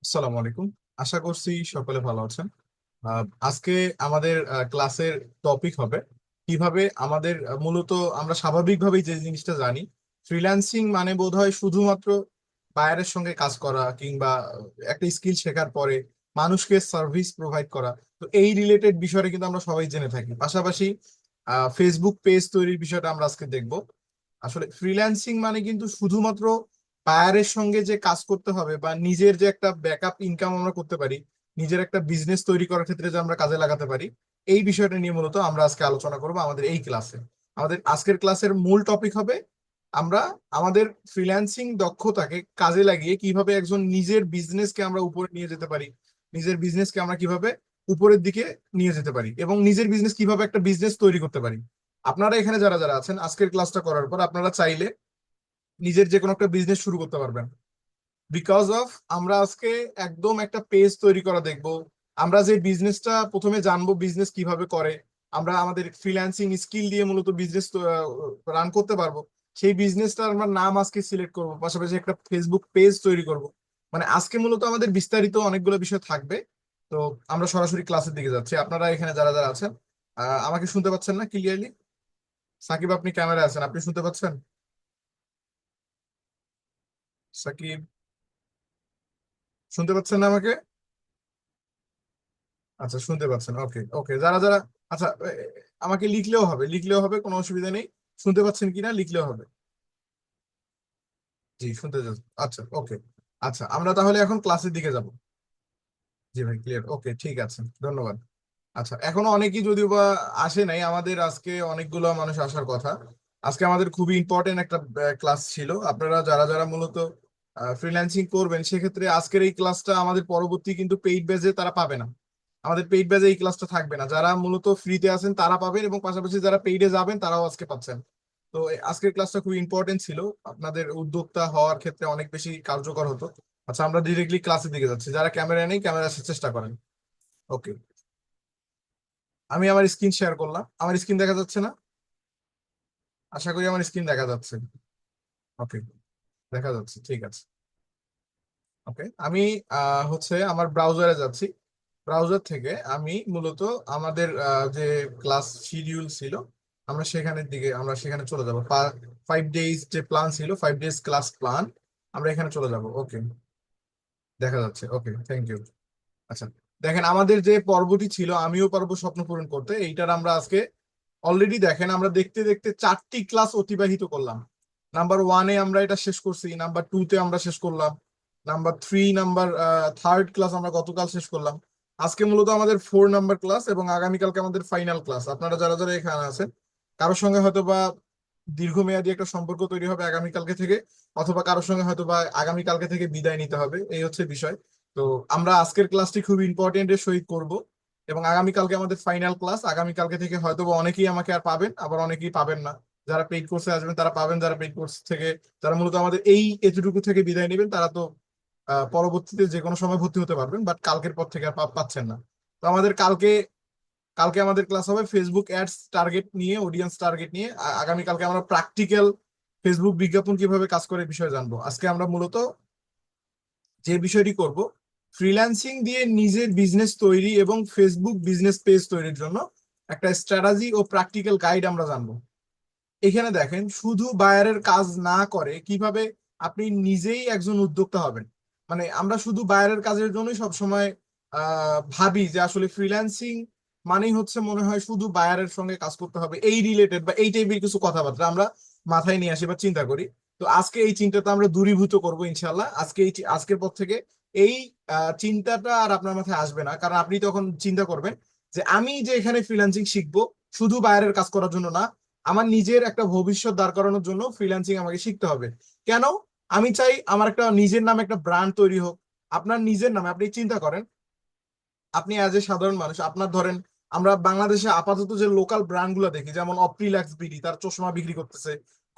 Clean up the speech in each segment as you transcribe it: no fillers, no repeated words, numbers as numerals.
আসসালামু আলাইকুম। আশা করছি সকলে ভালো আছেন। আজকে আমাদের ক্লাসের টপিক হবে কিভাবে আমাদের মূলত আমরা স্বাভাবিকভাবেই যে জিনিসটা জানি, ফ্রিল্যান্সিং মানে বোধহয় শুধুমাত্র বায়ারের সঙ্গে কাজ করা কিংবা একটা স্কিল শেখার পরে মানুষকে সার্ভিস প্রোভাইড করা। তো এই রিলেটেড বিষয়টা কিন্তু আমরা সবাই জেনে থাকি। পাশাপাশি ফেসবুক পেজ তৈরির বিষয়টা আমরা আজকে দেখব। আসলে ফ্রিল্যান্সিং মানে কিন্তু শুধুমাত্র বায়ারের সঙ্গে যে কাজ করতে হবে বা নিজের যে একটা ব্যাকআপ ইনকাম আমরা করতে পারি, নিজের একটা বিজনেস তৈরি করার ক্ষেত্রে যে আমরা কাজে লাগাতে পারি, এই বিষয়টা নিয়ে মূলত আমরা আজকে আলোচনা করব আমাদের এই ক্লাসে। আমাদের আজকের ক্লাসের মূল টপিক হবে আমরা আমাদের ফ্রিল্যান্সিং দক্ষতাকে কাজে লাগিয়ে কিভাবে একজন নিজের বিজনেসকে আমরা উপরে নিয়ে যেতে পারি, নিজের বিজনেসকে আমরা কিভাবে উপরের দিকে নিয়ে যেতে পারি এবং নিজের বিজনেস কিভাবে একটা বিজনেস তৈরি করতে পারি। আপনারা এখানে যারা যারা আছেন আজকের ক্লাসটা করার পর আপনারা চাইলে নিজের যে কোনো একটা বিজনেস শুরু করতে পারবেন। বিকজ অফ আমরা আজকে একদম একটা পেজ তৈরি করা দেখব। আমরা যে বিজনেসটা প্রথমে জানবো বিজনেস কিভাবে করে, আমরা আমাদের ফ্রিল্যান্সিং স্কিল দিয়ে মূলত বিজনেস রান করতে পারবো। সেই বিজনেসটার আমরা নাম আজকে সিলেক্ট করব, পাশাপাশি একটা ফেসবুক পেজ তৈরি করব। মানে আজকে মূলত আমাদের বিস্তারিত অনেকগুলো বিষয় থাকবে। তো আমরা সরাসরি ক্লাসের দিকে যাচ্ছি। আপনারা এখানে যারা যারা আছেন আমাকে শুনতে পাচ্ছেন না ক্লিয়ারলি? সাকিব, আপনি ক্যামেরায় আছেন, আপনি শুনতে পাচ্ছেন? সাকিব, শুনতে পাচ্ছেন না আমাকে? আচ্ছা, শুনতে পাচ্ছেন, ওকে ওকে। যারা যারা আচ্ছা, আমাকে লিখলেও হবে, লিখলেও হবে, কোনো অসুবিধা নেই। শুনতে পাচ্ছেন কিনা লিখলেও হবে। জি, শুনতে যাচ্ছেন, আচ্ছা ওকে। আচ্ছা, আমরা তাহলে এখন ক্লাসের দিকে যাব। জি ভাই, ক্লিয়ার, ওকে, ঠিক আছে, ধন্যবাদ। আচ্ছা, এখনো অনেকেই যদিও বা আসে নাই, আমাদের আজকে অনেকগুলো মানুষ আসার কথা। আজকে আমাদের খুবই ইম্পর্টেন্ট একটা ক্লাস ছিল। আপনারা যারা যারা মূলত ফ্রিল্যান্সিং করবেন সেক্ষেত্রে আজকের এই ক্লাসটা আমাদের পরবর্তী কিন্তু পেইড ব্যাচে তারা পাবে না। আমাদের পেইড ব্যাচে এই ক্লাসটা থাকবে না। যারা মূলত ফ্রিতে আছেন তারা পাবেন এবং পাশাপাশি যারা পেইডে যাবেন তারাও আজকে পাচ্ছেন। তো আজকের ক্লাসটা খুব ইম্পর্টেন্ট ছিল, আপনাদের উদ্যোক্তা হওয়ার ক্ষেত্রে অনেক বেশি কার্যকর হতো। আচ্ছা, আমরা ডিরেক্টলি ক্লাসের দিকে যাচ্ছি। যারা ক্যামেরা নেই ক্যামেরা আসার চেষ্টা করেন। ওকে, আমি আমার স্ক্রিন শেয়ার করলাম। আমার স্ক্রিন দেখা যাচ্ছে না? আশা করি আমার স্ক্রিন দেখা যাচ্ছে। ওকে, দেখা যাচ্ছে, ঠিক আছে। ওকে, আমি হচ্ছে আমার ব্রাউজারে যাচ্ছি। ব্রাউজার থেকে আমি মূলত আমাদের যে ক্লাস শিডিউল ছিল, আমরা সেখানে চলে যাব। 5 ডেজ যে প্ল্যান ছিল, 5 ডেজ ক্লাস প্ল্যান, আমরা এখানে চলে যাব। ওকে, দেখা যাচ্ছে, ওকে, থ্যাংক ইউ। আচ্ছা, দেখেন আমাদের যে পর্বটি ছিল আমিও পারবো স্বপ্ন পূরণ করতে, এইটার আমরা আজকে অলরেডি দেখেন আমরা দেখতে দেখতে 4টি ক্লাস অতিবাহিত করলাম। নাম্বার ওয়ানে আমরা এটা শেষ করছি, নাম্বার টুতে আমরা শেষ করলাম, number three, number third class আমরা গতকাল শেষ করলাম। আজকে মূলত আমাদের 4 নাম্বার ক্লাস এবং আগামীকালকে আমাদের ফাইনাল ক্লাস। আপনারা যারা যারা এখানে আছেন কারোর সঙ্গে হয়তো বা দীর্ঘমেয়াদী একটা সম্পর্ক তৈরি হবে আগামীকালকে থেকে, অথবা কারোর সঙ্গে হয়তো বা আগামীকালকে থেকে বিদায় নিতে হবে, এই হচ্ছে বিষয়। তো আমরা আজকের ক্লাসটি খুব ইম্পর্টেন্ট এর সহিত করব এবং আগামীকালকে আমাদের ফাইনাল ক্লাস। আগামীকালকে থেকে হয়তো বা অনেকেই আমাকে আর পাবেন, আবার অনেকেই পাবেন না। যারা পেইড কোর্সে আসবেন তারা পাবেন, যারা পেইড কোর্স থেকে যারা মূলত আমাদের এই এতটুকু থেকে বিদায় নেবেন তারা তো পরবর্তীতে যে কোনো সময় ভর্তি হতে পারবেন, বাট কালকের পর থেকে আর পাচ্ছেন না। তো আমাদের কালকে কালকে আমাদের ক্লাস হবে ফেসবুক অ্যাডস টার্গেট নিয়ে, অডিয়েন্স টার্গেট নিয়ে। আগামীকালকে আমরা প্র্যাকটিক্যাল ফেসবুক বিজ্ঞাপন কিভাবে কাজ করে বিষয়ে জানবো। আজকে আমরা মূলত যে বিষয়টি করব, ফ্রিল্যান্সিং দিয়ে নিজের বিজনেস তৈরি এবং ফেসবুক বিজনেস পেজ তৈরির জন্য একটা স্ট্র্যাটেজি ও প্র্যাকটিক্যাল গাইড আমরা জানবো। এখানে দেখেন, শুধু বায়ারের কাজ না করে কিভাবে আপনি নিজেই একজন উদ্যোক্তা হবেন। মানে আমরা শুধু বায়ারের কাজের জন্যই সবসময় ভাবি যে আসলে ফ্রিল্যান্সিং মানেই হচ্ছে মনে হয় শুধু বায়ারের সঙ্গে কাজ করতে হবে, এই রিলেটেড বা এই টাইপের কিছু কথাবার্তা আমরা মাথায় নিয়ে আসি বা চিন্তা করি। তো আজকে এই চিন্তাটা আমরা দূরীভূত করব ইনশাল্লাহ। আজকের পর থেকে এই চিন্তাটা আর আপনার মাথায় আসবে না, কারণ আপনি তখন চিন্তা করবেন যে আমি যে এখানে ফ্রিল্যান্সিং শিখবো শুধু বায়ারের কাজ করার জন্য না, আমার নিজের একটা ভবিষ্যৎ দাঁড় করানোর জন্য ফ্রিল্যান্সিং আমাকে শিখতে হবে। কেন? আমি চাই আমার একটা নিজের নামে একটা ব্র্যান্ড তৈরি হোক। আপনার নিজের নামে আপনি চিন্তা করেন, আপনি অ্যাজ এ সাধারণ মানুষ আপনার ধরেন, আমরা বাংলাদেশে আপাতত যে লোকাল ব্র্যান্ড গুলো দেখি, যেমন অপ্রিল্যাক্স বিডি তার চশমা বিক্রি করতেছে,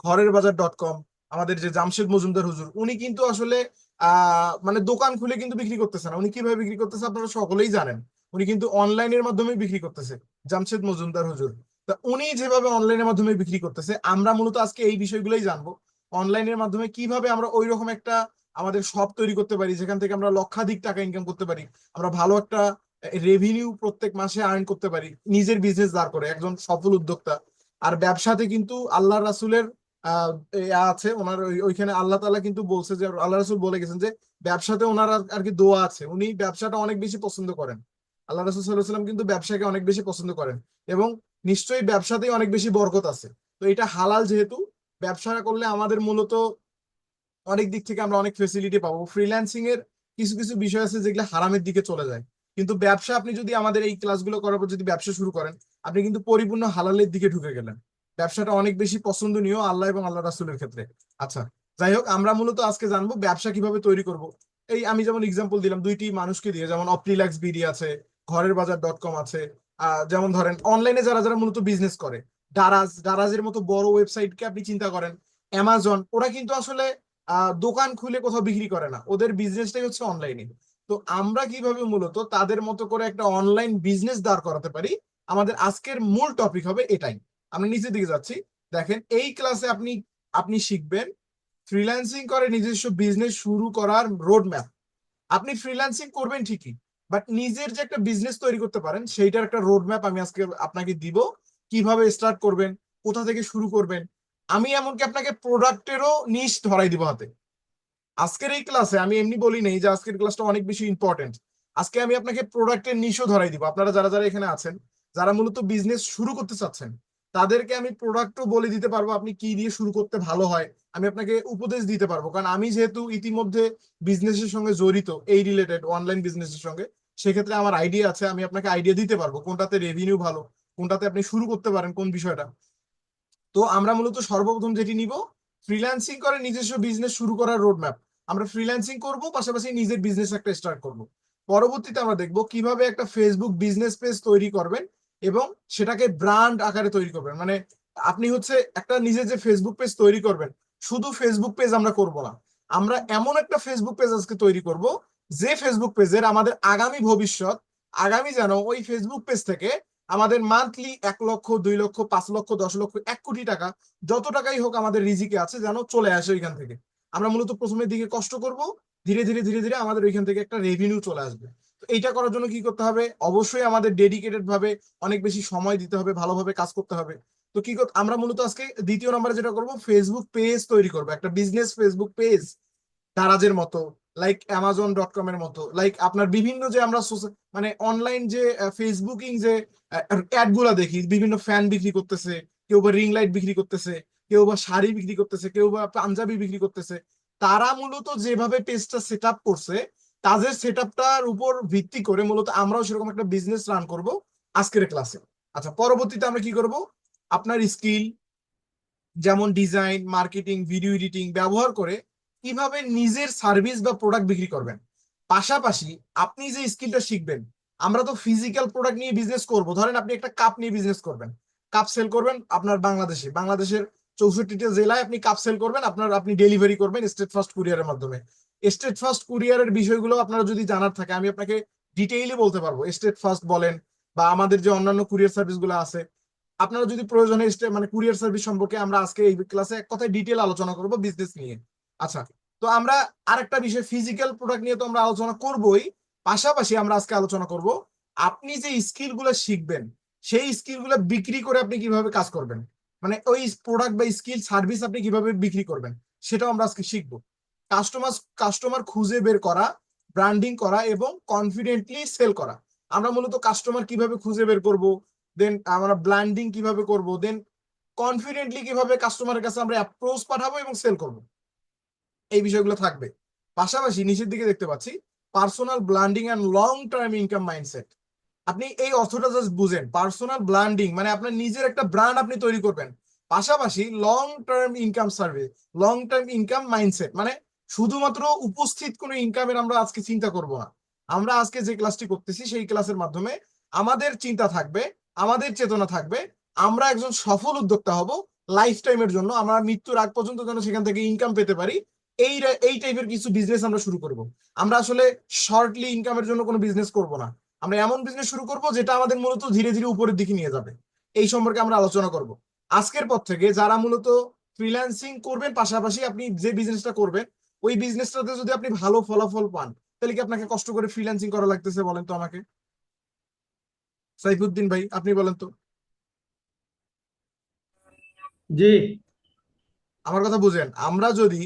ঘরের বাজার .com, আমাদের যে জামশেদ মজুমদার হুজুর উনি কিন্তু আসলে মানে দোকান খুলে কিন্তু বিক্রি করতেছে না। উনি কিভাবে বিক্রি করতেছে আপনারা সকলেই জানেন। উনি কিন্তু অনলাইনের মাধ্যমে বিক্রি করতেছে, জামশেদ মজুমদার হুজুর। তা উনি যেভাবে অনলাইনের মাধ্যমে বিক্রি করতেছে আমরা মূলত আজকে এই বিষয়গুলোই জানবো। অনলাইনের মাধ্যমে কিভাবে আমরা ওই রকম একটা আমাদের শপ তৈরি করতে পারি, যেখান থেকে আমরা লক্ষাধিক টাকা ইনকাম করতে পারি, আমরা ভালো একটা রেভিনিউ প্রত্যেক মাসে আর্ন করতে পারি নিজের বিজনেস দাঁড় করে, একজন সফল উদ্যোক্তা। আর ব্যবসাতে কিন্তু আল্লাহ রাসূলের আছে ওনার ওইখানে আল্লাহ তাআলা কিন্তু বলছে যে, আল্লাহ রাসূল বলে গেছেন যে ব্যবসাতে ওনার আর কি দোয়া আছে, উনি ব্যবসাটা অনেক বেশি পছন্দ করেন। আল্লাহ রাসূল সাল্লাল্লাহু আলাইহি ওয়াসাল্লাম কিন্তু ব্যবসাকে অনেক বেশি পছন্দ করেন, এবং নিশ্চয়ই ব্যবসাতেই অনেক বেশি বরকত আছে। তো এটা হালাল যেহেতু, ব্যবসা করলে আমাদের মূলত অনেক দিক থেকে আমরা অনেক ফেসিলিটি পাবো। ফ্রিল্যান্সিং এর কিছু কিছু বিষয় আছে যেগুলো হারামের দিকে চলে যায়, কিন্তু ব্যবসা আপনি যদি আমাদের এই ক্লাসগুলো করার পর যদি ব্যবসা শুরু করেন, আপনি কিন্তু পরিপূর্ণ হালালের দিকে ঢুকে গেলেন। ব্যবসাটা অনেক বেশি পছন্দনীয় আল্লাহ এবং আল্লাহ রাসূলের ক্ষেত্রে। আচ্ছা, যাই হোক, আমরা মূলত আজকে জানবো ব্যবসা কিভাবে তৈরি করব। এই আমি যেমন এক্সাম্পল দিলাম দুইটি মানুষকে দিয়ে, যেমন অপ্রিল্যাক্স বিডি আছে, ঘরের বাজার .com আছে। যেমন ধরেন অনলাইনে যারা যারা মূলত বিজনেস করে, দারাজের মতো বড় ওয়েবসাইটকে আপনি চিন্তা করেন, অ্যামাজন, ওরা কিন্তু আসলে দোকান খুলে কোথাও বিক্রি করে না, ওদের বিজনেসটাই হচ্ছে অনলাইনে। তো আমরা কিভাবে মূলত তাদের মতো করে একটা অনলাইন বিজনেস দাঁড় করাতে পারি, আমাদের আজকের মূল টপিক হবে এটাই। আমরা নিচের দিকে যাচ্ছি, দেখেন এই ক্লাসে আপনি আপনি শিখবেন ফ্রিল্যান্সিং করে নিজস্ব বিজনেস শুরু করার রোড ম্যাপ। আপনি ফ্রিল্যান্সিং করবেন ঠিকই, বাট নিজের যে একটা বিজনেস তৈরি করতে পারেন সেইটার একটা রোড ম্যাপ আমি আজকে আপনাকে দিব। কিভাবে স্টার্ট করবেন, কোথা থেকে শুরু করবেন, আমি এমনকি আপনাকে প্রোডাক্টেরও নিশ ধরাই দিব হাতে। আজকের এই ক্লাসে আমি এমনি বলি নেই যে আজকের ক্লাসটা অনেক বেশি ইম্পর্টেন্ট, আজকে আমি আপনাকে প্রোডাক্টের নিশও ধরাই দিব। আপনারা যারা যারা এখানে আছেন, যারা মূলত বিজনেস শুরু করতে চাচ্ছেন, তাদেরকে আমি প্রোডাক্টও বলে দিতে পারবো আপনি কি দিয়ে শুরু করতে ভালো হয়, আমি আপনাকে উপদেশ দিতে পারবো। কারণ আমি যেহেতু ইতিমধ্যে বিজনেসের সঙ্গে জড়িত, এই রিলেটেড অনলাইন বিজনেসের সঙ্গে, সেক্ষেত্রে আমার আইডিয়া আছে, আমি আপনাকে আইডিয়া দিতে পারবো কোনটাতে রেভিনিউ ভালো, কোনটাতে আপনি শুরু করতে পারেন কোন বিষয়টা। তো আমরা মূলত সর্বপ্রথম যেটি নিব, ফ্রিল্যান্সিং করে নিজস্ব বিজনেস শুরু করার রোড ম্যাপ। আমরা ফ্রিল্যান্সিং করব, পাশাপাশি নিজের বিজনেস একটা স্টার্ট করব। পরবর্তীতে আমরা দেখব কিভাবে একটা ফেসবুক বিজনেস পেজ তৈরি করবেন এবং সেটাকে ব্র্যান্ড আকারে তৈরি করবেন। মানে আপনি হচ্ছে একটা নিজের যে ফেসবুক পেজ তৈরি করবেন, শুধু ফেসবুক পেজ আমরা করব না, আমরা এমন একটা ফেসবুক পেজ আজকে তৈরি করব, যে ফেসবুক পেজের আমাদের আগামী ভবিষ্যৎ, আগামী যেন ওই ফেসবুক পেজ থেকে আমাদের মান্থলি 1 লক্ষ, 2 লক্ষ, 5 লক্ষ, 10 লক্ষ, 1 কোটি টাকা, যত টাকাই হোক আমাদের রিজিকে আছে, যেন চলে আসে ওইখান থেকে। আমরা মূলত প্রথমের দিকে কষ্ট করব, ধীরে ধীরে ধীরে ধীরে আমাদের ওইখান থেকে একটা রেভিনিউ চলে আসবে। তো এইটা করার জন্য কি করতে হবে, অবশ্যই আমাদের ডেডিকেটেড ভাবে অনেক বেশি সময় দিতে হবে, ভালোভাবে কাজ করতে হবে। তো কি আমরা মূলত আজকে দ্বিতীয় নম্বরে যেটা করব, ফেসবুক পেজ তৈরি করবো, একটা বিজনেস ফেসবুক পেজ, দারাজের মতো, লাইক Amazon.com এর মতো, লাইক আপনার বিভিন্ন যে আমরা মানে অনলাইন যে ফেসবুকিং যে অ্যাড গুলা দেখি, বিভিন্ন ফ্যান বিক্রি করতেছে, কেউ বা রিং লাইট বিক্রি করতেছে, কেউ বা শাড়ি বিক্রি করতেছে, কেউ বা পাঞ্জাবি বিক্রি করতেছে, তারা মূলত যেভাবে পেজটা সেট আপ করছে, তাদের সেট আপটার উপর ভিত্তি করে মূলত আমরাও সেরকম একটা বিজনেস রান করব আজকের ক্লাসে। আচ্ছা, পরবর্তীতে আমরা কি করব, আপনার স্কিল যেমন ডিজাইন, মার্কেটিং, ভিডিও এডিটিং ব্যবহার করে কিভাবে নিজের সার্ভিস বা প্রোডাক্ট বিক্রি করবেন। পাশাপাশি আপনি যে স্কিলটা শিখবেন, আমরা তো ফিজিক্যাল প্রোডাক্ট নিয়ে বিজনেস করব, ধরেন আপনি একটা কাপ নিয়ে বিজনেস করবেন, কাপ সেল করবেন আপনার বাংলাদেশের 64টা জেলায় আপনি কাপ সেল করবেন, আপনি ডেলিভারি করবেন স্টেট ফার্স্ট কুরিয়ারের মাধ্যমে। স্টেট ফার্স্ট কুরিয়ারের বিষয়গুলো আপনারা যদি জানার থাকে, আমি আপনাকে ডিটেইলি বলতে পারবো। স্টেট ফার্স্ট বলেন বা আমাদের যে অন্যান্য কুরিয়ার সার্ভিস গুলো আছে, আপনারা যদি প্রয়োজনে মানে কুরিয়ার সার্ভিস সম্পর্কে আমরা আজকে এই ক্লাসে এক কথায় ডিটেল আলোচনা করব বিজনেস নিয়ে। আচ্ছা, তো আমরা আরেকটা বিষয়, ফিজিক্যাল প্রোডাক্ট নিয়ে তো আমরা আলোচনা করবই, পাশাপাশি আমরা আজকে আলোচনা করব আপনি যে স্কিল গুলো শিখবেন, সেই স্কিল গুলো বিক্রি করে আপনি কিভাবে কাজ করবেন, মানে ওই প্রোডাক্ট বা স্কিল সার্ভিস আপনি কিভাবে বিক্রি করবেন, সেটাও আমরা আজকে শিখবো। কাস্টমার কাস্টমার খুঁজে বের করা, ব্র্যান্ডিং করা এবং কনফিডেন্টলি সেল করা। আমরা মূলত কাস্টমার কিভাবে খুঁজে বের করব, দেন আমরা ব্র্যান্ডিং কিভাবে করব, দেন কনফিডেন্টলি কিভাবে কাস্টমারের কাছে আমরা অ্যাপ্রোচ পাঠাবো এবং সেল করব, এই বিষয়গুলো থাকবে। পাশাপাশি নিচের দিকে দেখতে পাচ্ছি personal branding and long term income mindset. আপনি এই অর্থটা জাস্ট বুঝেন, পার্সোনাল ব্র্যান্ডিং মানে আপনার নিজের একটা ব্র্যান্ড আপনি তৈরি করবেন, পাশাপাশি long term income service, long term income mindset মানে শুধুমাত্র উপস্থিত কোনো ইনকামের আমরা আজকে চিন্তা করব না। আমরা আজকে যে ক্লাসটি করতেছি সেই ক্লাসের মাধ্যমে আমাদের চিন্তা থাকবে, আমাদের চেতনা থাকবে, আমরা একজন সফল উদ্যোক্তা হব লাইফ টাইমের জন্য, আমরা মৃত্যুর আগ পর্যন্ত যেন সেখান থেকে ইনকাম পেতে পারি। এই এই টাইপের কিছু বিজনেস আমরা শুরু করব। আমরা আসলে শর্টলি ইনকামের জন্য কোনো বিজনেস করব না, আমরা এমন বিজনেস শুরু করব যেটা আমাদের মূলত ধীরে ধীরে উপরের দিকে নিয়ে যাবে। এই সম্পর্কে আমরা আলোচনা করব আজকের পর থেকে। যারা মূলত ফ্রিল্যান্সিং করবেন, পাশাপাশি আপনি যে বিজনেসটা করবেন ওই বিজনেসটাতে যদি আপনি ভালো ফলাফল পান, তাহলে কি আপনাকে কষ্ট করে ফ্রিল্যান্সিং করা লাগতেছে বলেন তো আমাকে? সাইফুদ্দিন ভাই, আপনি বলেন তো। জি আমার কথা বুঝেন, আমরা যদি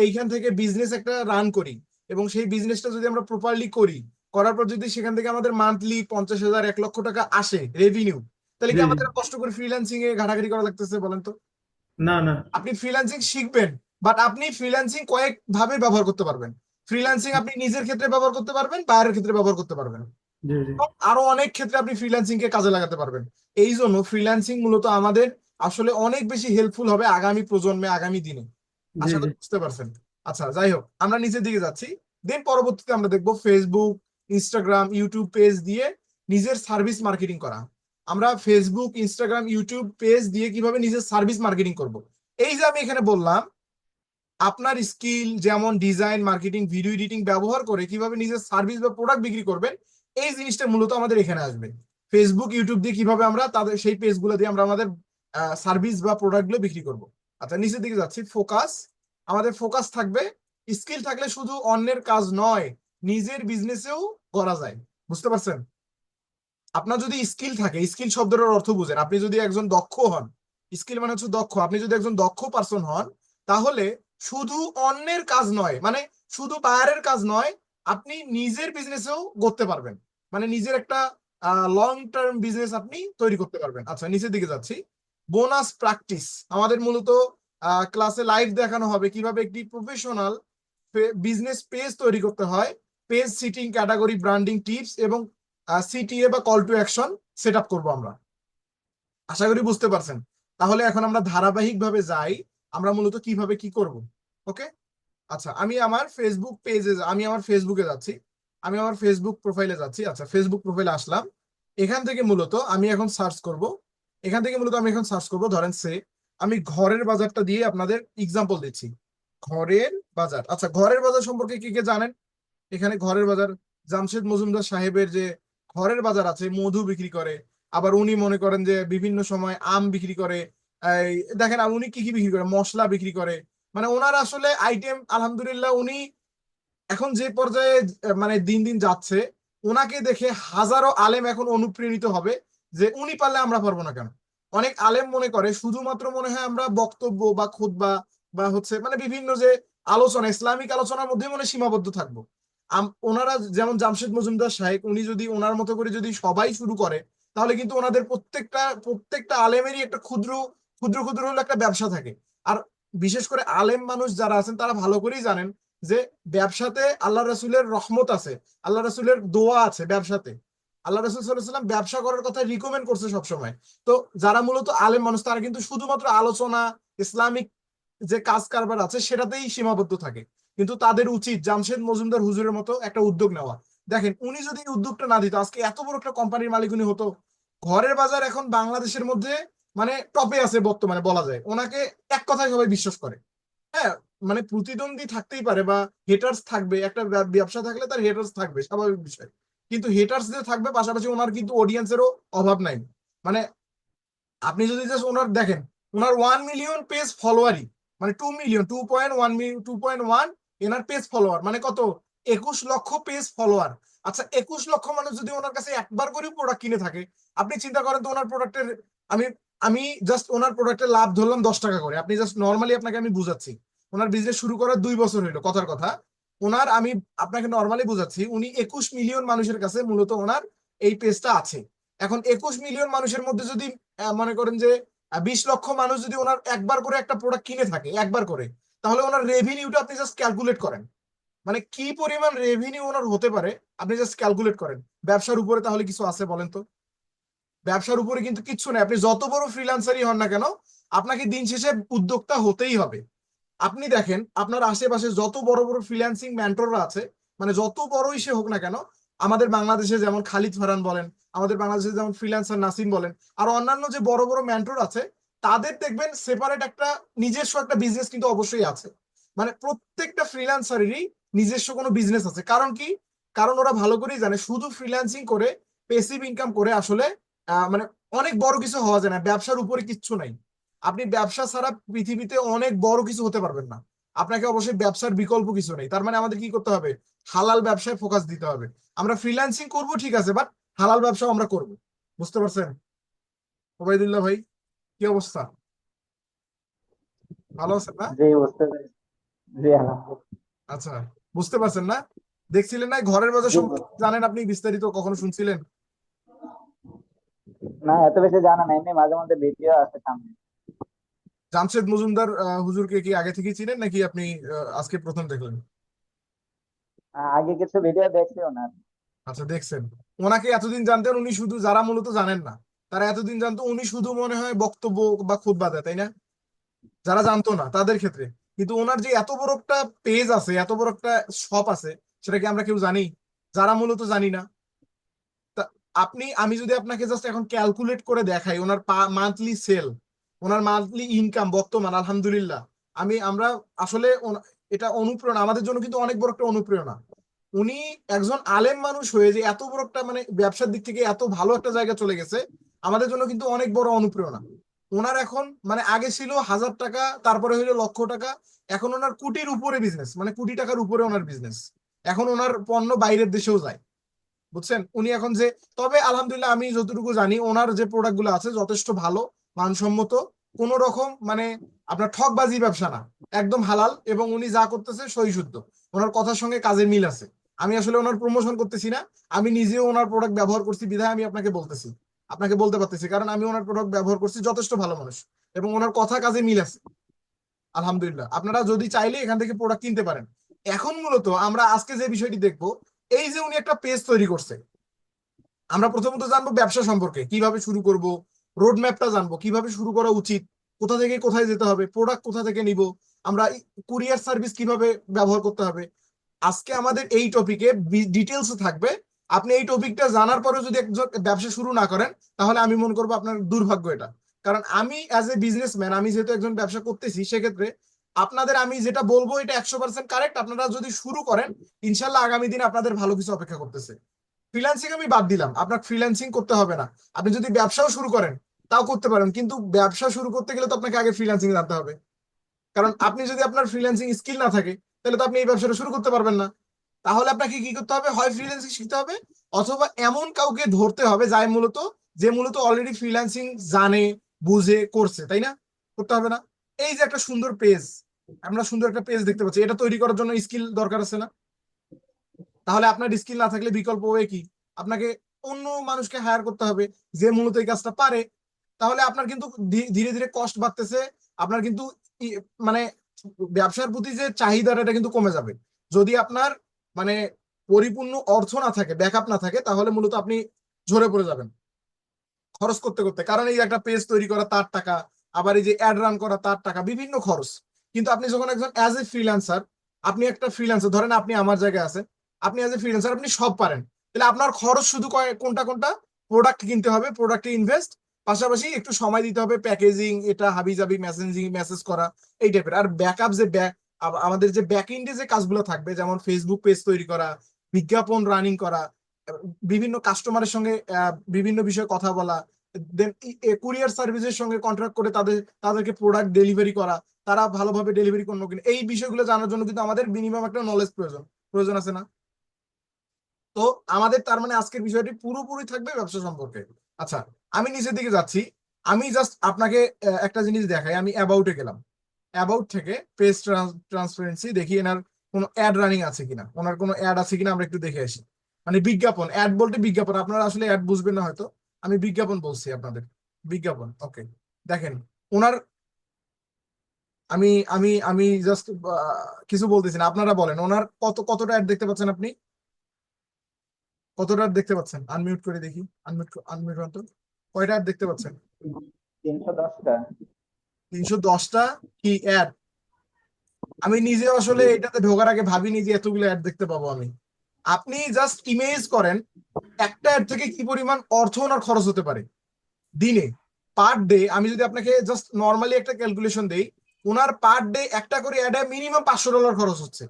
এইখান থেকে বিজনেস একটা রান করি, এবং সেই বিজনেসটা যদি আমরা প্রপারলি করি, করার পর যদি সেখান থেকে আমাদের মান্থলি 50,000 1 লক্ষ টাকা আসে রেভিনিউ, তাহলে জি কি জি। আমাদের কষ্ট করে ফ্রিল্যান্সিং এ ঘাটাঘাটি করা লাগতেছে বলেন তো? না না। আপনি ফ্রিল্যান্সিং শিখবেন, বাট আপনি ফ্রিল্যান্সিং কয়েক ভাবে ব্যবহার করতে পারবেন। ফ্রিল্যান্সিং আপনি নিজের ক্ষেত্রে ব্যবহার করতে পারবেন, বাইরের ক্ষেত্রে ব্যবহার করতে পারবেন, জি জি আরো অনেক ক্ষেত্রে আপনি ফ্রিল্যান্সিং কে কাজে লাগাতে পারবেন। এই জন্য ফ্রিল্যান্সিং মূলত আমাদের আসলে অনেক বেশি হেল্পফুল হবে আগামী প্রজন্মে, আগামী দিনে। জি আশা জি করি বুঝতে পারছেন। আচ্ছা, যাই হোক, আমরা নিচের দিকে যাচ্ছি। দেন পরবর্তীতে আমরা দেখবো ফেসবুক, ইনস্টাগ্রাম, ইউটিউব পেজ দিয়ে নিজের সার্ভিস মার্কেটিং করা। আমরা ফেসবুক, ইনস্টাগ্রাম, ইউটিউব পেজ দিয়ে কিভাবে নিজের সার্ভিস মার্কেটিং করব। এই যে আমি এখানে বললাম, আপনার স্কিল যেমন ডিজাইন, মার্কেটিং, ভিডিও এডিটিং ব্যবহার করে কিভাবে নিজের সার্ভিস বা প্রোডাক্ট বিক্রি করবেন, এই জিনিসটা মূলত আমাদের এখানে আসবে। ফেসবুক, ইউটিউব দিয়ে কিভাবে আমরা তাদের সেই পেজগুলো দিয়ে আমরা আমাদের সার্ভিস বা প্রোডাক্টগুলো বিক্রি করব। আচ্ছা, নিচের দিকে যাচ্ছি। ফোকাস, আমাদের ফোকাস থাকবে। স্কিল থাকলে শুধু অন্যের কাজ নয়, নিজের বিজনেসেও করা যায়। বুঝতে পারছেন? আপনার যদি স্কিল থাকে, স্কিল শব্দটার অর্থ বুঝেন, আপনি যদি একজন দক্ষ হন, স্কিল মানে হচ্ছে দক্ষ, আপনি যদি একজন দক্ষ পার্সন হন, তাহলে শুধু অন্যের কাজ নয়, মানে শুধু বায়ারের কাজ নয়, আপনি নিজের বিজনেসেও করতে পারবেন। মানে নিজের একটা লং টার্ম বিজনেস আপনি তৈরি করতে পারবেন। আচ্ছা, নিচের দিকে যাচ্ছি। বোনাস প্র্যাকটিস, আমাদের মূলত ক্লাসে লাইভ দেখানো হবে কিভাবে একটি প্রফেশনাল বিজনেস পেজ তৈরি করতে হয়, page setting, category, branding tips এবং সিটিএ বা call to action set up করবো আমরা। আশা করি বুঝতে পারছেন। তাহলে এখন আমরা ধারাবাহিকভাবে যাই, আমরা মূলত কিভাবে কি করব। ওকে। আচ্ছা, আমি আমার ফেসবুকে যাচ্ছি। আমি আমার ফেসবুক প্রোফাইলে যাচ্ছি। আচ্ছা, ফেসবুক প্রোফাইলে আসলাম। এখান থেকে মূলত আমি এখন সার্চ করব। ধরেন আমি ঘরের বাজারটা দিয়ে আপনাদের এক্সাম্পল দিচ্ছি। ঘরের বাজার। আচ্ছা, ঘরের বাজার সম্পর্কে কি কে জানেন? এখানে ঘরের বাজার, জামশেদ মজুমদার সাহেবের যে ঘরের বাজার আছে, মধু বিক্রি করে। আবার উনি মনে করেন যে বিভিন্ন সময় আম বিক্রি করে। এই দেখেন উনি কি কি বিক্রি করে, মশলা বিক্রি করে। মানে ওনার আসলে আইটেম, আলহামদুলিল্লাহ, উনি এখন যে পর্যায়ে মানে দিন দিন যাচ্ছে, ওনাকে দেখে হাজারো আলেম এখন অনুপ্রাণিত হবে যে উনি পারলে আমরা পারবো না কেন। অনেক আলেম মনে করে শুধুমাত্র মনে হয় আমরা বক্তব্য বা খুতবা বা হচ্ছে মানে বিভিন্ন যে আলোচনা, ইসলামিক আলোচনার মধ্যে মনে হয় সীমাবদ্ধ থাকবো। ওনারা যেমন জামশেদ মজুমদার সাহেব, উনি যদি ওনার মতো করে যদি সবাই শুরু করে, তাহলে কিন্তু ওনাদের প্রত্যেকটা আলেমেরই একটা ক্ষুদ্র ক্ষুদ্র ক্ষুদ্র হলো একটা ব্যবসা থাকে। আর বিশেষ করে আলেম মানুষ যারা আছেন তারা ভালো করেই জানেন যে ব্যবসাতে আল্লাহ রসুলের রহমত আছে, আল্লাহ রসুলের দোয়া আছে ব্যবসাতে। আল্লাহ রসুল সাল্লাহ সাল্লাম ব্যবসা করার কথা রিকমেন্ড করছে সবসময়। তো যারা মূলত আলেম মানুষ, তারা কিন্তু শুধুমাত্র আলোচনা, ইসলামিক যে কাজ কারবার আছে সেটাতেই সীমাবদ্ধ থাকে। কিন্তু তাদের উচিত জামশেদ মজুমদার হুজুরের মতো একটা উদ্যোগ নেওয়া। দেখেন, উনি যদি এই উদ্যোগটা না দিত, আজকে এত বড় একটা কোম্পানির মালিক উনি হতো। ঘরের বাজার এখন বাংলাদেশের মধ্যে মানে টপে আছে বর্তমানে বলা যায়। ওনাকে এক কথায় সবাই বিশ্বাস করে। হ্যাঁ, মানে প্রতিদ্বন্দ্বী থাকতেই পারে বা হেটার্স থাকবে, একটা ব্যবসা থাকলে তার হেটার্স থাকবে, স্বাভাবিক বিষয়। কিন্তু হেটার্স যে থাকবে, পাশাপাশি ওনার কিন্তু অডিয়েন্সেরও অভাব নাই। মানে আপনি যদি জাস্ট ওনার দেখেন, ওনার 1 মিলিয়ন পেজ ফলোয়ারই, মানে 2 মিলিয়ন, 2.1 মিলিয়ন, 2.1 এনার পেজ ফলোয়ার মানে কত? 21 লক্ষ পেজ ফলোয়ার। আচ্ছা, 21 লক্ষ মানুষ যদি ওনার কাছে একবার করে প্রোডাক্ট কিনে থাকে, আপনি চিন্তা করেন তো ওনার প্রোডাক্টের, আমি আমি জাস্ট ওনার প্রোডাক্টের লাভ ধরলাম 10 টাকা করে। আপনি জাস্ট নর্মালি আপনাকে আমি বুঝাচ্ছি। ওনার বিজনেস শুরু করার 2 বছর হইলো, কথার কথা। ওনার আমি আপনাকে নর্মালি বুঝাচ্ছি, উনি 21 মিলিয়ন মানুষের কাছে মূলত ওনার এই পেজটা আছে। এখন 21 মিলিয়ন মানুষের মধ্যে যদি মনে করেন যে 20 লক্ষ মানুষ যদি ওনার একবার করে একটা প্রোডাক্ট কিনে থাকে একবার করে, তাহলে ওনার রেভিনিউটা আপনি জাস্ট ক্যালকুলেট করেন। মানে কি পরিমাণ রেভিনিউ ওনার হতে পারে, আপনি জাস্ট ক্যালকুলেট করেন। ব্যবসার উপরে তাহলে কিছু আছে বলেন তো? ব্যবসার উপরে কিন্তু কিচ্ছু নেই। আপনি যত বড় ফ্রিল্যান্সারই হন না কেন, আপনাকে দিন শেষে উদ্যোক্তা হতেই হবে। আপনি দেখেন আপনার আশেপাশে যত বড় বড় ফ্রিল্যান্সিং মেন্টররা আছে, মানে যত বড়ই সে হোক না কেন, আমাদের বাংলাদেশে যেমন খালিদ ফারহান বলেন, আমাদের বাংলাদেশে যেমন ফ্রিল্যান্সার নাসিম বলেন, আর অন্যান্য যে বড় বড় মেন্টর আছে, তাদের দেখবেন সেপারেট একটা নিজস্ব একটা বিজনেস কিন্তু অবশ্যই আছে। মানে প্রত্যেকটা ফ্রিল্যান্সারেরই নিজস্ব কোনো বিজনেস আছে। কারণ কি? কারণ ওরা ভালো করেই জানে শুধু ফ্রিল্যান্সিং করে পেসিভ ইনকাম করে আসলে মানে অনেক বড় কিছু হওয়া যায় না। ব্যবসার উপরে কিচ্ছু নাই। আপনি ব্যবসা ছাড়া পৃথিবীতে অনেক বড় কিছু হতে পারবেন না। আপনাকে অবশ্যই ব্যবসার বিকল্প কিছু নেই, তার মানে আমাদের কি করতে হবে, হালাল ব্যবসায় ফোকাস দিতে হবে। আমরা ফ্রিল্যান্সিং করব ঠিক আছে, বাট হালাল ব্যবসাও আমরা করব। বুঝতে পারছেন ওবাইদুল্লাহ ভাই? কি অবস্থা, ভালো আছেন না? জি, বুঝতে পেরেছি। জি, আলহামদুলিল্লাহ। আচ্ছা, বুঝতে পারছেন না? দেখছিলেন না ঘরের বাজার জি, সম্পর্কে, জানেন আপনি বিস্তারিত, কখনো শুনছিলেন? না, এত বেশি জানা নাই, এমনি মাঝে মধ্যে ভিডিও আছে সামনে। জামশেদ মজুমদার হুজুরকে কি আগে থেকে চিনেন নাকি আপনি আজকে প্রথম দেখলেন? আগে কিছু ভিডিও দেখছি ওনার। আচ্ছা, দেখছেন। ওনাকে এতদিন জানতেন, উনি শুধু, যারা মূলত জানেন না তারা এতদিন জানতো উনি শুধু মনে হয় বক্তব্য বা খুতবা দেয়, তাই না? যারা জানতো না তাদের ক্ষেত্রে। কিন্তু ওনার যে এত বড় একটা পেজ আছে, এত বড় একটা শপ আছে, সেটা কি আমরা কেউ জানি? যারা মূলত জানি না। তা আমি যদি আপনাকে জাস্ট এখন ক্যালকুলেট করে দেখাই ওনার মান্থলি সেল, ওনার মান্থলি ইনকাম বর্তমান, আলহামদুলিল্লাহ। আমরা আসলে এটা অনুপ্রেরণা আমাদের জন্য, কিন্তু অনেক বড় একটা অনুপ্রেরণা। উনি একজন আলেম মানুষ হয়ে যে এত বড় একটা, মানে ব্যবসার দিক থেকে এত ভালো একটা জায়গা চলে গেছে, আমাদের জন্য কিন্তু অনেক বড় অনুপ্রেরণা। ওনার এখন, মানে আগে ছিল 1000 টাকা, তারপরে হইলো লক্ষ টাকা, এখন ওনার কোটির উপরে বিজনেস, মানে কোটি টাকার উপরে ওনার বিজনেস। এখন ওনার পণ্য বাইরের দেশেও যায়, বুঝছেন উনি এখন যে। তবে আলহামদুলিল্লাহ আমি যতটুকু জানি ওনার যে প্রোডাক্ট গুলো আছে যথেষ্ট ভালো, মানসম্মত, কোন রকম মানে আপনার ঠকবাজি ব্যবসা না, একদম হালাল, এবং উনি যা করতেছে সই শুদ্ধ। ওনার কথার সঙ্গে কাজের মিল আছে। আমি আসলে ওনার প্রমোশন করতেছি না, আমি নিজেও ওনার প্রোডাক্ট ব্যবহার করছি বিধায় আমি আপনাকে বলতেছি, আপনাকে বলতে পারতেছি, কারণ আমি ওনার প্রোডাক্ট ব্যবহার করছি, যথেষ্ট ভালো মানুষ, এবং ওনার কথা কাজে মিল আছে। আলহামদুলিল্লাহ, আপনারা যদি চাইলে এখান থেকে প্রোডাক্ট কিনতে পারেন। এখন মূলত আমরা আজকে যে বিষয়টি দেখবো, এই যে উনি একটা পেজ তৈরি করছে, আমরা প্রথমত জানবো ব্যবসা সম্পর্কে, কিভাবে শুরু করব, রোড ম্যাপটা জানবো, কিভাবে শুরু করা উচিত, কোথা থেকে কোথায় যেতে হবে, প্রোডাক্ট কোথা থেকে নিব, আমরা কুরিয়ার সার্ভিস কিভাবে ব্যবহার করতে হবে। আজকে আমাদের এই টপিকে ডিটেলস থাকবে। আপনি এই টপিকটা জানার পরেও যদি একজন ব্যবসা শুরু না করেন, তাহলে আমি মনে করবো আপনার দুর্ভাগ্য এটা। কারণ আমি অ্যাজ এ বিজনেসম্যান, আমি যেহেতু একজন ব্যবসা করতেছি, সেক্ষেত্রে আপনাদের আমি যেটা বলবো এটা 100% কারেক্ট। আপনারা যদি শুরু করেন, ইনশাল্লাহ আগামী দিনে আপনাদের ভালো কিছু অপেক্ষা করতেছে। ফ্রিল্যান্সিং আমি বাদ দিলাম, আপনার ফ্রিল্যান্সিং করতে হবে না। আপনি যদি ব্যবসাও শুরু করেন তাও করতে পারেন, কিন্তু ব্যবসা শুরু করতে গেলে তো আপনাকে আগে ফ্রিল্যান্সিং জানতে হবে। কারণ আপনি যদি আপনার ফ্রিল্যান্সিং স্কিল না থাকে, তাহলে তো আপনি এই ব্যবসাটা শুরু করতে পারবেন না। তাহলে আপনাকে কি করতে হবে, হয় ফ্রিল্যান্সিং শিখতে হবে, অথবা এমন কাউকে ধরতে হবে যে মূলত অলরেডি ফ্রিল্যান্সিং জানে, বুঝে, করছে, তাই না? করতে হবে না? এই যে একটা সুন্দর পেজ, আমরা সুন্দর একটা পেজ দেখতে পাচ্ছি, এটা তৈরি করার জন্য স্কিল দরকার আছে না? তাহলে আপনার স্কিল না থাকলে বিকল্প ওয়ে কি? আপনাকে অন্য মানুষকে হায়ার করতে হবে যে মূলত এই কাজটা পারে। তাহলে আপনার কিন্তু ধীরে ধীরে কষ্ট বাড়তেছে, আপনার কিন্তু মানে ব্যবসার প্রতি যে চাহিদাটা, এটা কিন্তু কমে যাবে। যদি আপনার মানে পরিপূর্ণ অর্থ না থাকে, ব্যাকআপ না থাকে, তাহলে মূলত আপনি ঝরে পড়ে যাবেন খরচ করতে করতে। কারণ এই একটা পেজ তৈরি করা তার টাকা, আবার এই যে অ্যাড রান করা তার টাকা, বিভিন্ন খরচ। কিন্তু আপনি যখন একজন অ্যাজ এ ফ্রিল্যান্সার, আপনি একটা ফ্রিল্যান্সার, ধরেন আপনি আমার জায়গায় আছেন, আপনি অ্যাজ এ ফ্রিল্যান্সার আপনি সব পারেন, তাহলে আপনার খরচ শুধু কোনটা কোনটা, প্রোডাক্ট কিনতে হবে, প্রোডাক্টে ইনভেস্ট, পাশাপাশি একটু সময় দিতে হবে প্যাকেজিং, এটা হাবিজাবি মেসেজিং, মেসেজ করা, এই টাইপের। আর ব্যাকআপ যে আমাদের যে ব্যাক এন্ডে যে কাজগুলো থাকবে, যেমন ফেসবুক পেজ তৈরি করা, বিজ্ঞাপন রানিং করা, বিভিন্ন কাস্টমারের সঙ্গে বিভিন্ন বিষয়ে কথা বলা, দেন কুরিয়ার সার্ভিসের সঙ্গে কন্ট্রাক্ট করে তাদেরকে প্রোডাক্ট ডেলিভারি করা, তারা ভালোভাবে ডেলিভারি করলো কিনা, এই বিষয়গুলো জানার জন্য কিন্তু আমাদের মিনিমাম একটা নলেজ প্রয়োজন প্রয়োজন আছে না? তো আমাদের তার মানে আজকের বিষয়টি পুরোপুরি থাকবে ব্যবসা সম্পর্কে। আচ্ছা, আমি নিচের দিকে যাচ্ছি। আমি জাস্ট আপনাকে একটা জিনিস দেখাই। আমি অ্যাবাউটে গেলাম, অ্যাবাউট থেকে পেজ ট্রান্সপারেন্সি দেখি এনার কোনো অ্যাড রানিং আছে কিনা, ওনার কোনো অ্যাড আছে কিনা আমরা একটু দেখে আসি। মানে বিজ্ঞাপন, অ্যাড বলতে বিজ্ঞাপন, আপনারা আসলে অ্যাড বুঝবেন না হয়তো, আমি বিজ্ঞাপন বলছি আপনাদের, বিজ্ঞাপন। ওকে, দেখেন ওনার, আমি আমি আমি জাস্ট কিছু বলতেছি না, আপনারা বলেন ওনার কতটা অ্যাড দেখতে পাচ্ছেন আপনি? কতটা ad দেখতে পাচ্ছেন? আনমিউট করে দেখি, আনমিউট আনমিউট অন্তর, কয়টা অ্যাড দেখতে পাচ্ছেন? 310টা। 310টা কি অ্যাড? আমি নিজে আসলে এটাতে ঢোকার আগে ভাবিনি যে এতগুলো অ্যাড দেখতে পাবো আমি। আপনি জাস্ট ইমেজ করেন একটা অ্যাড থেকে কি পরিমাণ অর্থ ওনার খরচ হতে পারে দিনে, পার ডে। আমি যদি আপনাকে জাস্ট নর্মালি একটা ক্যালকুলেশন দেই, ওনার পার ডে একটা করে অ্যাডে মিনিমাম $500 খরচ হচ্ছে।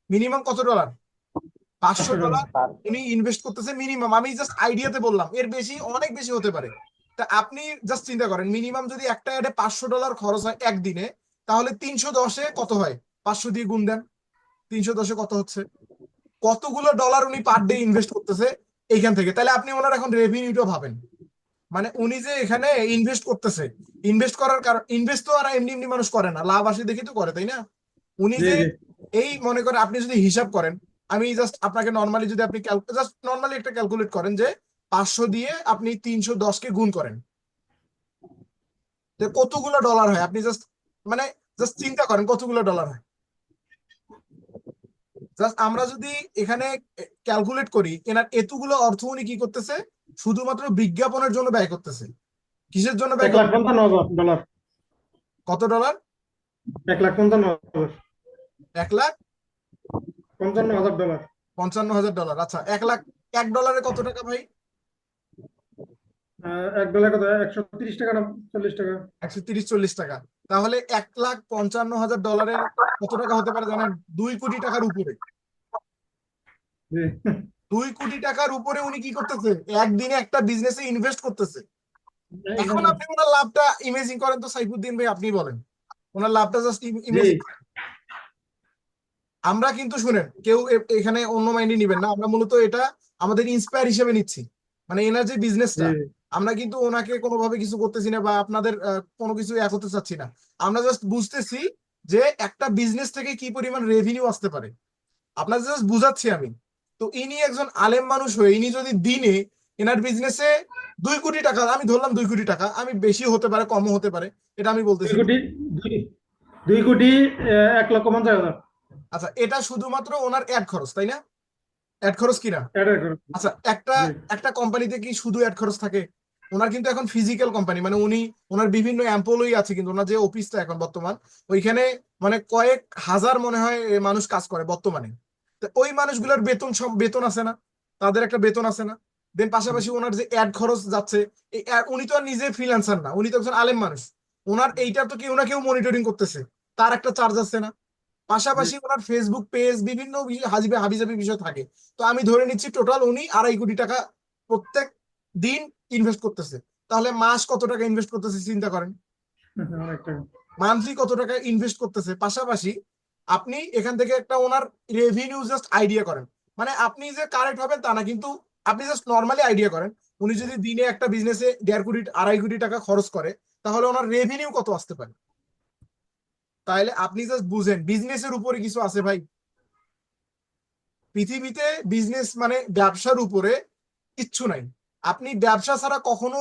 মিনিমাম কত ডলার? $500 উনি ইনভেস্ট করতেছে মিনিমাম। আমি জাস্ট আইডিয়াতে বললাম, এর বেশি, অনেক বেশি হতে পারে। তা আপনি জাস্ট চিন্তা করেন, মিনিমাম যদি একটা অ্যাডে $500 খরচ হয় একদিনে, তাহলে 310-এ কত হয়? 500 দিয়ে গুণ দেন, 310-এ কত হচ্ছে, কতগুলো ডলার উনি পার ডে ইনভেস্ট করতেছে এইখান থেকে। তাহলে আপনি ওনার এখন রেভিনিউটা ভাবেন, মানে উনি যে এখানে ইনভেস্ট করতেছে, ইনভেস্ট করার কারণ, ইনভেস্ট তো আর এমনি এমনি মানুষ করে না, লাভ আসে দেখি তো করে, তাই না? উনি জি যে জি এই মনে করেন, আপনি যদি হিসাব করেন, আমি জাস্ট আপনাকে নর্মালি যদি আপনি জাস্ট নর্মালি একটা ক্যালকুলেট করেন যে 500 দিয়ে আপনি 310-কে গুণ করেন, তো কতগুলো ডলার হয়, আপনি জাস্ট মানে জাস্ট চিন্তা করেন কতগুলো ডলার হয়। জাস্ট আমরা যদি এখানে ক্যালকুলেট করি, এনার এতগুলো অর্থ উনি কি করতেছে, শুধুমাত্র বিজ্ঞাপনের জন্য ব্যয় করতেছে। কিসের জন্য ব্যয় 1,55,000 ডলার। কত ডলার? 1,55,000। 1,55,000 $55,000। আচ্ছা, 1 লাখ, $1 কত টাকা ভাই? $1 কত, 130 টাকা না 40 টাকা? 130-140 টাকা। তাহলে 1,55,000 ডলারের কত টাকা হতে পারে জানেন? 2 কোটি টাকার উপরে। জি 2 কোটি টাকার উপরে উনি কি করতেছে, একদিনে একটা বিজনেসে ইনভেস্ট করতেছে। এখন আপনি ওনার লাভটা ইমেজিন করেন তো সাইফুদ্দিন ভাই, আপনি বলেন ওনার লাভটা জাস্ট জি ইমেজিন। আমরা কিন্তু শুনেন, কেউ এখানে অন্য মাইন্ডে নিবেন না, আমরা মূলত এটা আমাদের ইন্সপায়ার হিসেবে নিচ্ছি, মানে এনার যে জি বিজনেসটা, আমরা কিন্তু ওনাকে কোনোভাবে কিছু করতেছি না বা আপনাদের কোনো কিছু করতে চাচ্ছি না। আমরা জাস্ট বুঝতেছি যে একটা বিজনেস থেকে কি পরিমাণ রেভিনিউ আসতে পারে, আপনাদের জাস্ট বুঝাচ্ছি আমি। তো ইনি একজন আলেম মানুষ হয়ে ইনি যদি দিনে এনার বিজনেসে 2 কোটি টাকা, আমি ধরলাম 2 কোটি টাকা, আমি বেশি হতে পারে কমও হতে পারে, এটা আমি দুই বলতেছি না। কোটি দুই 2 কোটি 1,50,000 আচ্ছা, এটা শুধুমাত্র ওনার অ্যাড খরচ, তাই না? অ্যাড খরচ কিনা? অ্যাডের খরচ। আচ্ছা, একটা জি একটা কোম্পানিতে কি শুধু অ্যাড খরচ থাকে? ওনার কিন্তু এখন ফিজিক্যাল কোম্পানি, মানে উনি, ওনার বিভিন্ন এমপ্লয়ি আছে, কিন্তু ওনার যে অফিসটা এখন বর্তমান, ওইখানে মানে কয়েক হাজার মনে হয় মানুষ কাজ করে বর্তমানে। তো ওই মানুষগুলোর বেতন, সব বেতন আছে না, তাদের একটা বেতন আছে না। দেন পাশাপাশি ওনার যে অ্যাড খরচ যাচ্ছে, উনি তো আর নিজে ফ্রিল্যান্সার না, উনি তো একজন আলেম মানুষ, ওনার এইটার তো কেউ না কেউ মনিটরিং করতেছে, তার একটা চার্জ আছে না। জি পাশাপাশি ওনার ফেসবুক পেজ, বিভিন্ন হাজিবে হাবিজাবি বিষয় থাকে। তো আমি ধরে নিচ্ছি টোটাল উনি 2.5 কোটি টাকা প্রত্যেক দিন ইনভেস্ট করতেছে। তাহলে মাস কত টাকা ইনভেস্ট করতেছে চিন্তা করেন, অনেক টাকা। মান্থলি কত টাকা ইনভেস্ট করতেছে। পাশাপাশি আপনি এখান থেকে একটা ওনার রেভিনিউ জাস্ট আইডিয়া করেন, মানে আপনি যে কারেক্ট হবেন তা না, কিন্তু আপনি জাস্ট নর্মালি আইডিয়া করেন, উনি যদি দিনে একটা বিজনেসে 1.5 কোটি 2.5 কোটি টাকা খরচ করে, তাহলে ওনার রেভিনিউ কত আসতে পারে। তাহলে আপনি জাস্ট বুঝেন বিজনেসের উপরে কিছু আছে ভাই, পৃথিবীতে বিজনেস মানে ব্যবসার উপরে কিচ্ছু নাই। আপনি ব্যবসা ছাড়া কখনো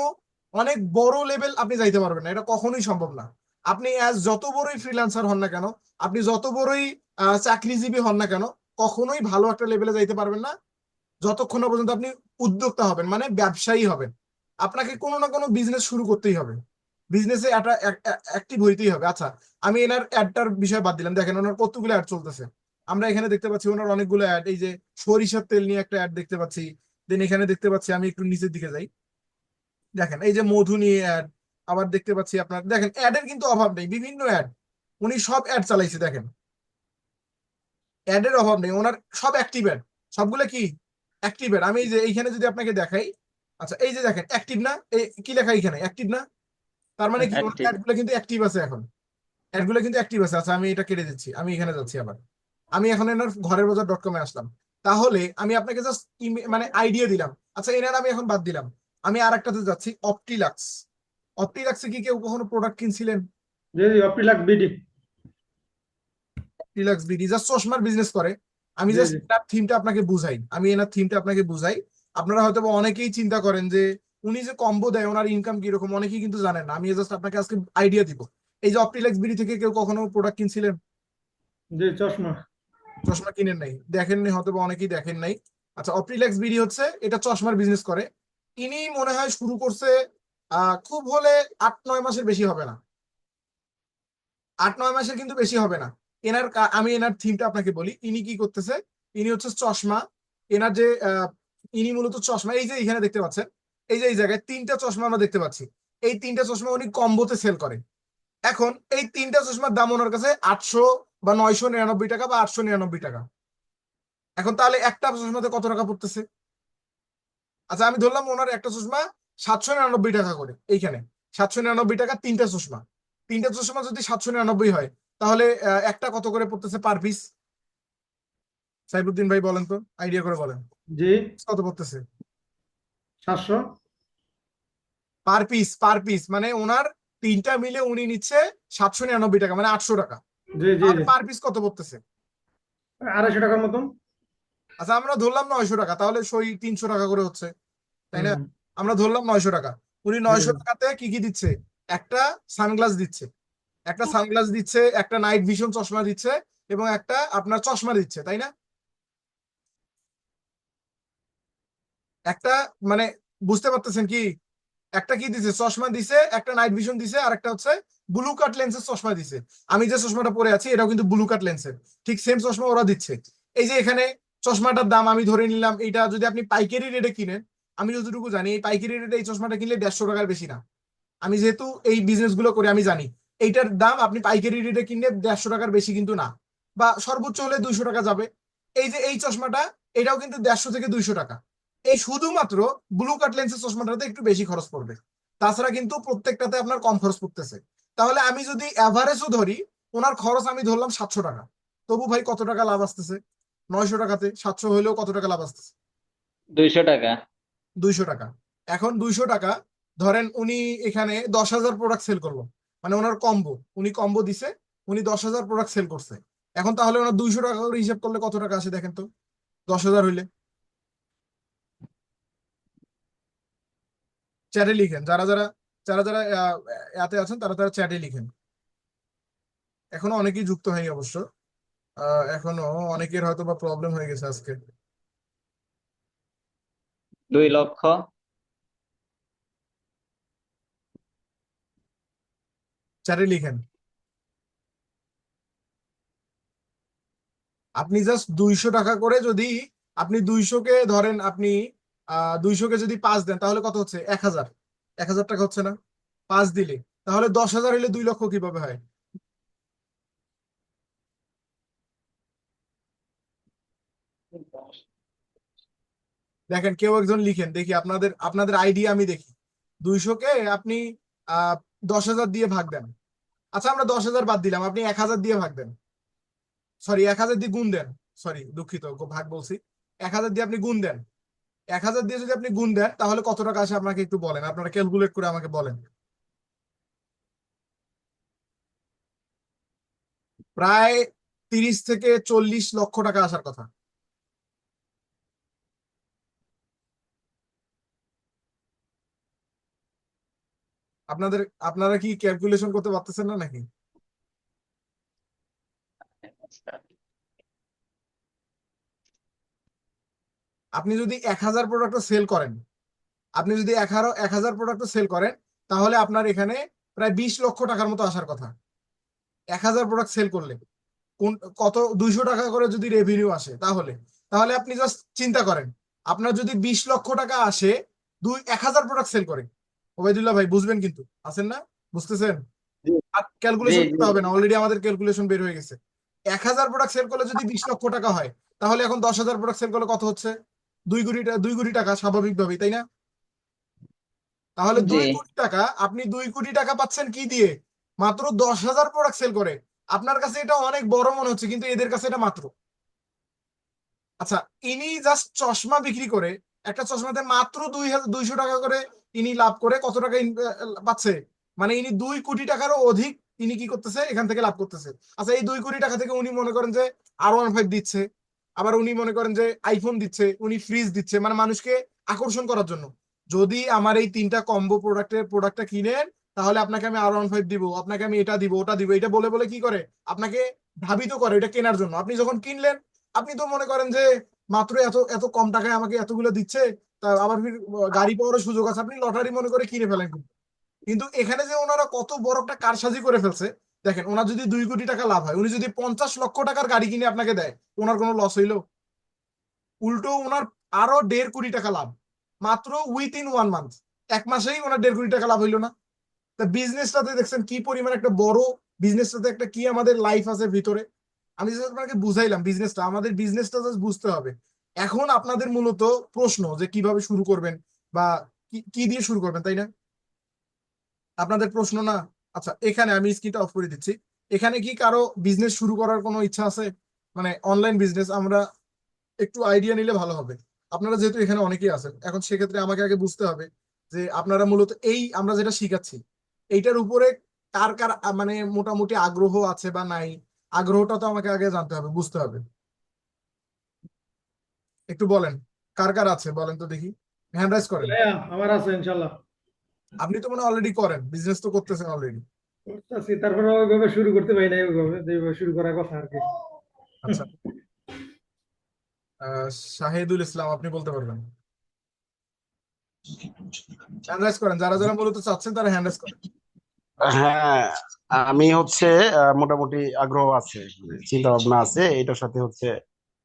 অনেক বড় লেভেল আপনি যাইতে পারবেন না, এটা কখনোই সম্ভব না। আপনি অ্যাজ যত বড়ই ফ্রিল্যান্সার হন না কেন, আপনি যত বড়ই চাকরিজীবী হন না কেন, কখনোই ভালো একটা লেভেলে যাইতে পারবেন না যতক্ষণ না পর্যন্ত আপনি উদ্যোক্তা হবেন, মানে ব্যবসায়ী হবেন। আপনাকে কোনো না কোনো বিজনেস শুরু করতেই হবে, বিজনেসে একটা অ্যাক্টিভ হইতেই হবে। আচ্ছা, আমি এনার অ্যাডটার বিষয় বাদ দিলাম, দেখেন ওনার কতগুলো অ্যাড চলতেছে। আমরা এখানে দেখতে পাচ্ছি ওনার অনেকগুলো অ্যাড, এই যে সরিষার তেল নিয়ে একটা অ্যাড দেখতে পাচ্ছি। দেন এখানে দেখতে পাচ্ছি, আমি একটু নিচের দিকে যাই, দেখেন এই যে মধু নিয়ে অ্যাড। আবার দেখতে পাচ্ছি আপনার, দেখেন অ্যাডের কিন্তু অভাব নেই, বিভিন্ন অ্যাড, উনি সব অ্যাড চালাইছে, দেখেন অ্যাডের অভাব নেই ওনার, সব অ্যাক্টিভ অ্যাড, সবগুলো কি অ্যাক্টিভ অ্যাড। আমি এই যে এইখানে যদি আপনাকে দেখাই, আচ্ছা এই যে দেখেন অ্যাক্টিভ না, এই কি লেখা এখানে অ্যাক্টিভ না, তার মানে কি ওনার অ্যাক্টিভ। অ্যাডগুলো কিন্তু অ্যাক্টিভ আছে এখন, অ্যাডগুলো কিন্তু অ্যাক্টিভ আছে। আচ্ছা, আমি এটা কেটে দিচ্ছি, আমি এখানে যাচ্ছি আবার, আমি এখন এনার ঘরেরবাজার.com-এ আসলাম। তাহলে আমি আপনাকে জাস্ট মানে আইডিয়া দিলাম। আচ্ছা, এনার আমি এখন বাদ দিলাম, আমি আর একটাতে যাচ্ছি, অপটিলাক্স। অপটিলাক্সে কি কেউ কখনো প্রোডাক্ট কিনছিলেন? জি জি অপ্রিলাক বিডি। অপটিলাক্স বিডি জাস্ট চশমার বিজনেস করে। আমি জি জাস্ট জি এনার থিমটা আপনাকে বুঝাই, আমি এনার থিমটা আপনাকে বুঝাই। আপনারা হয়তো বা অনেকেই চিন্তা করেন যে উনি যে কম্বো দেয় ওনার ইনকাম কিরকম, অনেকেই কিন্তু জানেন না। আমি জাস্ট আপনাকে আজকে আইডিয়া দিব। এই যে অপটিলাক্স বিডি থেকে কেউ কখনো প্রোডাক্ট কিনছিলেন? জি চশমা। চশমা কিনেন নাই, দেখেননি হয়তো বা অনেকেই দেখেন নাই। আচ্ছা, অপ্রিলেক্স বিডি হচ্ছে এটা চশমার বিজনেস করে। ইনি মনে হয় শুরু করছে খুব হলে 8-9 মাসের বেশি হবে না, 8-9 মাসের কিন্তু বেশি হবে না। আমি এনার থিমটা আপনাকে বলি, ইনি কি করতেছে, ইনি হচ্ছে চশমা, এনার যে ইনি মূলত চশমা, এই যে এখানে দেখতে পাচ্ছেন, এই যে এই জায়গায় 3টা চশমা আমরা দেখতে পাচ্ছি, এই 3টা চশমা উনি কম্বোতে সেল করে। এখন এই 3টা চশমার দাম ওনার কাছে 800 বা 999 টাকা বা 899 টাকা। এখন তাহলে একটা চশমাতে কত টাকা পড়তেছে? আচ্ছা, আমি ধরলাম ওনার একটা চশমা 799 টাকা করে, এইখানে 799 টাকা 3টা চশমা, 3টা চশমা যদি 799 হয়, তাহলে একটা কত করে পড়তেছে পার পিস? সাইফুদ্দিন ভাই বলেন তো, আইডিয়া করে বলেন জি, কত পড়তেছে 700। পার পিস, মানে ওনার তিনটা মিলে উনি নিচ্ছে 799 টাকা, মানে 800 টাকা। জি জি তাহলে জি, পার পিস কত পড়তেছে? 250 টাকার মতন। আচ্ছা আমরা ধরলাম 900 টাকা, তাহলে সই 300 টাকা করে হচ্ছে, তাই না? হুম, আমরা ধরলাম 900 টাকা। উনি জি 900 টাকাতে কি কি দিচ্ছে? একটা সানগ্লাস দিচ্ছে, একটা নাইট ভিশন চশমা দিচ্ছে, এবং একটা আপনার চশমা দিচ্ছে, তাই না? একটা, মানে বুঝতে পারতেছেন কি? একটা কি দিছে? চশমা দিছে, একটা নাইট ভিশন দিছে, আর একটা হচ্ছে ব্লু কাট লেন্সের চশমা দিছে। আমি যে চশমাটা পরে আছি এটাও কিন্তু ব্লু কাট লেন্সের, ঠিক সেম চশমা ওরা দিচ্ছে। এই যে এখানে চশমাটার দাম আমি ধরে নিলাম, এইটা যদি আপনি পাইকারি রেটে কিনেন, আমি যতটুকু জানি এই পাইকারি রেটে এই চশমাটা কিনলে 150 টাকার বেশি না। আমি যেহেতু এই বিজনেস গুলো করি আমি জানি এইটার দাম আপনি পাইকারি রেটে কিনলে 150 টাকার বেশি কিন্তু না, বা সর্বোচ্চ হলে 200 টাকা যাবে। এই যে এই চশমাটা, এটাও কিন্তু 150 থেকে 200 টাকা। এই শুধুমাত্র ব্লু কাট লেন্সের চশমাটাতে একটু বেশি খরচ পড়বে, তাছাড়া কিন্তু প্রত্যেকটাতে আপনার কম খরচ পড়তেছে। তাহলে আমি যদি অ্যাভারেজও ধরি, ওনার খরচ আমি ধরলাম 700 টাকা, তবু ভাই কত টাকা লাভ আসতেছে? 900 টাকাতে 700 হইলেও কত টাকা লাভ আসতেছে? 200 টাকা। 200 টাকা। এখন 200 টাকা ধরেন উনি এখানে 10,000 প্রোডাক্ট সেল করলো, মানে ওনার কম্বো, উনি কম্বো দিছে, উনি 10,000 প্রোডাক্ট সেল করছে। এখন তাহলে ওনার 200 টাকা করে হিসাব করলে কত টাকা আসে দেখেন তো, 10,000 হইলে। চ্যাটে লিখেন, যারা যারা যারা যারা এতে আছেন তারা তারা চ্যাটে লিখেন। এখনো অনেকেই যুক্ত হয়নি অবশ্য, এখনো অনেকের হয়তো বা প্রবলেম হয়ে গেছে আজকে। 2 লক্ষ। চ্যাটে লিখেন। আপনি জাস্ট 200 টাকা করে যদি, আপনি 200 কে ধরেন, আপনি 200 কে যদি 5 দেন তাহলে কত হচ্ছে? 1,000। 1,000 টাকা হচ্ছে না 5 দিলে? তাহলে 10,000 হলে 2 লক্ষ কিভাবে হয়? দেখেন কেউ একজন লিখেন দেখি, আপনাদের আপনাদের আইডিয়া আমি দেখি। 200 কে আপনি আহ 10,000 দিয়ে ভাগ দেন। আচ্ছা আমরা 10,000 বাদ দিলাম, আপনি 1,000 দিয়ে ভাগ দেন, সরি 1,000 দিয়ে গুণ দেন, সরি দুঃখিত ভাগ বলছি। 1,000 দিয়ে আপনি গুণ দেন। 1,000 দিয়ে যদি আপনি গুণ দেন তাহলে কত টাকা আসে আমাকে একটু বলেন, আপনারা ক্যালকুলেট করে আমাকে বলেন। প্রায় 30 থেকে 40 লক্ষ টাকা আসার কথা। আপনাদের, আপনারা কি ক্যালকুলেশন করতে পারতেছেন না নাকি? আপনি যদি 1,000 প্রোডাক্ট সেল করেন, আপনি যদি 1,000 প্রোডাক্ট সেল করেন, তাহলে আপনার এখানে প্রায় 20 লক্ষ টাকার মতো আসার কথা। 1,000 প্রোডাক্ট সেল করলে কোন কত, 200 টাকা করে যদি রেভিনিউ আসে, তাহলে তাহলে আপনি জাস্ট চিন্তা করেন, আপনার যদি 20 লক্ষ টাকা আসে 1,000 প্রোডাক্ট সেল করে। ওবায়দুল্লাহ ভাই বুঝবেন কিন্তু, আছেন না? বুঝতেছেন? জি আর জি ক্যালকুলেশন জি। করতে হবে না, অলরেডি আমাদের ক্যালকুলেশন বের হয়ে গেছে। 1,000 প্রোডাক্ট সেল করলে যদি 20 লক্ষ টাকা হয়, তাহলে এখন 10,000 প্রোডাক্ট সেল করলে কত হচ্ছে? 2 কোটি টাকা স্বাভাবিকভাবেই, তাই না? তাহলে জি 2 কোটি টাকা, আপনি 2 কোটি টাকা পাচ্ছেন কি দিয়ে? মাত্র 10,000 প্রোডাক্ট সেল করে। আপনার কাছে এটা অনেক বড় মনে হচ্ছে, কিন্তু এদের কাছে এটা মাত্র। আচ্ছা, ইনি জাস্ট চশমা বিক্রি করে, একটা চশমাতে মাত্র 2,200 টাকা করে ইনি লাভ করে কত টাকা পাচ্ছে? মানে ইনি 2 কোটি টাকারও অধিক ইনি কি করতেছে, এখান থেকে লাভ করতেছে। আচ্ছা এই 2 কোটি টাকা থেকে উনি মনে করেন যে R15 দিচ্ছে, আবার উনি মনে করেন যে আইফোন দিচ্ছে, উনি ফ্রিজ দিচ্ছে, মানে মানুষকে আকর্ষণ করার জন্য। যদি আমার এই তিনটা কম্বো প্রোডাক্টটা কিনেন, তাহলে আপনাকে আমি R15 দিব, আপনাকে আমি এটা দিব, ওটা দিব, এটা বলে বলে কি করে আপনাকে ধাবিত করে এটা কেনার জন্য। আপনি যখন কিনলেন, আপনি তো মনে করেন যে মাত্র এত এত কম টাকায় আমাকে এতগুলো দিচ্ছে, তা আবার ফির গাড়ি পাওয়ারও সুযোগ আছে, আপনি লটারি মনে করে কিনে ফেলেন। কিন্তু এখানে যে ওনারা কত বড় একটা কারসাজি করে ফেলছে, দেখেন ওনার যদি 2 কোটি টাকা লাভ হয়, উনি যদি 50 লক্ষ টাকার গাড়ি কিনে আপনাকে দেয়, ওনার কোনো লস হইলো? উল্টো ওনার আরো 1.5 কোটি টাকা লাভ, মাত্র উইথ ইন 1 মান্থ, 1 মাসেই ওনার 1.5 কোটি টাকা লাভ হইলো না? তা বিজনেসটাতে দেখছেন কি পরিমাণ একটা বড়, বিজনেসটাতে একটা কি আমাদের লাইফ আছে ভিতরে। আমি জাস্ট আপনাকে বুঝাইলাম বিজনেসটা, আমাদের বিজনেসটা জাস্ট বুঝতে হবে। এখন আপনাদের মূলত প্রশ্ন যে কিভাবে শুরু করবেন, বা কি কি দিয়ে শুরু করবেন, তাই না? আপনাদের প্রশ্ন না? আচ্ছা এখানে আমি স্ক্রিনটা অফ করে দিচ্ছি। এখানে কি কারো বিজনেস শুরু করার কোনো ইচ্ছা আছে? মানে অনলাইন বিজনেস, আমরা একটু আইডিয়া নিলে ভালো হবে। আপনারা যেহেতু এখানে অনেকেই আছেন, এখন সেক্ষেত্রে আমাকে আগে বুঝতে হবে যে আপনারা মূলত এই আমরা যেটা শিখাচ্ছি এইটার উপরে কার কার মানে মোটামুটি আগ্রহ আছে বা নাই, আগ্রহটা তো আমাকে আগে জানতে হবে, বুঝতে হবে। একটু বলেন কার কার আছে, বলেন তো দেখি, হ্যান্ড রাইজ করেন। হ্যাঁ, আমার আছে ইনশাল্লাহ। আপনি তো মানে অলরেডি করেন, বিজনেস তো করতেছেন অলরেডি। করতেছি, তারপরে ওইভাবে শুরু করতে পারি না, ওইভাবে যেভাবে শুরু করার কথা আর কি। আচ্ছা, আহ শাহিদুল ইসলাম, আপনি বলতে পারবেন? হ্যান্ড রাইজ করেন, যারা যারা মূলত চাচ্ছেন তারা হ্যান্ড রাইজ করেন। হ্যাঁ, আমি হচ্ছে মোটামুটি আগ্রহ আছে, চিন্তা ভাবনা আছে এটার সাথে হচ্ছে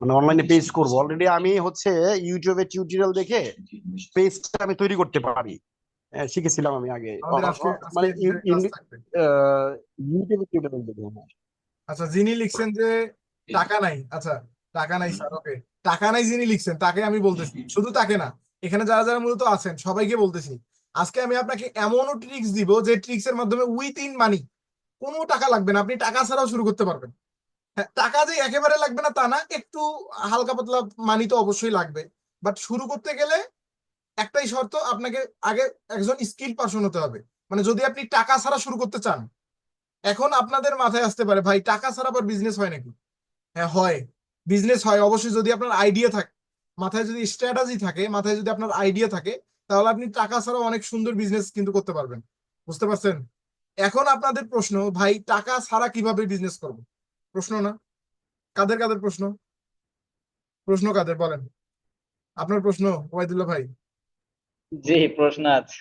মানে অনলাইনে পেজ করব। অলরেডি আমি হচ্ছে ইউটিউবে টিউটোরিয়াল দেখে পেজটা আমি তৈরি করতে পারি। শিখেছিলাম আমি আগে আমাদের আজকে আজকে মানে ক্লাস থাকবে। ইউটিউবে টিউটোরিয়াল দেখে। হ্যাঁ। আচ্ছা, যিনি লিখছেন যে টাকা নাই, আচ্ছা টাকা নাই স্যার, ওকে, টাকা নাই যিনি লিখছেন তাকে আমি বলতেছি, শুধু তাকে না, এখানে যারা যারা মূলত আছেন সবাইকে বলতেছি, আজকে আমি আপনাকে এমনও ট্রিক্স দিব যে ট্রিক্স এর মাধ্যমে উইথ ইন মানি, কোনো টাকা লাগবে না, আপনি টাকা ছাড়াও শুরু করতে পারবেন। হ্যাঁ, টাকা যে একেবারে লাগবে না তা না, একটু হালকা পাতলা মানি তো অবশ্যই লাগবে, বাট শুরু করতে গেলে একটাই শর্ত, আপনাকে আগে একজন স্কিল পারসন হতে হবে। মানে যদি আপনি টাকা ছাড়া শুরু করতে চান, এখন আপনাদের মাথায় আসতে পারে ভাই টাকা ছাড়া আবার বিজনেস হয় নাকি? হ্যাঁ হয়, বিজনেস হয় অবশ্যই, যদি আপনার আইডিয়া থাকে, মাথায় যদি স্ট্র্যাটেজি থাকে, মাথায় যদি আপনার আইডিয়া থাকে, তাহলে আপনি টাকা ছাড়া অনেক সুন্দর বিজনেস কিন্তু করতে পারবেন। বুঝতে পারছেন? এখন আপনাদের প্রশ্ন, ভাই টাকা ছাড়া কিভাবে বিজনেস করব? প্রশ্ন না? কাদের কাদের প্রশ্ন? প্রশ্ন কাদের বলেন? আপনার প্রশ্ন ওবায়দুল্লাহ ভাই? জি, প্রশ্ন আছে।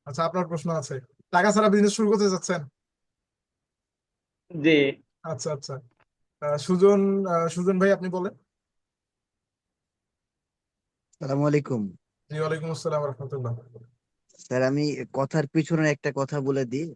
আচ্ছা, আপনার প্রশ্ন আছে, টাকা ছাড়া বিজনেস শুরু করতে চাচ্ছেন? জি। আচ্ছা আচ্ছা, সুজন, সুজন ভাই আপনি বলেন। সালামু আলাইকুম জি ওয়ালাইকুম আসসালাম রহমতুল্লাহ। স্যার। আমি কথার পিছনে একটা কথা বলে দিই জি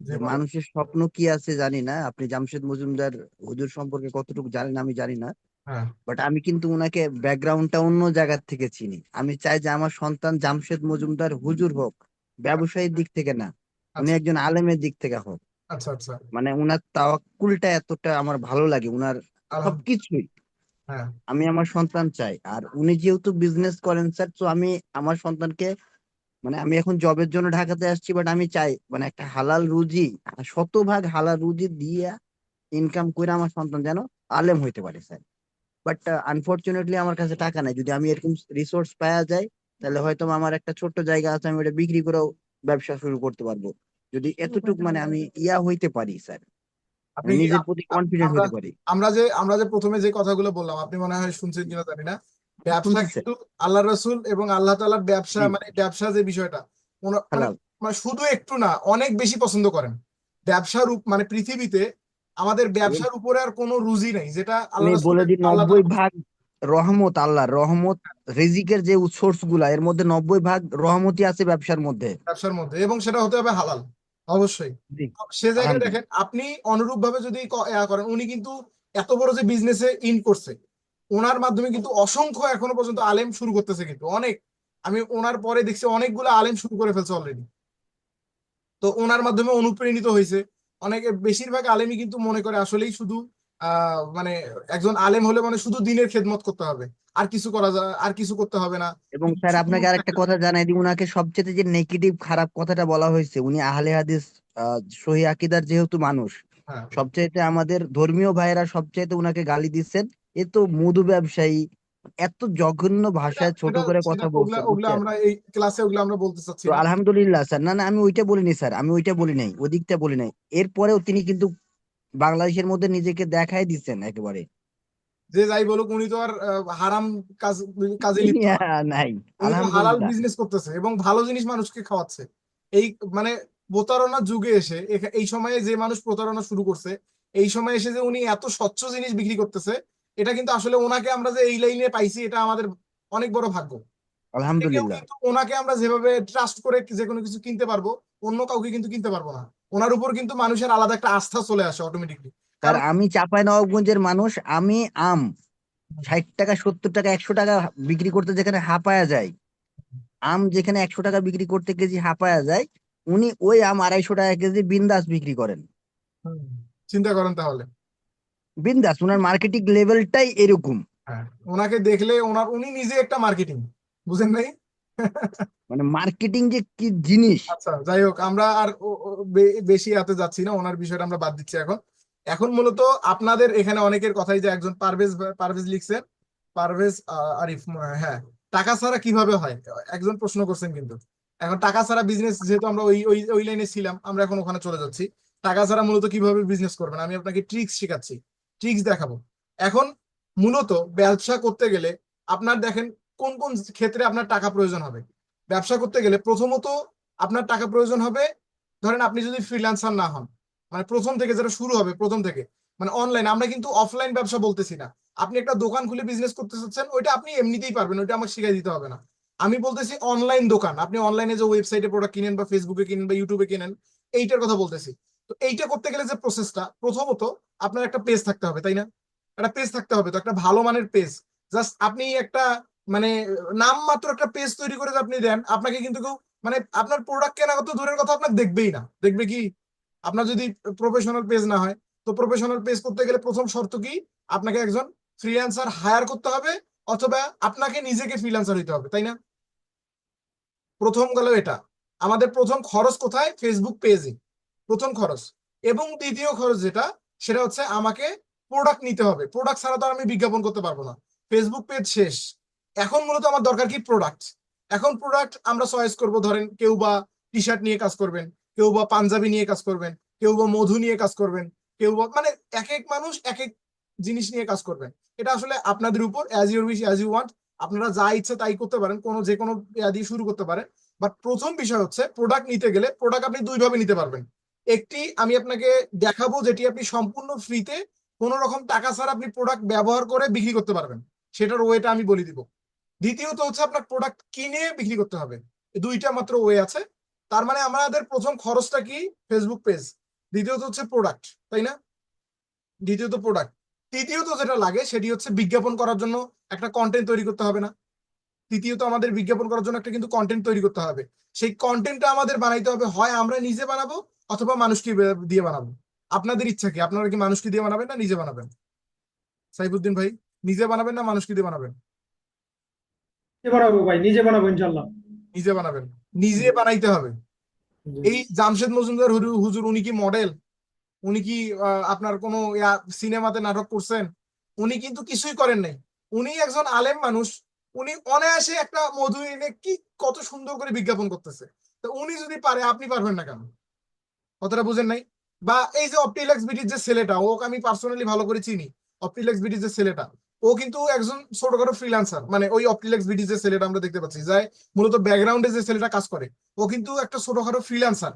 যে বলেন। মানুষের স্বপ্ন কি আছে জানি না। আপনি জামশেদ মজুমদার হুজুর সম্পর্কে কতটুকু জানেন আমি জানি না, হ্যাঁ। বাট আমি কিন্তু উনাকে ব্যাকগ্রাউন্ডটা অন্য জায়গা থেকে চিনি। আমি চাই যে আমার সন্তান জামশেদ মজুমদার হুজুর হোক, ব্যবসায়ীর দিক থেকে না, উনি আচ্ছা একজন আলেমের দিক থেকে হোক। আচ্ছা আচ্ছা। মানে উনার তাওয়াক্কুলটা এতটা আমার ভালো লাগে, উনার আলহামদুলিল্লাহ। সবকিছুই হ্যাঁ। আমি আমার সন্তান চাই। আর উনি যেহেতু বিজনেস করেন স্যার, তো আমি আমার সন্তানকে মানে আমি এখন জবের জন্য ঢাকাতে আসছি, বাট আমি চাই মানে একটা হালাল রুজি, শতভাগ হালাল রুজি দিয়ে ইনকাম করে আমার সন্তান যেন আলেম হইতে পারে স্যার। বাট আনফরচুনেটলি আমার কাছে টাকা নাই। যদি আমি এরকম রিসোর্স পাওয়া যায়, তাহলে হয়তো আমার একটা ছোট্ট জায়গা আছে, আমি ওটা বিক্রি করেও ব্যবসা শুরু করতে পারবো। যদি এতটুকু মানে আমি হইতে পারি স্যার, আপনি কি নিজের প্রতি কনফিডেন্ট আমরা হইতে পারি। আমরা যে প্রথমে যে কথাগুলো বললাম, আপনি মনে হয় শুনছেন কিনা জানি না, ব্যবসা শুনছি স্যার। কিন্তু আল্লাহ রসুল এবং আল্লাহ তাআলার ব্যবসা, জি, মানে ব্যবসা যে বিষয়টা মানে হালাল। মানে শুধু একটু না, অনেক বেশি পছন্দ করেন ব্যবসার মানে পৃথিবীতে আমাদের এবং ব্যবসার উপরে আর কোনো রুজি নাই যেটা আল্লাহ আমি বলে রসুলের দিই, আল্লাহ 90 ভাগ রহমত, আল্লাহর রহমত, রিজিকের যে সোর্স গুলা এর মধ্যে 90 ভাগ রহমতই আছে ব্যবসার মধ্যে। ব্যবসার মধ্যে, এবং সেটা হতে হবে হালাল অবশ্যই। জি, সে জায়গায় আলহামদুলিল্লাহ। দেখেন আপনি অনুরূপ ভাবে যদি করেন, উনি কিন্তু এত বড় যে বিজনেসে ইন করছে, ওনার মাধ্যমে কিন্তু অসংখ্য এখনো পর্যন্ত আলেম শুরু করতেছে, কিন্তু অনেক, আমি ওনার পরে দেখছি অনেকগুলো আলেম শুরু করে ফেলছে অলরেডি। তো ওনার মাধ্যমে অনুপ্রাণিত হয়েছে অনেকে, বেশিরভাগ আলেমই কিন্তু মনে করে আসলেই শুধু মানে একজন আলেম হলে মানে শুধু দিনের খেদমত করতে হবে, আর কিছু করা যায়, আর কিছু করতে হবে না, এবং স্যার শুধু আপনাকে আরেকটা কথা জানাই দিই, উনাকে সবচেয়ে যে নেগেটিভ খারাপ কথাটা বলা হয়েছে, উনি আহলে হাদিস সহি আকীদার যেহেতু মানুষ, হ্যাঁ। সবচাইতে আমাদের ধর্মীয় ভাইয়েরা সবচাইতে উনাকে গালি দিচ্ছেন। এ তো মধু ব্যবসায়ী, এত জঘন্য সেটা ভাষায় ছোট সেটা করে সেটা কথা ওগুলা বলছে, ওগুলা বুঝছেন? আমরা এই ক্লাসে ওগুলা আমরা বলতে চাচ্ছি তো না। আলহামদুলিল্লাহ স্যার, না না আমি ওইটা বলিনি স্যার, আমি ওইটা বলি নাই, ওদিকটা বলি নাই। এরপরেও তিনি কিন্তু বাংলাদেশের মধ্যে নিজেকে দেখাই দিচ্ছেন একেবারে। যে যাই বলুক, উনি তো আর হারাম কাজ কাজে লিপ্ত না, নাই, উনি তো হালাল আলহামদুলিল্লাহ। বিজনেস করতেছে এবং ভালো জিনিস মানুষকে খাওয়াচ্ছে। এই মানে প্রতারণার যুগে এসে এই সময়ে যে মানুষ প্রতারণা শুরু করছে, এই সময় এসে যে উনি এত স্বচ্ছ জিনিস বিক্রি করতেছে, এটা কিন্তু আসলে ওনাকে আমরা যে এই লাইনে পাইছি এটা আমাদের অনেক বড় ভাগ্য। যে কেউ আলহামদুলিল্লাহ। কিন্তু ওনাকে আমরা যেভাবে ট্রাস্ট করে যে কোনো কিছু কিনতে পারবো, অন্য কাউকে কিন্তু কিনতে পারবো না। ওনার উপর কিন্তু মানুষের আলাদা একটা আস্থা চলে আসে অটোমেটিকলি, স্যার কারণ আমি চাঁপাইনবাবগঞ্জের মানুষ, আমি আম 60 টাকা 70 টাকা 100 টাকা বিক্রি করতে যেখানে হাঁপায়া যায়, আম যেখানে 100 টাকা বিক্রি করতে কেজি হাঁপায়া যায়, উনি ওই আম 250 টাকা কেজি বিন্দাস বিক্রি করেন। হুম, চিন্তা করেন তাহলে। বিন্দাস, ওনার মার্কেটিং লেভেলটাই এরকম। হ্যাঁ, ওনাকে দেখলে উনি নিজে একটা মার্কেটিং, বুঝেন নাই? মানে মার্কেটিং যে কি জিনিস। আচ্ছা, যাই হোক, আমরা আর বেশি হাতে যাচ্ছি না, ওনার বিষয়টা আমরা বাদ দিচ্ছি এখন। এখন মূলত আপনাদের এখানে অনেকের কথাই, যে একজন পারভেজ পারভেজ লিখছেন, পারভেজ আরিফ, হ্যাঁ, টাকা ছাড়া কিভাবে হয়, একজন প্রশ্ন করছেন। কিন্তু এখন টাকা ছাড়া বিজনেস, যেহেতু আমরা ওই ওই ওই লাইনে ছিলাম, আমরা এখন ওখানে চলে যাচ্ছি। টাকা ছাড়া মূলত কিভাবে বিজনেস করবেন, আমি আপনাকে ট্রিক্স শেখাচ্ছি, ট্রিক্স দেখাবো। এখন মূলত ব্যবসা করতে গেলে আপনার দেখেন কোন কোন ক্ষেত্রে আপনার টাকা প্রয়োজন হবে। ব্যবসা করতে গেলে প্রথমত আপনার টাকা প্রয়োজন হবে, ধরেন আপনি যদি ফ্রিল্যান্সার না হন, মানে প্রথম থেকে যেটা শুরু হবে, প্রথম থেকে মানে অনলাইন, আমরা কিন্তু অফলাইন ব্যবসা বলতেছি না। আপনি একটা দোকান খুলে বিজনেস করতে চাচ্ছেন, ওইটা আপনি এমনিতেই পারবেন, ওইটা আমাকে শিখাই দিতে হবে না। আমি বলতেছি অনলাইন দোকান, আপনি অনলাইনে যে ওয়েবসাইটে প্রোডাক্ট কিনেন বা ফেসবুকে কিনেন বা ইউটিউবে কিনেন, এইটার কথা বলতেছি। তো এইটা করতে গেলে যে প্রসেসটা, প্রথমত আপনার একটা পেজ থাকতে হবে, তাই না? একটা পেজ থাকতে হবে, তো একটা ভালো মানের পেজ। জাস্ট আপনি একটা মানে নাম মাত্র একটা পেজ তৈরি করে যে আপনি দেন, আপনাকে কিন্তু কেউ মানে আপনার প্রোডাক্ট কেনাগত দূরের কথা আপনার দেখবেই না। দেখবে কি? আপনার যদি প্রফেশনাল পেজ না হয়, তো প্রফেশনাল পেজ করতে গেলে প্রথম শর্ত কি, আপনাকে একজন ফ্রিল্যান্সার হায়ার করতে হবে, অথবা আপনাকে নিজেকে ফ্রিল্যান্সার হইতে হবে, তাই না? প্রথম গেল এটা। আমাদের প্রথম খরচ কোথায়? ফেসবুক পেজে প্রথম খরচ। এবং দ্বিতীয় খরচ যেটা, সেটা হচ্ছে আমাকে প্রোডাক্ট নিতে হবে। প্রোডাক্ট ছাড়া তো আর আমি বিজ্ঞাপন করতে পারবো না। ফেসবুক পেজ শেষ, এখন মূলত আমার দরকার কি? প্রোডাক্ট। এখন প্রোডাক্ট আমরা চয়েস করব, ধরেন কেউ বা টি শার্ট নিয়ে কাজ করবেন, কেউ বা পাঞ্জাবি নিয়ে কাজ করবেন, কেউ বা মধু নিয়ে কাজ করবেন, কেউ বা মানে এক এক মানুষ এক এক জিনিস নিয়ে কাজ করবেন। এটা আসলে আপনাদের উপর, as your wish as you want, আপনারা যা ইচ্ছে তাই করতে পারেন, কোনো যে কোনো দিয়ে শুরু করতে পারেন। বাট প্রথম বিষয় হচ্ছে, প্রোডাক্ট নিতে গেলে প্রোডাক্ট আপনি দুই ভাবে নিতে পারবেন। একটি আমি আপনাকে দেখাবো, যেটি আপনি সম্পূর্ণ ফ্রিতে কোনো রকম টাকা ছাড়া আপনি প্রোডাক্ট ব্যবহার করে বিক্রি করতে পারবেন, সেটার ওয়েটা আমি বলে দিব। দ্বিতীয়ত হচ্ছে আপনার প্রোডাক্ট কিনে বিক্রি করতে হবে। এই দুইটা মাত্র ওয়ে আছে। তার মানে আমাদের প্রথম খরচটা কি? Facebook page. দ্বিতীয়ত হচ্ছে প্রোডাক্ট, তাই না? দ্বিতীয়ত প্রোডাক্ট। তৃতীয়ত যেটা লাগে সেটি হচ্ছে বিজ্ঞাপন করার জন্য একটা কন্টেন্ট তৈরি করতে হবে না? তৃতীয়ত আমাদের বিজ্ঞাপন করার জন্য একটা কিন্তু কন্টেন্ট তৈরি করতে হবে। সেই কন্টেন্টটা আমাদের বানাইতে হবে, হয় আমরা নিজে বানাবো অথবা মানুষকে দিয়ে বানাবো। আপনাদের ইচ্ছা কি? আপনারা কি মানুষকে দিয়ে বানাবেন না নিজে বানাবেন? সাইফুদ্দিন ভাই, নিজে বানাবেন না মানুষকে দিয়ে বানাবেন? নিজে বানাবো ভাই, নিজে বানাবো ইনশাল্লাহ। নিজে বানাবেন, নিজে জি, বানাইতে হবে। জি। এই জামশেদ মজুমদার হুজুর, উনি কি মডেল? উনি কি আপনার কোনো সিনেমাতে নাটক করছেন? উনি কিন্তু কিছুই করেন নাই। উনি একজন আলেম মানুষ, উনি অনায়াসে একটা মধু এনে কি কত সুন্দর করে বিজ্ঞাপন করতেছে। তো উনি যদি পারে, আপনি পারবেন না কেন? কথাটা বুঝেন নাই? বা এই যে অপটিলেক্স বিডির যে ছেলেটা, ওকে আমি পার্সোনালি ভালো করে চিনি। অপটিলেক্স বিডির যে ছেলেটা, ও কিন্তু একজন ছোটখাটো ফ্রিল্যান্সার। মানে ওই অপটিলেক্স বিডির যে ছেলেটা আমরা দেখতে পাচ্ছি, যে মূলত ব্যাকগ্রাউন্ডে যে ছেলেটা কাজ করে, ও কিন্তু একটা ছোটখাটো ফ্রিল্যান্সার।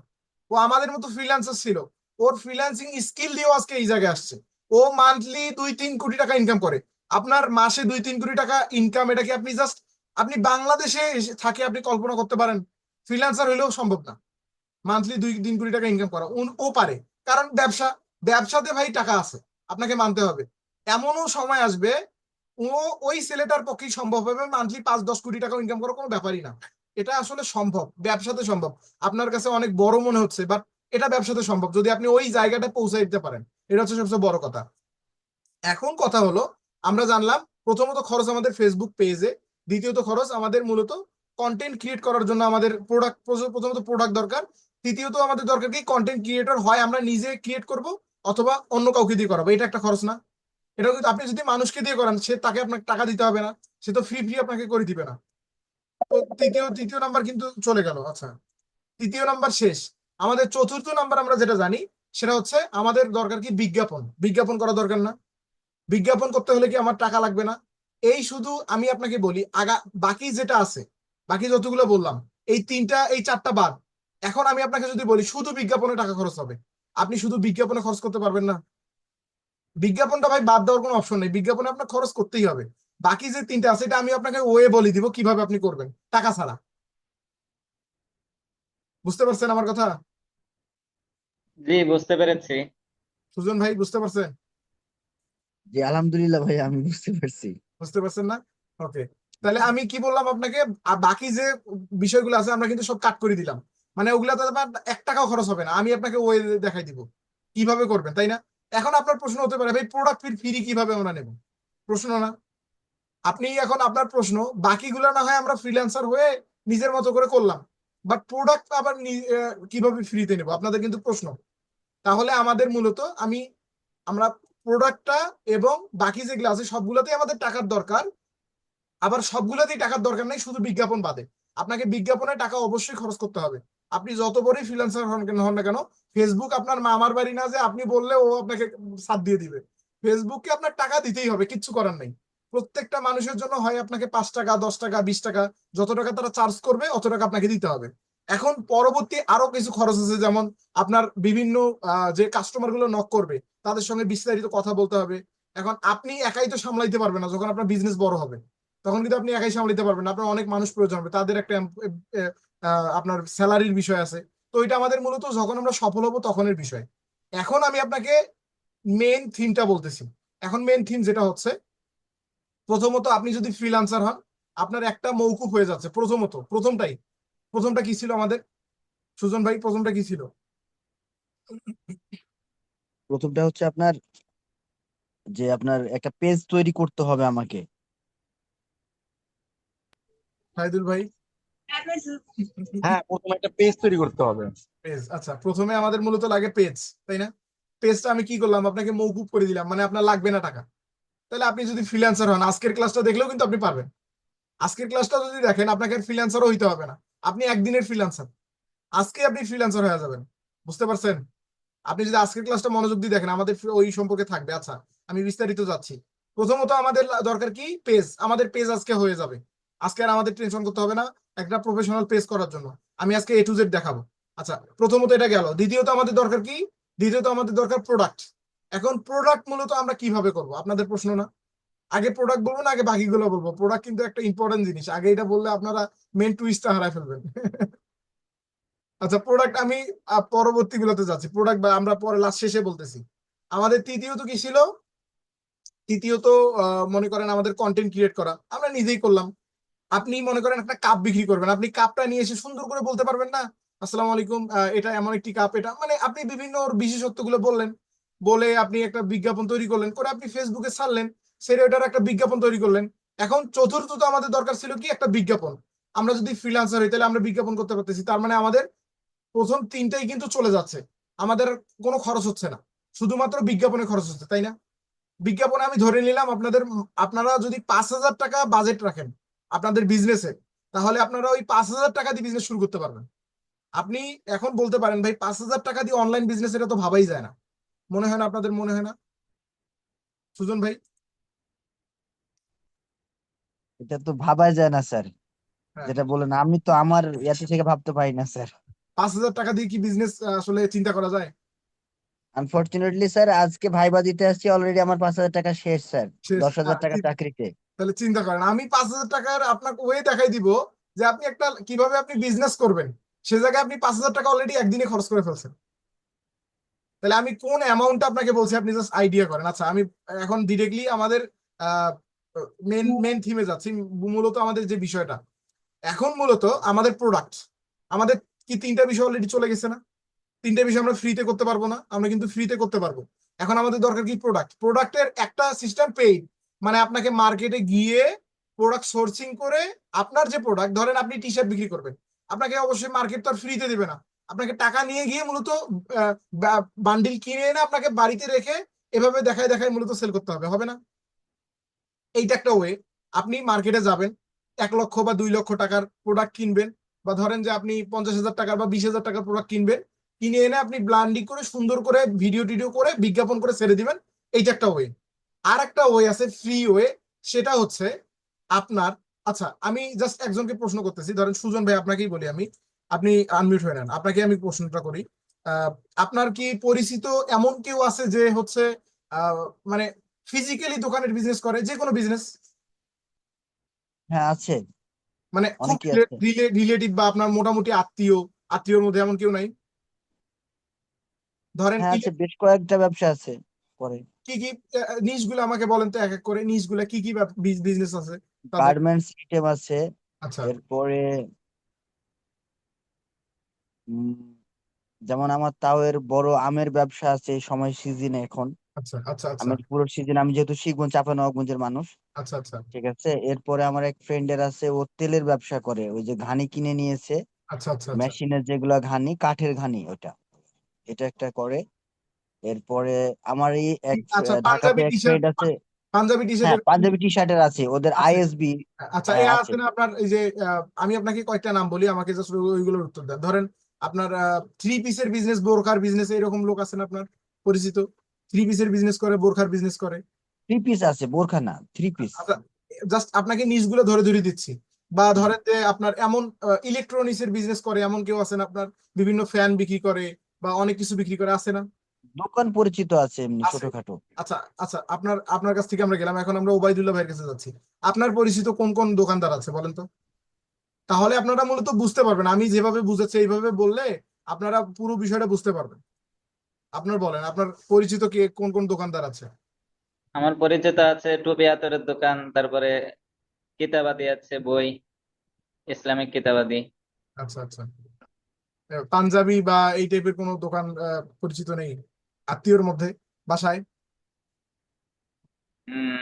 ও আমাদের মতো ফ্রিল্যান্সার ছিল। ওর ফ্রিল্যান্সিং স্কিল দিয়েও আজকে এই জায়গায় আসছে। ও মান্থলি 2-3 কোটি টাকা ইনকাম করে। আপনার মাসে 2-3 কোটি টাকা ইনকাম, এটা কি আপনি জাস্ট আপনি বাংলাদেশে থাকে আপনি কল্পনা করতে পারেন? ফ্রিল্যান্সার হইলেও সম্ভব না মান্থলি 2-3 কোটি টাকা ইনকাম করা। ও পারে, কারণ ব্যবসাতে ভাই টাকা আছে, আপনাকে মানতে হবে। এমনও সময় আসবে, ও ওই ছেলেটার পক্ষেই সম্ভব হবে মান্থলি 5-10 কোটি টাকা ইনকাম করা কোনো ব্যাপারই না। এটা আসলে সম্ভব, ব্যবসাতে সম্ভব। আপনার কাছে অনেক বড় মনে হচ্ছে, বাট এটা ব্যবসাতে সম্ভব যদি আপনি ওই জায়গাটা পৌঁছে দিতে পারেন। এটা হচ্ছে সবচেয়ে বড় কথা। এখন কথা হলো, আমরা জানলাম প্রথমত খরচ আমাদের ফেসবুক পেজে, দ্বিতীয়ত খরচ আমাদের মূলত কন্টেন্ট ক্রিয়েট করার জন্য আমাদের প্রোডাক্ট, প্রথমত প্রোডাক্ট দরকার। তৃতীয়ত আমাদের দরকার কি? কন্টেন্ট ক্রিয়েটর, হয় আমরা নিজে ক্রিয়েট করব অথবা অন্য কাউকে দিয়ে করাবো। এটা একটা খরচ না? এটা কিন্তু আপনি যদি মানুষকে দিয়ে করান, সে তাকে আপনাকে টাকা দিতে হবে না, সে তো ফ্রি ফ্রি আপনাকে করে দিবে না। তো তৃতীয় নাম্বার কিন্তু চলে গেল। আচ্ছা, তৃতীয় নাম্বার শেষ। আমাদের চতুর্থ নাম্বার আমরা যেটা জানি, সেটা হচ্ছে আমাদের দরকার কি? বিজ্ঞাপন। বিজ্ঞাপন করা দরকার না? বিজ্ঞাপন করতে হলে কি আমার টাকা লাগবে না? এই শুধু আমি আপনাকে বলি, বাকি যেটা আছে, বাকি যতগুলো বললাম, এই চারটা বাদ। এখন আমি আপনাকে যদি বলি শুধু বিজ্ঞাপনে টাকা খরচ হবে, আপনি শুধু বিজ্ঞাপনে খরচ করতে পারবেন না। বিজ্ঞাপনটা ভাই বাদ দেওয়ার কোনো অপশন নেই, বিজ্ঞাপনে আপনার খরচ করতেই হবে। বাকি যে তিনটা আছে, এটা আমি আপনাকে ওয়ে বলে দিব কিভাবে আপনি করবেন টাকা ছাড়া। বুঝতে পারছেন আমার কথা? জি, বুঝতে পেরেছি। সুজন ভাই, বুঝতে পারছেন? জি আলহামদুলিল্লাহ ভাই, আমি বুঝতে পারছি। বুঝতে পারছেন না? ওকে, তাহলে আমি কি বললাম আপনাকে, বাকি যে বিষয়গুলো আছে আমরা কিন্তু সব কাট করে দিলাম। মানে ওগুলাতে আপনার 1 টাকাও খরচ হবে না, আমি আপনাকে ওই দেখাই দিব কিভাবে করবেন, তাই না? এখন আপনার প্রশ্ন হতে পারে ভাই প্রোডাক্ট ফ্রি কিভাবে আমরা নেব, প্রশ্ন না? আপনি এখন আপনার প্রশ্ন, বাকিগুলো না হয় আমরা ফ্রিল্যান্সার হয়ে নিজের মতো করে করলাম, বাট প্রোডাক্ট আবার কিভাবে ফ্রিতে নেব আপনাদের কিন্তু প্রশ্ন। তাহলে আমাদের মূলত আমরা প্রোডাক্টটা এবং বাকি যেগুলো আছে সবগুলোতেই আমাদের টাকার দরকার, আবার সবগুলোতেই টাকার দরকার নেই, শুধু বিজ্ঞাপন বাদে। আপনাকে বিজ্ঞাপনে টাকা অবশ্যই খরচ করতে হবে। আপনি যত বড়ই ফ্রিল্যান্সার হন না কেন, ফেসবুক আপনার মামার বাড়ি না যে আপনি বললে ও আপনাকে সাথ দিয়ে দিবে। ফেসবুককে আপনার টাকা দিতেই হবে, কিচ্ছু করার নেই। প্রত্যেকটা মানুষের জন্য হয় আপনাকে 5 টাকা, 10 টাকা, 20 টাকা, যত টাকা তারা চার্জ করবে অত টাকা আপনাকে দিতে হবে। এখন পরবর্তী আরো কিছু খরচ আছে, যেমন আপনার বিভিন্ন যে কাস্টমার গুলো নক করবে তাদের সঙ্গে বিস্তারিত কথা বলতে হবে। এখন আপনি একাই তো সামলাইতে পারবেন না, যখন আপনার বিজনেস বড় হবে তখন কিন্তু আপনি একাই সামলাতে পারবেন না, আপনার অনেক মানুষ প্রয়োজন হবে, তাদের একটা আপনার স্যালারির বিষয় আছে। তো এটা আমাদের মূলত যখন আমরা সফল হব তখনের বিষয়। এখন আমি আপনাকে মেন থিমটা বলতেছি। এখন মেন থিম যেটা হচ্ছে, প্রথমত আপনি যদি ফ্রিল্যান্সার হন আপনার একটা মৌকুফ হয়ে যাচ্ছে। প্রথমটা কি ছিল আমাদের, সুজন ভাই প্রথমটা কি ছিল? প্রথমটা হচ্ছে আপনার আপনার একটা পেজ তৈরি করতে হবে আমাকে। সাইদুল ভাই? হ্যাঁ, প্রথমে একটা পেজ তৈরি করতে হবে। পেজ, আচ্ছা প্রথমে আমাদের মূলত লাগে পেজ, তাই না? পেজটা আমি কি করলাম, আপনাকে মৌকুফ করে দিলাম, মানে আপনার লাগবে না টাকা। তাহলে আপনি যদি ফ্রিল্যান্সার হন আজকের ক্লাসটা দেখলেও কিন্তু আপনি পারবেন। আজকের ক্লাসটা যদি দেখেন আপনাকে ফ্রিল্যান্সারও হইতে হবে না, আপনি একদিনের ফ্রিল্যান্সার, আজকে আপনি ফ্রিল্যান্সার হয়ে যাবেন। বুঝতে পারছেন? আপনি যদি আজকের ক্লাসটা মনোযোগ দিয়ে দেখেন আমাদের ওই সম্পর্কে থাকবে। আচ্ছা আমি বিস্তারিত যাচ্ছি। প্রথমত আমাদের দরকার কি, পেজ। আমাদের পেজ আজকে হয়ে যাবে, আজকে আর আমাদের টেনশন করতে হবে না একটা প্রফেশনাল পেজ করার জন্য। আমি আজকে A to Z দেখাবো। আচ্ছা প্রথমত এটা গেল। দ্বিতীয়ত আমাদের দরকার কি, দ্বিতীয়ত আমাদের দরকার প্রোডাক্ট। এখন প্রোডাক্ট মূলত আমরা কিভাবে করব আপনাদের প্রশ্ন না? আগে প্রোডাক্ট বলবো না আগে বাকিগুলো বলবো? প্রোডাক্ট কিন্তু একটা ইম্পর্টেন্ট জিনিস, আগে এটা বললে আপনারা মেন টুইস্টটা হারায় ফেলবেন। আচ্ছা প্রোডাক্ট আমি পরবর্তী গুলোতে যাচ্ছি, প্রোডাক্ট আমরা পরে লাস্ট শেষে বলতেছি। আমাদের তৃতীয়ত কি ছিল? তৃতীয়ত মনে করেন আমাদের কন্টেন্ট ক্রিয়েট করা, আমরা নিজেই করলাম। আপনি মনে করেন একটা কাপ বিক্রি করবেন, আপনি কাপটা নিয়ে এসে সুন্দর করে বলতে পারবেন না, আসসালামু আলাইকুম এটা এমন একটি কাপ, এটা মানে আপনি বিভিন্ন ওর বিশেষত্ব গুলো বললেন, বলে আপনি একটা বিজ্ঞাপন তৈরি করলেন, করে আপনি ফেসবুকে ছাড়লেন, সেটা ওটার একটা বিজ্ঞাপন তৈরি করলেন। এখন চতুর্থত আমাদের দরকার ছিল কি, একটা বিজ্ঞাপন। আমরা যদি ফ্রিল্যান্সার হই তাহলে আমরা বিজ্ঞাপন করতে পারতেছি, তার মানে আমাদের প্রথম তিনটাই কিন্তু চলে যাচ্ছে, আমাদের কোনো খরচ হচ্ছে না, শুধুমাত্র বিজ্ঞাপনে খরচ হচ্ছে, তাই না? বিজ্ঞাপনে আমি ধরে নিলাম আপনারা যদি 5,000 টাকা বাজেট রাখেন আপনাদের বিজনেসে, তাহলে আপনারা ওই 5,000 টাকা দিয়ে বিজনেস শুরু করতে পারবেন। আপনি এখন বলতে পারেন ভাই 5,000 টাকা দিয়ে অনলাইন বিজনেস, এটা তো ভাবাই যায় না, মনে হয় না আপনাদের? মনে হয় না সুজন ভাই? এটা তো ভাবাই যায় না স্যার, হ্যাঁ, যেটা বলেন আমি তো আমার ইয়াতে থেকে ভাবতে পারি না স্যার। 5,000 টাকা দিয়ে কি বিজনেস আসলে চিন্তা করা যায়? আনফরচুনেটলি স্যার আজকে ভাইবা দিতে আসছি, অলরেডি আমার 5,000 টাকা শেষ স্যার, শেষ? 10,000 টাকা চাকরিতে। তাহলে চিন্তা করেন, আমি 5,000 টাকার আপনাকে ওয়ে দেখাই দিব যে আপনি কিভাবে আপনি বিজনেস করবেন, সে জায়গায় আপনি 5,000 টাকা অলরেডি একদিনে খরচ করে ফেলছেন। তাহলে আমি কোন অ্যামাউন্টটা আপনাকে বলছি, আপনি জাস্ট আইডিয়া করেন। আচ্ছা আমি এখন ডিরেক্টলি আমাদের মেন মেন থিমে যাচ্ছি, মূলত আমাদের যে বিষয়টা এখন, মূলত আমাদের প্রোডাক্ট। আমাদের কি তিনটা বিষয় অলরেডি চলে গেছে না? তিনটা বিষয় আমরা ফ্রিতে করতে পারবো না? আমরা কিন্তু ফ্রিতে করতে পারবো। এখন আমাদের দরকার কি, প্রোডাক্ট। প্রোডাক্টের একটা সিস্টেম পেইড, মানে আপনাকে মার্কেটে গিয়ে প্রোডাক্ট সোর্সিং করে আপনার যে প্রোডাক্ট, ধরেন আপনি টি শার্ট বিক্রি করবেন, আপনাকে অবশ্যই মার্কেট তো আর ফ্রিতে দিবে না, আপনাকে টাকা নিয়ে গিয়ে মূলত বান্ডিল কিনে এনে আপনাকে বাড়িতে রেখে এভাবে দেখায় দেখায় মূলত সেল করতে হবে, হবে না? এইটা একটা ওয়ে। আপনি মার্কেটে যাবেন, 1 লক্ষ বা 2 লক্ষ টাকার প্রোডাক্ট কিনবেন, বা ধরেন যে আপনি 50,000 টাকার বা 20,000 টাকার প্রোডাক্ট কিনবেন, কিনে এনে আপনি ব্র্যান্ডিং করে সুন্দর করে ভিডিও টিডিও করে বিজ্ঞাপন করে ছেড়ে দিবেন। এইটা একটা ওয়ে। আর একটা ওয়ে আছে ফ্রি ওয়ে, সেটা হচ্ছে আপনার, আচ্ছা আমি জাস্ট একজনকে প্রশ্ন করতেছি, ধরেন সুজন ভাই আপনাকেই বলি আমি, আপনি আনমিউট হয়ে নেন, আপনাকে আমি প্রশ্নটা করি। আহ, আপনার কি পরিচিত এমন কেউ আছে যে হচ্ছে আহ, মানে ফিজিক্যালি দোকানের বিজনেস করে, যে কোনো বিজনেস, হ্যাঁ আছে, মানে খুব অনেকেই আছে। রিলেটিভ বা আপনার মোটামুটি আত্মীয়, আত্মীয়র মধ্যে এমন কেউ নাই? ধরেন হ্যাঁ আছে, বেশ কয়েকটা ব্যবসা আছে করে। কি কি নিশ গুলো আমাকে বলেন তো এক এক করে, নিশ গুলা কি কি বিজনেস আছে তাদের? গার্মেন্টস আইটেম আছে, আচ্ছা এরপরে উম, যেমন আমার তাও এর বড় আমের ব্যবসা আছে এই সময় সিজনে এখন। আচ্ছা আচ্ছা আচ্ছা আমার পুরো সিজন, আমি যেহেতু শিখগঞ্জ চাঁপাইনবাবগঞ্জের মানুষ, আচ্ছা আচ্ছা ঠিক আছে। এরপরে আমার এক ফ্রেন্ডের আছে, ও তেলের ব্যবসা করে, ওই যে ঘানি কিনে নিয়েছে, আচ্ছা আচ্ছা আচ্ছা মেশিনের যেগুলা ঘানি, কাঠের ঘানি, ওটা, এটা একটা করে। এরপরে আমার এই এক আচ্ছা ঢাকাতে পাঞ্জাবি এক টি শার্ট, ফ্রেন্ড আছে। পাঞ্জাবি টি হ্যাঁ, শার্টের পাঞ্জাবি টি শার্টের আছে, ওদের আছে। আইএসবি আচ্ছা এ আছে। আছে না আপনার এই যে আমি আপনাকে কয়েকটা নাম বলি, আমাকে জাস্ট ওইগুলোর উত্তর দেন। ধরেন আপনার থ্রি পিসের বিজনেস, বোরখার বিজনেস, এরকম লোক আছেন আপনার পরিচিত? থ্রি পিসের বিজনেস করে, বোরখার বিজনেস করে। থ্রি পিস আছে, বোরখা না, থ্রি পিস। আচ্ছা জাস্ট আপনাকে নিচগুলো ধরে ধরে দিচ্ছি। বা ধরেন যে আপনার এমন ইলেকট্রনিক্স এর বিজনেস করে এমন কেউ আছেন আপনার, বিভিন্ন ফ্যান বিক্রি করে বা অনেক কিছু বিক্রি করে, আছে না? দোকান পরিচিত আছে এমনি আছে। ছোটখাটো। আচ্ছা আচ্ছা আপনার আপনার কাছ থেকে আমরা গেলাম, এখন আমরা ওবায়দুল্লাহ ভাইয়ের কাছে যাচ্ছি। আপনার পরিচিত কোন কোন দোকানদার আছে বলেন তো? তাহলে আপনারা মূলত বুঝতে পারবেন, আমি যেভাবে বুঝাচ্ছি এইভাবে বললে আপনারা পুরো বিষয়টা বুঝতে পারবেন। আপনার বলেন আপনার পরিচিত কে কোন কোন দোকানদার আছে? আমার পরিচিত আছে টুপি আতরের দোকান, তারপরে কিতাবাদি আছে, বই, ইসলামিক কিতাবাদি। আচ্ছা আচ্ছা পাঞ্জাবি বা এই টাইপের কোনো দোকান পরিচিত নেই আত্মীয়র মধ্যে, বাসায়?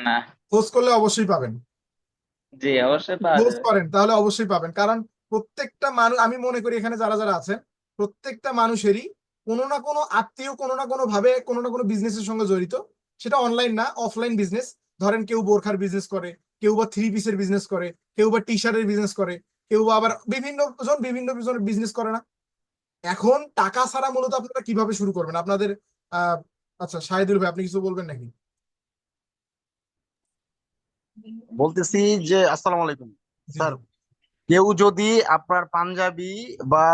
না। খোঁজ করলে অবশ্যই পাবেন। জি, অবশ্যই পাওয়া খোঁজ যাবে। করেন তাহলে অবশ্যই পাবেন, কারণ প্রত্যেকটা মানুষ, আমি মনে করি এখানে যারা যারা আছেন প্রত্যেকটা মানুষেরই কোনো না কোনো আত্মীয় কোনো না কোনো ভাবে কোনো না কোনো বিজনেসের সঙ্গে জড়িত। সেটা অনলাইন না, অফলাইন বিজনেস। ধরেন কেউ বোরখার বিজনেস করে, কেউ বা থ্রি পিসের বিজনেস করে, কেউ বা টি শার্টের বিজনেস করে, কেউ বা আবার বিভিন্ন জন বিজনেস করে না। এখন টাকা ছাড়া মূলত আপনারা কিভাবে শুরু করবেন আপনাদের আহ আচ্ছা শাহিদুল ভাই, আপনি কিছু বলবেন নাকি? বলতেছি যে আসসালামু আলাইকুম জি স্যার। জি। কেউ যদি আপনার পাঞ্জাবি বা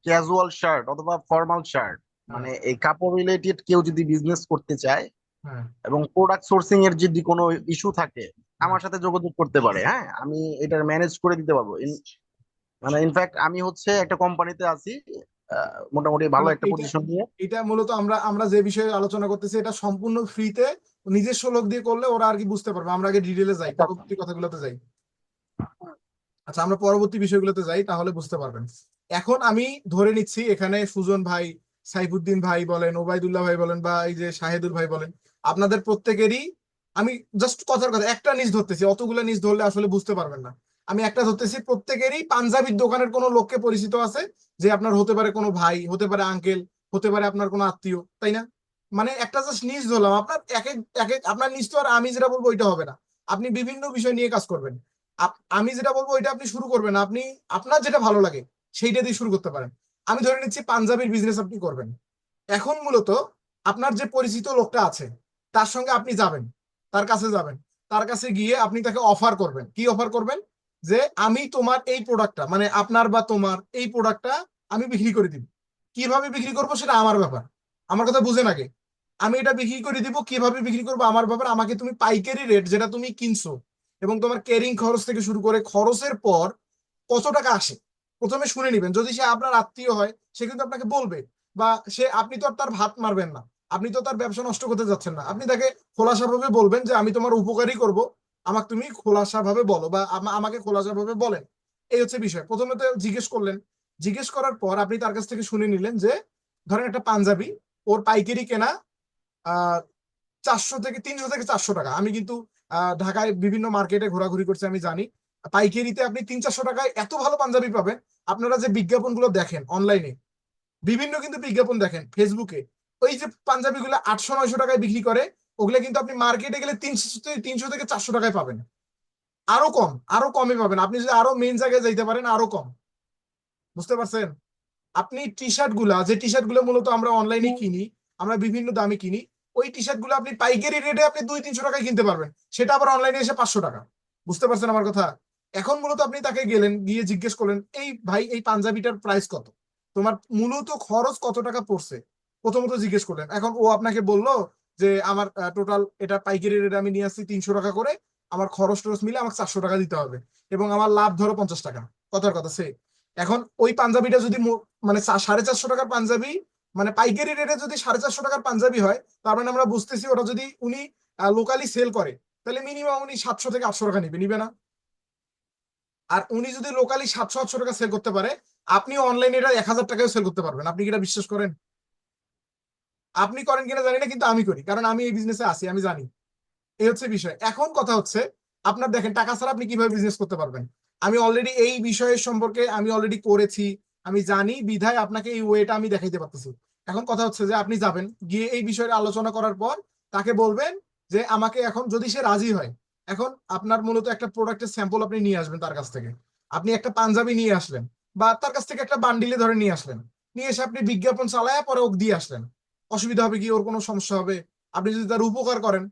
ক্যাজুয়াল শার্ট অথবা ফর্মাল শার্ট, হ্যাঁ মানে এই কাপড় রিলেটেড কেউ যদি বিজনেস করতে চায় হ্যাঁ এবং প্রোডাক্ট সোর্সিং এর যদি কোনো ইস্যু থাকে, হ্যাঁ আমার সাথে যোগাযোগ করতে পারে। হ্যাঁ, আমি এটার ম্যানেজ করে দিতে পারবো। মানে ইনফ্যাক্ট আমি হচ্ছে একটা কোম্পানিতে আছি, মোটামুটি না ভালো না, একটা এটা পজিশন নিয়ে। এটা মূলত আমরা আমরা যে বিষয়ে আলোচনা করতেছি এটা সম্পূর্ণ ফ্রিতে, নিজস্ব লোক দিয়ে করলে ওরা আর কি বুঝতে পারবে। আমরা আগে ডিটেলে যাই, আচ্ছা আচ্ছা। পরবর্তী কথাগুলোতে যাই। আচ্ছা আমরা পরবর্তী বিষয়গুলোতে যাই তাহলে বুঝতে পারবেন। এখন আমি ধরে নিচ্ছি এখানে সুজন ভাই, সাইফুদ্দিন ভাই বলেন, ওবায়দুল্লাহ ভাই বলেন, বা এই যে শাহেদুল ভাই বলেন, আপনাদের প্রত্যেকেরই আমি জাস্ট কথার কথা একটা নিচ ধরতেছি, অতগুলো নিচ ধরলে আসলে বুঝতে পারবেন না। আমি একটা ধরতেছি, প্রত্যেকেরই পাঞ্জাবির দোকানের কোনো লোককে পরিচিত আছে, যে আপনার হতে পারে কোনো ভাই, হতে পারে আঙ্কেল, হতে পারে আপনার কোনো আত্মীয়, তাই না? মানে একটা জাস্ট নিচ ধরলাম। আপনার এক এক এক এক আপনার নিচ তো আর আমি যেটা বলবো ওইটা হবে না। আপনি বিভিন্ন বিষয় নিয়ে কাজ করবেন। আমি যেটা বলবো ওইটা আপনি শুরু করবেন, আপনি আপনার যেটা ভালো লাগে সেইটা দিয়ে শুরু করতে পারেন। আমি ধরে নিচ্ছি পাঞ্জাবির বিজনেস আপনি করবেন। এখন মূলত আপনার যে পরিচিত লোকটা আছে তার সঙ্গে আপনি যাবেন, তার কাছে যাবেন, তার কাছে গিয়ে আপনি তাকে অফার করবেন। কি অফার করবেন? যে আমি তোমার এই প্রোডাক্টটা, মানে আপনার বা তোমার এই প্রোডাক্টটা আমি বিক্রি করে দিব। কিভাবে বিক্রি করবো সেটা আমার ব্যাপার, আমার কথা বুঝেন আগে। আমি এটা বিক্রি করে দিব, কিভাবে বিক্রি করবো আমার ব্যাপার। আমাকে তুমি পাইকারি রেট যেটা তুমি কিনছো এবং তোমার ক্যারিং খরচ থেকে শুরু করে খরচের পর কত টাকা আসে প্রথমে শুনে নিবেন। যদি সে আপনার আত্মীয় হয় সে কিন্তু আপনাকে বলবে, বা সে, আপনি তো আর তার ভাত মারবেন না, আপনি তো তার ব্যবসা নষ্ট করতে যাচ্ছেন না। আপনি তাকে খোলাসা ভাবে বলবেন যে আমি তোমার উপকারই করব, আমাকে তুমি খোলাসা ভাবে বলো, বা আমাকে খোলাসা ভাবে বলেন। এই হচ্ছে বিষয়। প্রথমে তো জিজ্ঞেস করলেন, জিজ্ঞেস করার পর আপনি তার কাছ থেকে শুনে নিলেন যে ধরেন একটা পাঞ্জাবি ওর পাইকারি কেনা 300 থেকে 400 টাকা। আমি কিন্তু ঢাকায় বিভিন্ন মার্কেটে ঘোরাঘুরি করছি, আমি জানি পাইকারিতে আপনি 300-400 টাকায় এত ভালো পাঞ্জাবি পাবেন। আপনারা যে বিজ্ঞাপনগুলো দেখেন অনলাইনে, বিভিন্ন কিন্তু বিজ্ঞাপন দেখেন ফেসবুকে, ওই যে পাঞ্জাবিগুলো 800-900 টাকায় বিক্রি করে, ওগুলো কিন্তু আপনি মার্কেটে গেলে 300 থেকে 400 টাকায় পাবেন। আরো কম, আরো কমে পাবেন আপনি যদি আরো মেন জায়গায় যাইতে পারেন, আরো কম। বুঝতে পারছেন? আপনি টি শার্ট গুলা, যে টি শার্ট গুলো মূলত আমরা অনলাইনে কিনি, আমরা বিভিন্ন দামে কিনি, ওই টি শার্ট গুলো আপনি পাইকারি রেটে আপনি 200-300 টাকায় কিনতে পারবেন, সেটা আবার অনলাইনে এসে 500 টাকা। বুঝতে পারছেন আমার কথা? এখন মূলত আপনি তাকে গেলেন, গিয়ে জিজ্ঞেস করলেন এই ভাই এই পাঞ্জাবিটার প্রাইস কত, তোমার মূলত খরচ কত টাকা পড়ছে, প্রথমত জিজ্ঞেস করলেন। এখন ও আপনাকে বললো যে আমার টোটাল এটা পাইকারি রেটে আমি নিয়ে আসছি 300 টাকা করে, আমার খরচ টরচ মিলে আমাকে 400 টাকা দিতে হবে এবং আমার লাভ ধরো 50 টাকা। কথার কথা সে, এখন ওই পাঞ্জাবিটা যদি মানে 450 টাকার পাঞ্জাবি, মানে পাইকারি রেটে যদি 450 টাকার পাঞ্জাবি হয়, তার মানে আমরা বুঝতেছি ওটা যদি উনি লোকালি সেল করে তাহলে মিনিমাম উনি 700 থেকে 800 টাকা নিবে, নিবে না? আর উনি যদি লোকালি 700-800 টাকা সেল করতে পারে, আপনি অনলাইনে এটা 1000 টাকায় সেল করতে পারবেন। আপনি কি এটা বিশ্বাস করেন? আপনি করেন কিনা জানি না, কিন্তু আমি করি, কারণ আমি এই বিজনেসে আছি, আমি জানি। এই হচ্ছে বিষয়। এখন কথা হচ্ছে, আপনার দেখেন টাকা ছাড়া আপনি কিভাবে বিজনেস করতে পারবেন। আমি অলরেডি এই বিষয়ের সম্পর্কে আমি অলরেডি করেছি, আমি জানি, বিধায় আপনাকে এই ওয়েটা আমি দেখাইতে পারতেছি। এখন কথা হচ্ছে যে আপনি যাবেন, গিয়ে এই বিষয়ে আলোচনা করার পর তাকে বলবেন যে আমাকে এখন, যদি সে রাজি হয়, এখন আপনার মূলত একটা প্রোডাক্টের স্যাম্পল আপনি নিয়ে আসবেন তার কাছ থেকে। আপনি একটা পাঞ্জাবি নিয়ে আসলেন, বা তার কাছ থেকে একটা বান্ডিলে ধরে নিয়ে আসলেন, নিয়ে এসে আপনি বিজ্ঞাপন চালায়া পরে ওকে দিয়ে আসলেন। অসুবিধা হবে কি? ওর কোনো সমস্যা হবে? আপনি যদি তার উপকার করেন,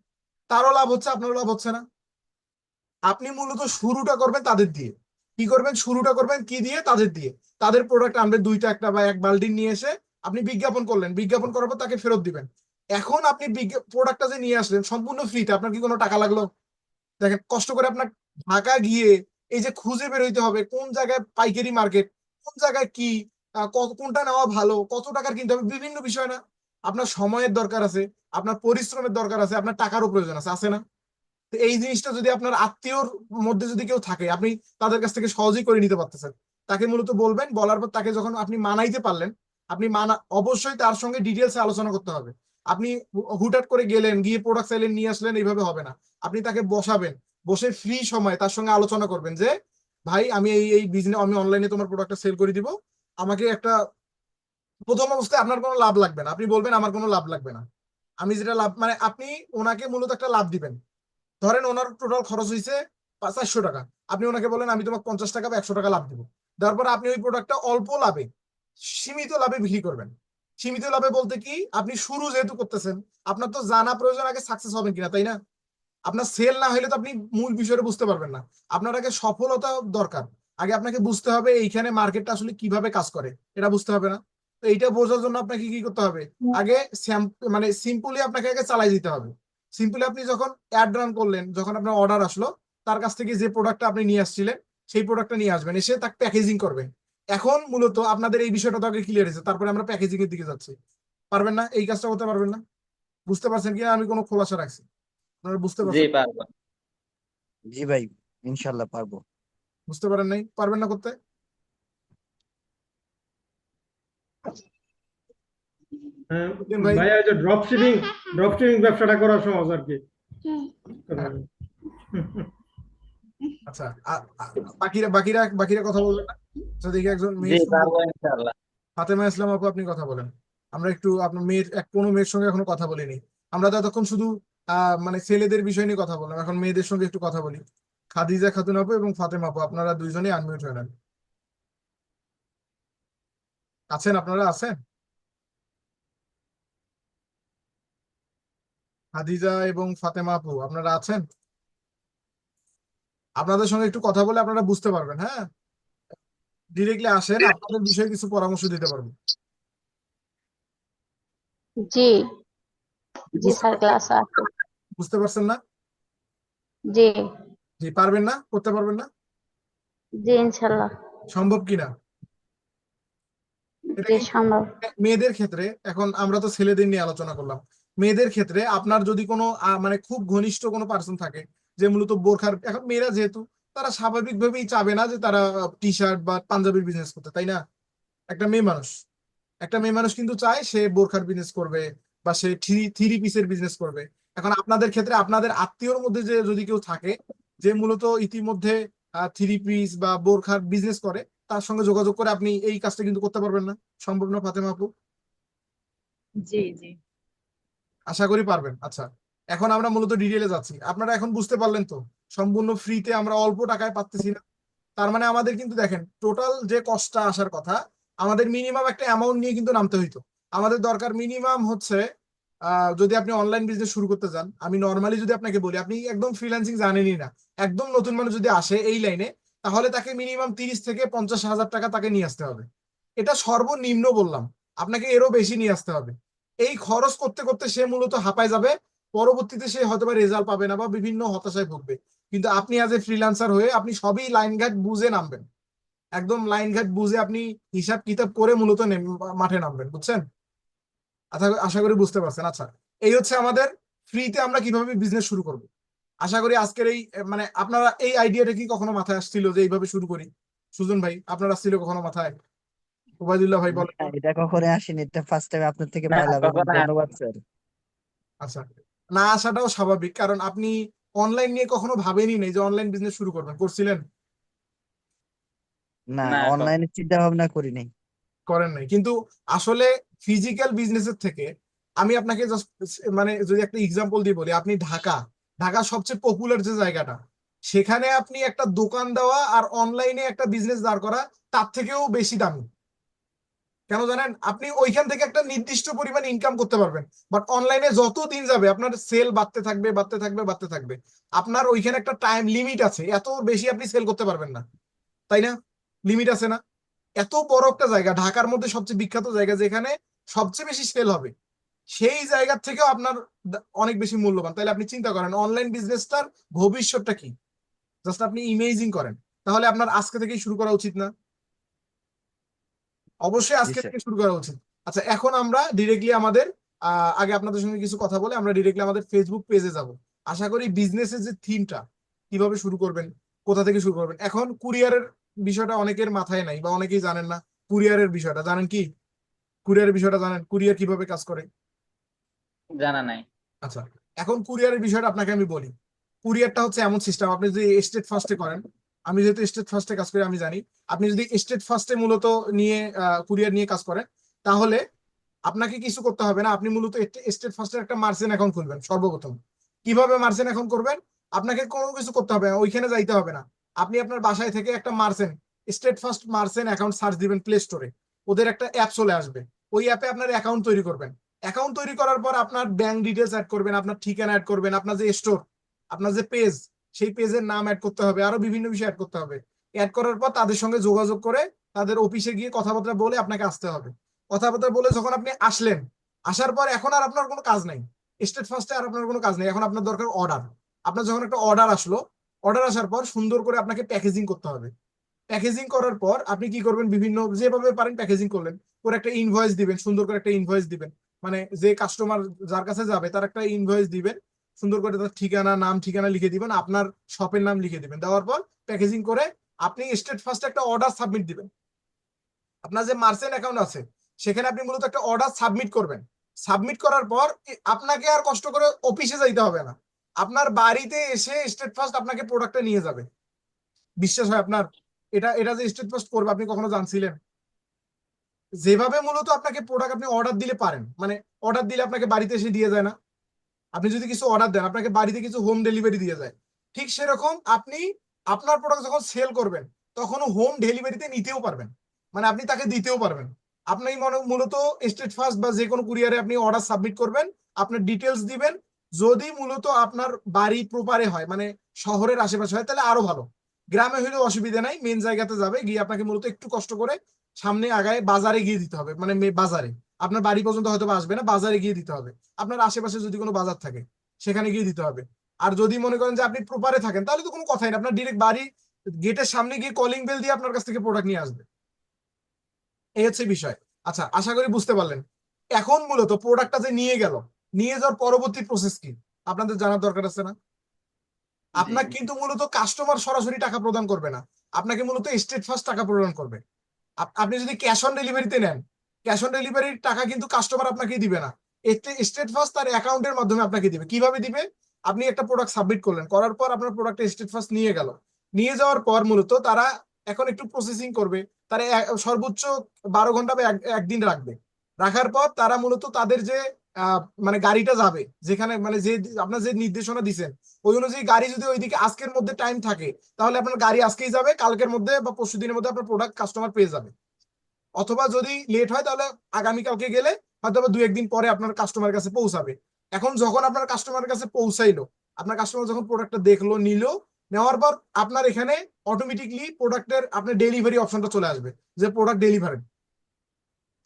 তারও লাভ হচ্ছে, আপনারও লাভ হচ্ছে না? আপনি মূলত শুরুটা করবেন তাদের দিয়ে। কি করবেন? শুরুটা করবেন কি দিয়ে? তাদের দিয়ে। তাদের প্রোডাক্ট আনবেন দুইটা, একটা বা এক বালতি নিয়ে এসে আপনি বিজ্ঞাপন করলেন, বিজ্ঞাপন করার পর তাকে ফেরত দিবেন। এখন আপনি প্রোডাক্টটা যে নিয়ে আসলেন সম্পূর্ণ ফ্রিতে, আপনার কি কোনো টাকা লাগলো? দেখেন, কষ্ট করে আপনার ঢাকা গিয়ে এই যে খুঁজে বের হইতে হবে কোন জায়গায় পাইকারি মার্কেট, কোন জায়গায় কি, কোনটা নেওয়া ভালো, কত টাকার কিনতে হবে, বিভিন্ন বিষয় না? আপনার সময়ের দরকার আছে, আপনার পরিশ্রমের দরকার আছে, আপনার টাকারও প্রয়োজন আছে না? তো এই জিনিসটা যদি আপনার আত্মীয়র মধ্যে যদি কেউ থাকে, আপনি তাদের কাছ থেকে সহজেই করে নিতে পারতেছেন। তাকে মূলত বলবেন, বলার পর তাকে যখন আপনি মানাইতে পারলেন, আপনি অবশ্যই তার সঙ্গে ডিটেলসে আলোচনা করতে হবে। আপনি হুটহাট করে গেলেন, গিয়ে প্রোডাক্ট চাইলেন, নিয়ে আসলেন, এইভাবে হবে না। আপনি তাকে বসাবেন, বসে ফ্রি সময় তার সঙ্গে আলোচনা করবেন যে ভাই, আমি এই এই বিজনেস, আমি অনলাইনে তোমার প্রোডাক্টটা সেল করে দিব, আমাকে একটা, প্রথম অবস্থায় আপনার কোনো লাভ লাগবে না, আপনি বলবেন আমার কোনো লাভ লাগবে না, আমি যেটা লাভ, মানে আপনি ওনাকে মূলত একটা লাভ দিবেন। ধরেন ওনার টোটাল খরচ হয়েছে 400 টাকা, আপনি ওনাকে বলেন আমি তোমাকে 50 টাকা বা 100 টাকা লাভ দিব। দেওয়ার পর আপনি ওই প্রোডাক্টটা অল্প লাভে, সীমিত লাভে বিক্রি করবেন। সীমিত লাভে বলতে কি, আপনি শুরু যেহেতু করতেছেন, আপনার তো জানা প্রয়োজন আগে সাকসেস হবেন কিনা, তাই না? আপনার সেল না হলে তো আপনি মূল বিষয়টা বুঝতে পারবেন না। আপনার আগে সফলতা দরকার। আগে আপনাকে বুঝতে হবে এইখানে মার্কেটটা আসলে কিভাবে কাজ করে, এটা বুঝতে হবে না? তো এইটা বোঝার জন্য আপনাকে কি করতে হবে? আগে মানে সিম্পলি আপনাকে আগে চালাই দিতে হবে। সিম্পলি আপনি যখন অ্যাড রান করলেন, যখন আপনার অর্ডার আসলো, তার কাছ থেকে যে প্রোডাক্টটা আপনি নিয়ে আসছিলেন সেই প্রোডাক্টটা নিয়ে আসবেন, এসে তাকে প্যাকেজিং করবেন। এখন মূলত আপনাদের এই বিষয়টা তো আগে ক্লিয়ার হয়েছে, তারপরে আমরা প্যাকেজিং এর দিকে যাচ্ছি। পারবেন না? এই কাজটা করতে পারবেন না? বুঝতে পারছেন কিনা আমি কোনো খোলাসা রাখছি? আপনারা বুঝতে জি পারছেন? পারবো। জি ভাই, ইনশাল্লাহ পারবো। বুঝতে পারেন নাই? পারবেন না করতে? হ্যাঁ, ভাই, ভাইয়া এই যে ড্রপ শিপিং ব্যবসাটা করা সহজ আর কি। আচ্ছা, বাকিরা বাকিরা বাকিরা কথা বলবেন না? আচ্ছা, দেখি একজন জি মেয়ের সঙ্গে, পারবো ইনশাআল্লাহ। ফাতেমা ইসলাম আপু, আপনি কথা বলেন। আমরা একটু আপনার মেয়ের, কোনো মেয়ের সঙ্গে এখনো কথা বলিনি। আমরা তো এতক্ষণ শুধু মানে ছেলেদের বিষয় নিয়ে কথা বললাম, এখন মেয়েদের সঙ্গে একটু কথা বলি। খাদিজা খাতুন আপু এবং ফাতেমা আপু, আপনারা দুইজনেই আনমিউট হয়ে নেন। আছেন? আপনারা আছেন? খাদিজা এবং ফাতেমা আপু, আপনারা আছেন? আপনাদের সঙ্গে একটু কথা বলে আপনারা বুঝতে পারবেন। হ্যাঁ, ডিরেক্টলি আসেন, আপনাদের বিষয়ে কিছু পরামর্শ দিতে পারবো। জি জি বুঝতে স্যার, পারছেন? ক্লাস আছে। বুঝতে পারছেন না? জি জি, পারবেন না? করতে পারবেন না? জি ইনশাল্লাহ। সম্ভব কিনা এটা জি কিন্তু সম্ভব। মেয়েদের ক্ষেত্রে, এখন আমরা তো ছেলেদের নিয়ে আলোচনা করলাম, মেয়েদের ক্ষেত্রে আপনার যদি কোনো মানে খুব ঘনিষ্ঠ কোনো পার্সন থাকে যে মূলত বোরখার, এখন মেয়েরা যেহেতু, তারা স্বাভাবিকভাবেই চাবে না যে তারা টি শার্ট বা পাঞ্জাবির বিজনেস করতে, তাই না? একটা মেয়ে মানুষ, একটা মেয়ে মানুষ কিন্তু চায় সে বোরখার বিজনেস করবে, বা সে থ্রি থ্রি পিসের বিজনেস করবে। এখন আপনাদের ক্ষেত্রে আপনাদের আত্মীয়র মধ্যে যে যদি কেউ থাকে যে মূলত ইতিমধ্যে থ্রি পিস বা বোরখার বিজনেস করে, তার সঙ্গে যোগাযোগ করে আপনি এই কাজটা কিন্তু করতে পারবেন না? সম্ভব না ফাতেমা আপু? জি জি আশা করি পারবেন। আচ্ছা, এখন আমরা মূলত ডিটেলে যাচ্ছি, আপনারা এখন বুঝতে পারলেন তো? সম্পূর্ণ ফ্রিতে আমরা অল্প টাকায় পাচ্ছি না। তার মানে আমাদের কিন্তু দেখেন টোটাল যে কষ্টটা আসার কথা, আমাদের মিনিমাম একটা অ্যামাউন্ট নিয়ে কিন্তু নামতে হইতো। আমাদের দরকার মিনিমাম হচ্ছে, যদি আপনি অনলাইন বিজনেস শুরু করতে চান, আমি নর্মালি যদি আপনাকে বলি, আপনি একদম ফ্রিল্যান্সিং জানেনই না, একদম নতুন মানুষ যদি আসে এই লাইনে, তাহলে তাকে মিনিমাম 30 থেকে 50 হাজার টাকা তাকে নিয়ে আসতে হবে। এটা সর্বনিম্ন বললাম, আপনাকে এরও বেশি নিয়ে আসতে হবে। এই খরচ করতে করতে সে মূলত হাঁপায় যাবে, পরবর্তীতে সে হয়তো বা রেজাল্ট পাবে না বা বিভিন্ন হতাশায় ভুগবে। কিন্তু আপনি আজ এ ফ্রিল্যান্সার হয়ে আপনি সবই লাইন ঘাট বুঝে নামবেন, একদম লাইন ঘাট বুঝে আপনি হিসাব কিতাব করে মূলত মাঠে নামবেন, বুঝছেন? আশা করি বুঝতে পারছেন। আচ্ছা, এই হচ্ছে আমাদের ফ্রিতে আমরা কিভাবে বিজনেস শুরু করব। আশা করি আজকের এই মানে আপনারা এই আইডিয়াটা কি কখনো মাথায় আসছিল যে এইভাবে শুরু করি? সুজন ভাই, আপনার আসছিল কখনো মাথায়? ওবায়দুল্লাহ ভাই না, বলেন তো। এটা কখনো আসেনি, এটা ফার্স্ট টাইম আপনার থেকে না, পাইলাম, এবং কখনো ধন্যবাদ স্যার। আচ্ছা, না আসাটাও স্বাভাবিক, কারণ আপনি অনলাইন নিয়ে কখনো ভাবেনই নেই যে অনলাইন বিজনেস শুরু করবেন, করছিলেন? না, না অনলাইনে চিন্তা ভাবনা করি নাই। করেন নাই, কিন্তু আসলে ফিজিক্যাল বিজনেসের থেকে আমি আপনাকে জাস্ট মানে যদি একটা এক্সাম্পল দিয়ে বলি, আপনি ঢাকা, ঢাকা সবচেয়ে পপুলার যে জায়গাটা, সেখানে আপনি একটা দোকান দেওয়া আর অনলাইনে একটা বিজনেস দাঁড় করা তার থেকেও বেশি দামি। কেন জানেন? আপনি ওইখান থেকে একটা নির্দিষ্ট পরিমাণ ইনকাম করতে পারবেন, বাট অনলাইনে যত দিন যাবে আপনার সেল বাড়তে থাকবে, বাড়তে থাকবে, বাড়তে থাকবে। আপনার ওইখানে একটা টাইম লিমিট আছে, এত বেশি আপনি সেল করতে পারবেন না, তাই না? লিমিট আছে না? এত বড় একটা জায়গা, ঢাকার মধ্যে সবচেয়ে বিখ্যাত জায়গা, যেখানে সবচেয়ে বেশি সেল হবে, সেই জায়গা থেকেও আপনার অনেক বেশি মূল্যবান। তাহলে আপনি চিন্তা করেন অনলাইন বিজনেসটার ভবিষ্যৎটা কি, জাস্ট আপনি ইমেজিং করেন। তাহলে আপনার আজকে থেকেই শুরু করা উচিত না? অবশ্যই জি আজকে স্যার। থেকে শুরু করা উচিত। আচ্ছা, এখন আমরা ডিরেক্টলি আমাদের আগে আপনাদের সঙ্গে কিছু কথা বলে আমরা ডিরেক্টলি আমাদের ফেসবুক পেজে যাব। আশা করি বিজনেসের যে থিমটা, কিভাবে শুরু করবেন, কোথা থেকে শুরু করবেন। এখন কুরিয়ারের বিষয়টা অনেকের মাথায় নাই বা অনেকেই জানেন না। কুরিয়ারের বিষয়টা জানেন কি? কুরিয়ারের বিষয়টা জানেন, কুরিয়ার কিভাবে কাজ করে? জানা নাই। আচ্ছা, এখন কুরিয়ারের বিষয়টা আপনাকে আমি বলি। কুরিয়ারটা হচ্ছে এমন সিস্টেম, আপনি যদি স্টেট ফার্স্টে করেন, আমি যেহেতু স্টেট ফার্স্টে কাজ করি আমি জানি, আপনি যদি স্টেট ফার্স্টে মূলত নিয়ে কুরিয়ার নিয়ে কাজ করেন, তাহলে আপনাকে কিছু করতে হবে না। আপনি মূলত স্টেট ফার্স্টের একটা মার্চেন্ট অ্যাকাউন্ট খুলবেন সর্বপ্রথম। কিভাবে মার্চেন্ট অ্যাকাউন্ট করবেন? আপনাকে কোনো কিছু করতে হবে না, ওইখানে যাইতে হবে না। আপনি আপনার বাসায় থেকে একটা merchant, state first merchant account search দিবেন প্লে স্টোরে, ওদের একটা অ্যাপ চলে আসবে। ওই অ্যাপে আপনার অ্যাকাউন্ট তৈরি করবেন। অ্যাকাউন্ট তৈরি করার পর আপনার ব্যাংক ডিটেলস অ্যাড করবেন, আপনার ঠিকানা অ্যাড করবেন, আপনার যে স্টোর, আপনার যে পেজ, সেই পেজের নাম অ্যাড করতে হবে, আরো বিভিন্ন বিষয় অ্যাড করতে হবে। অ্যাড করার পর তাদের সঙ্গে যোগাযোগ করে তাদের অফিসে গিয়ে কথাবার্তা বলে আপনাকে আসতে হবে। কথাবার্তা বলে যখন আপনি আসলেন, আসার পর এখন আর আপনার কোনো কাজ নাই, স্টেট ফার্স্টে আর আপনার কোনো কাজ নেই। এখন আপনার দরকার অর্ডার। আপনার যখন একটা অর্ডার আসলো, অর্ডার আসার পর সুন্দর করে আপনাকে প্যাকেজিং করতে হবে। প্যাকেজিং করার পর আপনি কি করবেন, বিভিন্ন যেভাবে পারেন প্যাকেজিং করলেন, করে একটা ইনভয়েস দিবেন, সুন্দর করে একটা ইনভয়েস দিবেন। মানে যে কাস্টমার যার কাছে যাবে তার একটা ইনভয়েস দিবেন, সুন্দর করে তার ঠিকানা, নাম ঠিকানা লিখে দিবেন, আপনার শপের নাম লিখে দিবেন। দেওয়ার পর প্যাকেজিং করে আপনি স্টেট ফার্স্টে একটা অর্ডার সাবমিট দিবেন। আপনার যে মার্চেন্ট অ্যাকাউন্ট আছে সেখানে আপনি মূলত একটা অর্ডার সাবমিট করবেন। সাবমিট করার পর আপনাকে আর কষ্ট করে অফিসে যাইতে হবে না, আপনার বাড়িতে এসে স্টেট ফার্স্ট আপনাকে প্রোডাক্টটা নিয়ে যাবে। বিশ্বাস হয় আপনার? এটা এটা যে স্টেট ফার্স্ট করবে আপনি কখনো জানছিলেন? যেভাবে মূলত আপনাকে প্রোডাক্ট আপনি অর্ডার দিলে পারেন, মানে অর্ডার দিলে আপনাকে বাড়িতে এসে দিয়ে যায় না? আপনি যদি কিছু অর্ডার দেন আপনাকে বাড়িতে কিছু হোম ডেলিভারি দিয়ে যায়। ঠিক সেরকম আপনি আপনার প্রোডাক্ট যখন সেল করবেন তখনও হোম ডেলিভারিতে নিতেও পারবেন, মানে আপনি তাকে দিতেও পারবেন। আপনি মূলত স্টেট ফার্স্ট বা যে কোনো কুরিয়ারে আপনি অর্ডার সাবমিট করবেন, আপনার ডিটেলস দিবেন। যদি মূলত আপনার বাড়ি প্রপারে হয়, মানে শহরের আশেপাশে হয়, তাহলে আরো ভালো। গ্রামে হলেও অসুবিধা নাই, মেন জায়গাতে যাবে, গিয়ে আপনাকে মূলত একটু কষ্ট করে সামনে আগায় বাজারে গিয়ে দিতে হবে, মানে বাজারে, আপনার বাড়ি পর্যন্ত হয়তো আসবে না, বাজারে গিয়ে দিতে হবে। আপনার আশেপাশে যদি কোনো বাজার থাকে সেখানে গিয়ে দিতে হবে। আর যদি মনে করেন যে আপনি প্রপারে থাকেন তাহলে তো কোনো কথাই না, আপনার ডিরেক্ট বাড়ি গেটের সামনে গিয়ে কলিং বেল দিয়ে আপনার কাছ থেকে প্রোডাক্ট নিয়ে আসবে। এই হচ্ছে বিষয়। আচ্ছা, আশা করি বুঝতে পারলেন। এখন মূলত প্রোডাক্টটা যে নিয়ে গেল, নিয়ে যাওয়ার পরবর্তী প্রসেস কি আপনাদের জানার দরকার আছে না? আপনাকে কিন্তু মূলত কাস্টমার সরাসরি টাকা প্রদান করবে না, আপনাকে মূলত স্টেট ফার্স্ট টাকা প্রদান করবে। আপনি যদি ক্যাশ অন ডেলিভারিতে নেন, ক্যাশ অন ডেলিভারির টাকা কিন্তু কাস্টমার আপনাকে দিবে না, স্টেট ফার্স্ট তার অ্যাকাউন্টের মাধ্যমে আপনাকে দিবে। কিভাবে দিবে? আপনি একটা প্রোডাক্ট সাবমিট করলেন, করার পর আপনার প্রোডাক্ট স্টেট ফার্স্ট নিয়ে গেল, নিয়ে যাওয়ার পর মূলত তারা এখন একটু প্রসেসিং করবে। তারা সর্বোচ্চ 12 ঘন্টা বা একদিন রাখবে। রাখার পর তারা মূলত তাদের যে মানে গাড়িটা যাবে যেখানে, মানে যে আপনার যে নির্দেশনা দিচ্ছেন ওই অনুযায়ী গাড়ি যদি ওইদিকে আজকের মধ্যে টাইম থাকে, তাহলে আপনার গাড়ি আজকেই যাবে, কালকের মধ্যে বা পরশু দিনের মধ্যে আপনার প্রোডাক্ট কাস্টমার পেয়ে যাবে। অথবা যদি লেট হয় তাহলে আগামীকালকে গেলে হয়তো বা 2-1 দিন পরে আপনার কাস্টমার কাছে পৌঁছাবে। এখন যখন আপনার কাস্টমার কাছে পৌঁছাইলো, আপনার কাস্টমার যখন প্রোডাক্টটা দেখলো, নিল, নেওয়ার পর আপনার এখানে অটোমেটিকলি প্রোডাক্টের আপনার ডেলিভারি অপশনটা চলে আসবে, যে প্রোডাক্ট ডেলিভারি।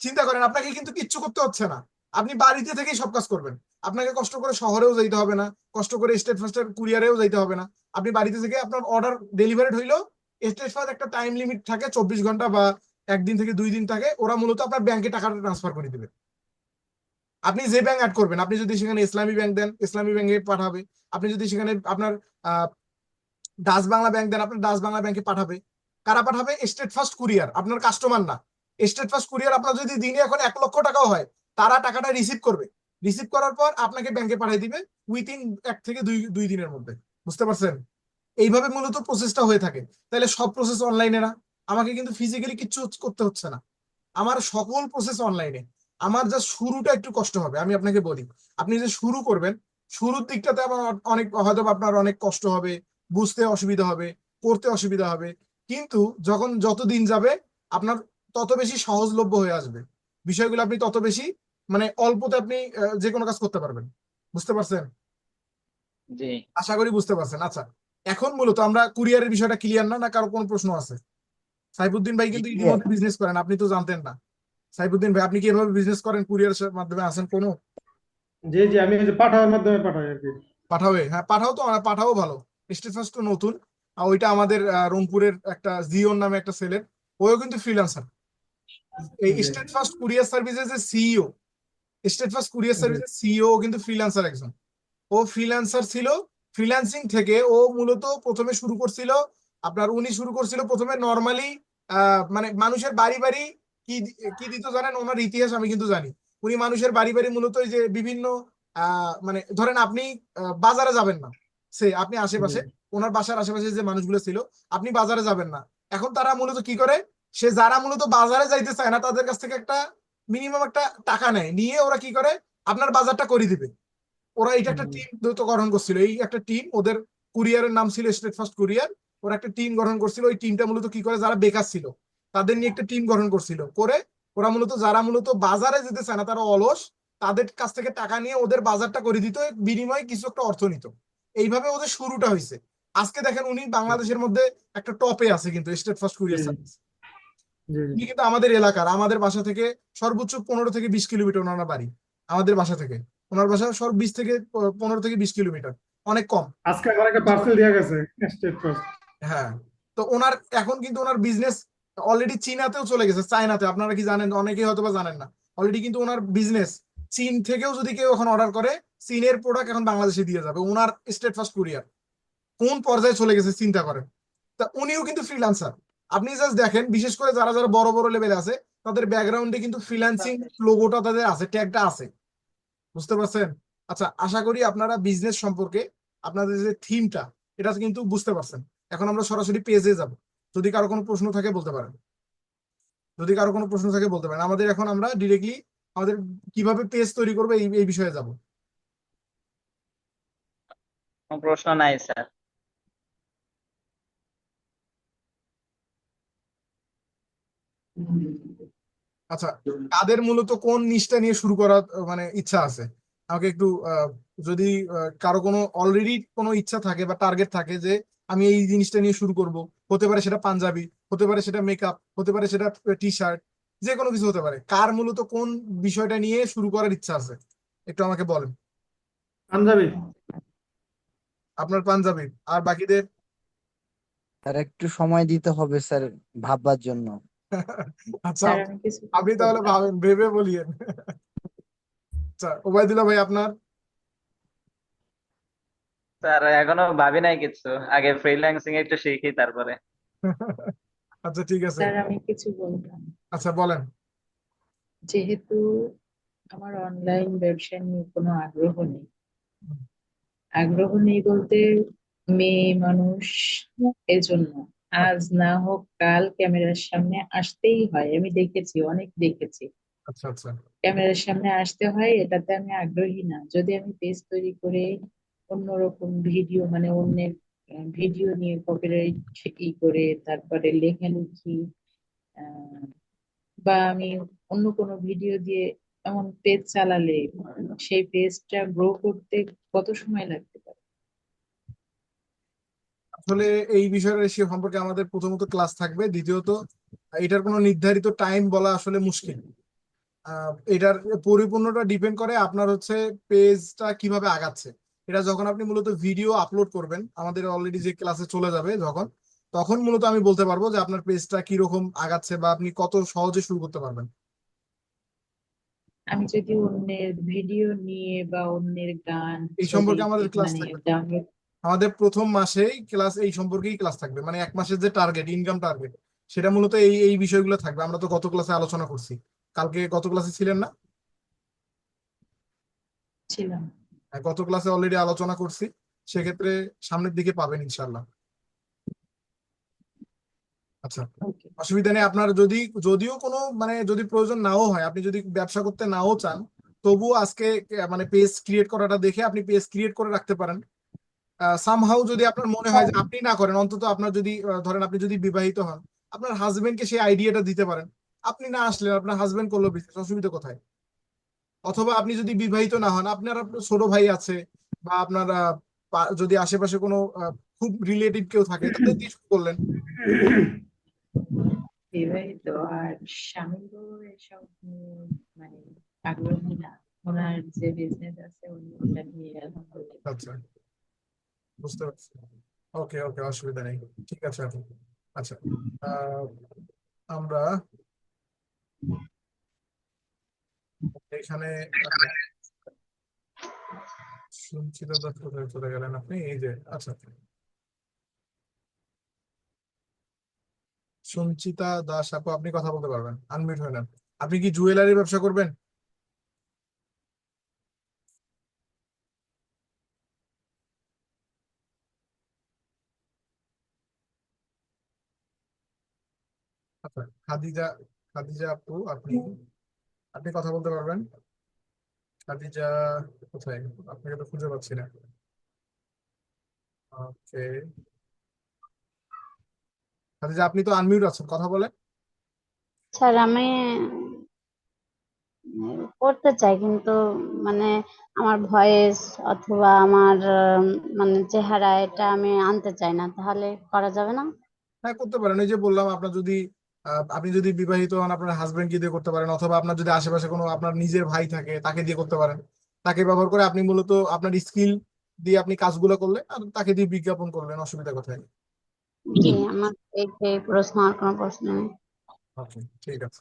চিন্তা করেন, আপনাকে কিন্তু কিচ্ছু করতে হচ্ছে না, আপনি বাড়িতে থেকেই সব কাজ করবেন। আপনাকে কষ্ট করে শহরেও যাইতে হবে না, কষ্ট করে স্টেট ফার্স্টের কুরিয়ারেও যাইতে হবে না। আপনি বাড়িতে থেকে আপনার অর্ডার ডেলিভারিড হইলো। স্টেট ফার্স্ট একটা টাইম লিমিট থাকে 24 ঘন্টা বা 1 দিন থেকে 2 দিন থাকে, ওরা মূলত আপনার ব্যাংকে টাকাটা ট্রান্সফার করে দিবে। আপনি যে ব্যাংক অ্যাড করবেন, আপনি যদি সেখানে ইসলামী ব্যাংক দেন ইসলামী ব্যাংকে পাঠাবে, আপনি যদি সেখানে আপনার ডাচ বাংলা ব্যাংক দেন আপনার ডাচ বাংলা ব্যাংকে পাঠাবে। কারা পাঠাবে? স্টেট ফার্স্ট কুরিয়ার, আপনার কাস্টমার না। স্টেট ফার্স্ট কুরিয়ার আপনার যদি দিনে এখন 1 লক্ষ টাকাও হয়, তারা টাকাটা রিসিভ করবে, রিসিভ করার পর আপনাকে ব্যাংকে পাঠিয়ে দিবে উইথিন 1 থেকে 2 দিনের মধ্যে। বুঝতে পারছেন? এইভাবে মূলত প্রসেসটা হয়ে থাকে। তাহলে সব প্রসেস অনলাইনে না, আমাকে কিন্তু ফিজিক্যালি কিচ্ছু করতে হচ্ছে না, আমার সকল প্রসেস অনলাইনে। আমার যা শুরুটা একটু কষ্ট হবে, আমি আপনাকে বলি। আপনি যে শুরু করবেন, শুরুর দিকটাতে আমার অনেক হয়তো আপনার অনেক কষ্ট হবে, বুঝতে অসুবিধা হবে, করতে অসুবিধা হবে, কিন্তু যত দিন যাবে আপনার তত বেশি সহজলভ্য হয়ে আসবে বিষয়গুলো, আপনি তত বেশি মানে অল্পতে আপনি যে কোনো কাজ করতে পারবেন। বুঝতে পারছেন? জি। আশা করি বুঝতে পারছেন। আচ্ছা, এখন মূলত আমরা কুরিয়ারের বিষয়টা ক্লিয়ার না, কারো কোনো প্রশ্ন আছে? সাইফুদ্দিন ভাই কিন্তু ইতিমধ্যে বিজনেস করেন, আপনি তো জানতেন না। সাইফুদ্দিন ভাই, আপনি কি এভাবে বিজনেস করেন, কুরিয়ারের মাধ্যমে আছেন কোনো? জি জি, আমি ওই যে পাঠাওয়ার মাধ্যমে পাঠাই আর কি। পাঠাবে, হ্যাঁ পাঠাও তো, পাঠাও ভালো। স্টেট ফার্স্ট তো নতুন, আর ওইটা আমাদের রংপুরের একটা জিওন নামে একটা ছেলের, ওও কিন্তু ফ্রিল্যান্সার। এই জি স্টেট ফার্স্ট কুরিয়ার সার্ভিসের যে সিইও, স্টেট ফার্স্ট কুরিয়ার জি সার্ভিসের সিইও কিন্তু ফ্রিল্যান্সার একজন। ও ফ্রিল্যান্সার ছিল, ফ্রিল্যান্সিং থেকে ও মূলত প্রথমে শুরু করছিল, উনি শুরু করছিল প্রথমে নর্মালি, মানে মানুষের বাড়ি বাড়ি কি দিত জানেন? ওনার ইতিহাস আমি কিন্তু জানি। উনি মানুষের বাড়ি বাড়ি মূলত ওই যে বিভিন্ন মানে ধরেন আপনি বাজারে যাবেন না, আপনি আশেপাশে, ওনার বাসার আশেপাশে যে মানুষগুলো ছিল, আপনি বাজারে যাবেন না, এখন তারা মূলত কি করে, যারা মূলত বাজারে যাইতে চায় না তাদের কাছ থেকে একটা মিনিমাম একটা টাকা নেয়, নিয়ে ওরা কি করে আপনার বাজারটা করে দিবে। ওরা এটা একটা টিম দ্রুত গঠন করছিল, এই একটা টিম, ওদের কুরিয়ারের নাম ছিল স্টেট ফার্স্ট কুরিয়ার। ওরা একটা টিম গঠন করছিল, ওই টিমটা মূলত কি করে, যারা বেকার ছিল তাদের নিয়ে একটা টিম গঠন করছিল, করে ওরা মূলত যারা মূলত বাজারে যেতে চায় না, তারা অলস, তাদের কাছ থেকে টাকা নিয়ে ওদের বাজারটা করে দিত, বিনিময়ে কিছু একটা অর্থ নিত। এইভাবে ওদের শুরুটা হয়েছে। আজকে দেখেন উনি বাংলাদেশের মধ্যে একটা টপে আছে কিন্তু, স্টেট ফার্স্ট কুরিয়ার সার্ভিস। জি উনি কিন্তু আমাদের এলাকার, আমাদের বাসা থেকে সর্বোচ্চ 15 থেকে 20 কিলোমিটার ওনার বাড়ি, আমাদের বাসা থেকে ওনার বাসা সব 15 থেকে 20 কিলোমিটার, অনেক কম। আজকে আমার একটা পার্সেল দিয়ে গেছে স্টেট ফার্স্ট। হ্যাঁ, তো ওনার এখন কিন্তু ওনার বিজনেস অলরেডি চীনাতেও চলে গেছে, চায়নাতে, আপনারা কি জানেন? অনেকেই হয়তো বা জানেন না। অলরেডি কিন্তু ওনার বিজনেস চীন থেকেও যদি কেউ এখন অর্ডার করে, চীনের প্রোডাক্ট এখন বাংলাদেশে দিয়ে যাবে ওনার স্টেট ফার্স্ট কুরিয়ার। কোন পর্যায়ে চলে গেছে চিন্তা করেন। তা উনিও কিন্তু ফ্রিল্যান্সার। আপনি জাস্ট দেখেন, বিশেষ করে যারা যারা বড় বড় লেভেলে আছে, তাদের ব্যাকগ্রাউন্ডে কিন্তু ফ্রিল্যান্সিং লোগোটা তাদের আছে, ট্যাগটা আছে। বুঝতে পারছেন? আচ্ছা, আশা করি আপনারা বিজনেস সম্পর্কে আপনাদের যে থিমটা, এটা কিন্তু বুঝতে পারছেন। এখন আমরা সরাসরি পেজে যাব, যদি কারো কোনো প্রশ্ন থাকে বলতে পারেন, আমাদের এখন আমরা ডিরেক্টলি আমাদের কিভাবে পেজ তৈরি করবো এই বিষয়ে যাব। কোনো প্রশ্ন নাই স্যার। আচ্ছা, কাদের মূলত কোন নিশটা নিয়ে শুরু করার মানে ইচ্ছা আছে, আমাকে একটু যদি কারো কোনো অলরেডি কোনো ইচ্ছা থাকে বা টার্গেট থাকে যে আমি এই জিনিসটা নিয়ে শুরু করব, হতে পারে সেটা পাঞ্জাবি, হতে পারে সেটা মেকআপ, হতে পারে সেটা টি শার্ট, যে কোনো কিছু হতে পারে, কার মূলত কোন বিষয়টা নিয়ে শুরু করার ইচ্ছা আছে একটু আমাকে বলেন। পাঞ্জাবি। আপনার পাঞ্জাবি, আর বাকিদের? স্যার একটু সময় দিতে হবে স্যার, ভাববার জন্য। আচ্ছা, স্যার আমি কিছু আপনি তাহলে বলতাম। ভাবেন, ভেবে বলিয়েন। আচ্ছা, ওবায়দুল্লাহ ভাই আপনার? স্যার এখনো ভাবি নাই কিছু, আগে ফ্রিল্যান্সিং একটু শিখি তারপরে। আচ্ছা ঠিক আছে। স্যার আমি কিছু বলতাম। আচ্ছা বলেন। যেহেতু আমার অনলাইন ব্যবসা নিয়ে কোনো আগ্রহ নেই বলতে, মেয়ে মানুষ, এজন্য আজ না হোক কাল ক্যামেরার সামনে আসতেই হয়। আমি দেখেছি, অনেক দেখেছি, আচ্ছা আচ্ছা ক্যামেরার সামনে আসতে হয়, এটাতে আমি আগ্রহী না। যদি আমি পেজ তৈরি করে অন্যরকম ভিডিও, মানে অন্যের ভিডিও নিয়ে কপিরাইট করে তারপরে লেখালেখি, আহ, বা আমি অন্য কোনো ভিডিও দিয়ে এমন পেজ চালালে সেই পেজটা গ্রো করতে কত সময় লাগতে পারে? আসলে এই বিষয়ের সে সম্পর্কে আমাদের প্রথমত ক্লাস থাকবে, দ্বিতীয়ত এটার কোনো নির্ধারিত টাইম বলা আসলে মুশকিল। এটার পরিপূর্ণটা ডিপেন্ড করে আপনার হচ্ছে পেজটা কিভাবে আগাচ্ছে। এটা যখন আপনি মূলত ভিডিও আপলোড করবেন, আমাদের অলরেডি যে ক্লাসে চলে যাবে যখন, তখন মূলত আমি বলতে পারবো যে আপনার পেজটা কিরকম আগাচ্ছে বা আপনি কত সহজে শুরু করতে পারবেন। আমি যদি অন্যের ভিডিও নিয়ে বা অন্যের গান, এই ছবি সম্পর্কে আমাদের ক্লাস মানে থাকবে, ডাউনলোড, আমাদের প্রথম মাসেই ক্লাস এই সম্পর্কেই ক্লাস থাকবে, মানে 1 মাসের যে টার্গেট, ইনকাম টার্গেট, সেটা মূলত এই এই বিষয়গুলো থাকবে। আমরা তো গত ক্লাসে আলোচনা করছি, কালকে গত ক্লাসে ছিলেন না? ছিলাম। গত ক্লাসে অলরেডি আলোচনা করছি, সেক্ষেত্রে সামনের দিকে পাবেন ইনশাল্লাহ। আচ্ছা, ওকে। অসুবিধা নেই। আপনার যদি যদিও কোনো মানে যদি প্রয়োজন নাও হয়, আপনি যদি ব্যবসা করতে নাও চান, তবুও আজকে মানে পেজ ক্রিয়েট করাটা দেখে আপনি পেজ ক্রিয়েট করে রাখতে পারেন। সামহাউ যদি আপনার মনে হয় যে আপনি না করেন, অন্তত আপনার যদি ধরেন আপনি যদি বিবাহিত হন, আপনার হাজবেন্ডকে সেই আইডিয়াটা দিতে পারেন। আপনি না আসলেন, আপনার হাজবেন্ড করলো বিজনেস, অসুবিধা কোথায়? অথবা আপনি যদি বিবাহিত না হন, আপনার ছোট ভাই আছে, বা আপনার যদি আশেপাশে কোনো খুব রিলেটিভ কেউ থাকে, তাদের দিয়ে শুরু করলেন। বিবাহিত আর স্বামীরও এসব নিয়ে মানে আগ্রহী না। ওনার যে বিজনেস আছে উনি ওটা নিয়ে আলহামদুলিল্লাহ। আচ্ছা, বুঝতে পারছি। ওকে ওকে, অসুবিধা নেই, ঠিক আছে আপু। আচ্ছা, আহ, আমরা এখানে সঞ্চিতা দাস কোথায় চলে গেলেন আপনি? এই যে, আচ্ছা, সঞ্চিতা দাস আপু, আপনি কথা বলতে পারবেন, আনমিউট হয়ে নেন। আপনি কি জুয়েলারি ব্যবসা করবেন? আচ্ছা, খাদিজা, খাদিজা আপু, আপনি আপনি কথা বলতে পারবেন? খাদিজা কোথায়? আপনাকে তো খুঁজে পাচ্ছি না। ওকে, খাদিজা আপনি তো আনমিউট আছেন, কথা বলেন। স্যার আমি করতে চাই কিন্তু মানে আমার ভয়েস অথবা আমার মানে চেহারা এটা আমি আনতে চাই না, তাহলে করা যাবে না? হ্যাঁ, করতে পারেন। এই যে বললাম, আপনার যদি আপনি যদি বিবাহিত হন, আপনার হাজবেন্ড কে দিয়ে করতে পারেন, অথবা আপনার যদি আশেপাশে কোনো আপনার নিজের ভাই থাকে, তাকে দিয়ে করতে পারেন। তাকে ব্যবহার করে আপনি মূলত আপনার স্কিল দিয়ে আপনি কাজগুলো করলে, আর তাকে দিয়ে বিজ্ঞাপন করলেন, অসুবিধা কোথায়? জি, আমার এই প্রশ্ন আর কোনো প্রশ্ন নেই। ওকে, ঠিক আছে।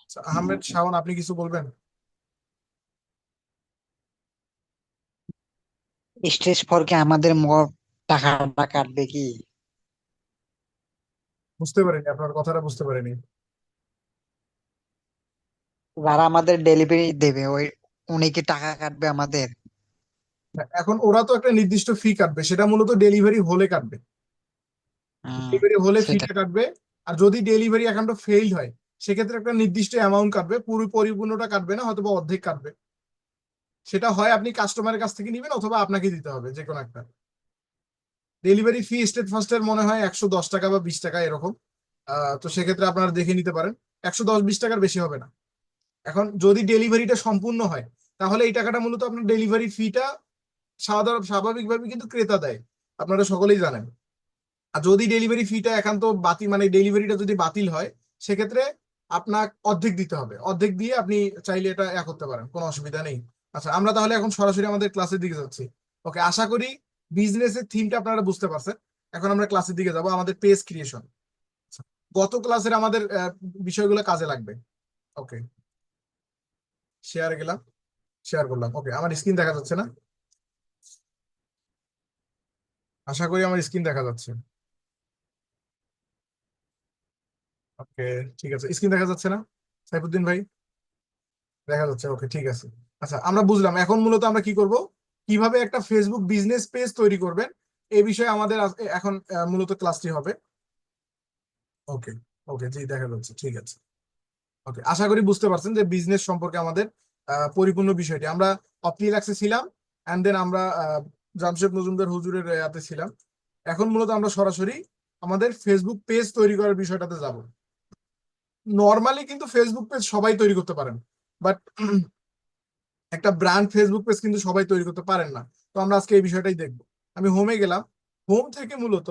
আচ্ছা, আহমেদ শাওন, আপনি কিছু বলবেন? স্টেজ ফোর কে আমাদের মোট টাকাটা কাটবে কি? বুঝতে পারিনি, আপনার কথাটা বুঝতে পারিনি। যারা আমাদের ডেলিভারি দেবে উনি কি টাকা কাটবে আমাদের? এখন ওরা তো একটা নির্দিষ্ট ফি কাটবে, সেটা মূলত ডেলিভারি হলে কাটবে। ডেলিভারি হলে সেটা ফিটা কাটবে। আর যদি ডেলিভারি অ্যাকাউন্ট ফেল হয়, সেক্ষেত্রে একটা নির্দিষ্ট অ্যামাউন্ট কাটবে, পুরো পরিপূর্ণটা কাটবে না, হয়তো বা অর্ধেক কাটবে। সেটা হয় আপনি কাস্টমারের কাছ থেকে নিবেন, অথবা আপনাকে দিতে হবে, যে কোনো একটা। ডেলিভারি ফি স্টেট ফার্স্টের মনে হয় 110 টাকা বা 20 টাকা এরকম। তো সেক্ষেত্রে আপনারা দেখে নিতে পারেন, 110-20 টাকার বেশি হবে না। এখন যদি ডেলিভারিটা সম্পূর্ণ হয়, তাহলে এই টাকাটা মূলত আপনার ডেলিভারি ফিটা স্বাভাবিকভাবে কিন্তু ক্রেতা দেয়, আপনারা সকলেই জানেন। আর যদি ডেলিভারি ফিটা একান্ত বাতিল, মানে ডেলিভারিটা যদি বাতিল হয়, সেক্ষেত্রে আপনার অর্ধেক দিতে হবে। অর্ধেক দিয়ে আপনি চাইলে এটা করতে পারেন, কোনো অসুবিধা নেই। আচ্ছা, আমরা তাহলে এখন সরাসরি আমাদের ক্লাসের দিকে যাচ্ছি। ওকে, আশা করি বিজনেসের থিমটা আপনারা বুঝতে পারছেন। এখন আমরা ক্লাসের দিকে যাব, আমাদের পেজ ক্রিয়েশন। গত ক্লাসের আমাদের বিষয়গুলো কাজে লাগবে। ওকে, শেয়ার গেলাম, শেয়ার করলাম। ওকে, আমার স্ক্রিন দেখা যাচ্ছে না? আশা করি আমার স্ক্রিন দেখা যাচ্ছে। ওকে, ঠিক আছে, স্ক্রিন দেখা যাচ্ছে না সাইফুদ্দিন ভাই? দেখা যাচ্ছে, ওকে, ঠিক আছে। আচ্ছা, আমরা বুঝলাম। এখন মূলত আমরা কি করব, কিভাবে একটা ফেসবুক বিজনেস পেজ তৈরি করবেন, এই বিষয়ে আমাদের এখন মূলত ক্লাসটি হবে। ওকে ওকে, জি দেখা যাচ্ছে, ঠিক আছে। ওকে, আশা করি বুঝতে পারছেন যে বিজনেস সম্পর্কে আমাদের পরিপূর্ণ বিষয়টি। আমরা অপটিলাক্সে ছিলাম, এন্ড দেন আমরা জামশেদ মজুমদার হুজুরের ইয়াতে ছিলাম। এখন মূলত আমরা সরাসরি আমাদের ফেসবুক পেজ তৈরি করার বিষয়টাতে যাব। নর্মালি কিন্তু ফেসবুক পেজ সবাই তৈরি করতে পারেন, বাট একটা ব্র্যান্ড ফেসবুক পেজ কিন্তু সবাই তৈরি করতে পারেন না। তো আমরা আজকে এই বিষয়টাই দেখবো। আমি হোমে গেলাম। হোম থেকে মূলত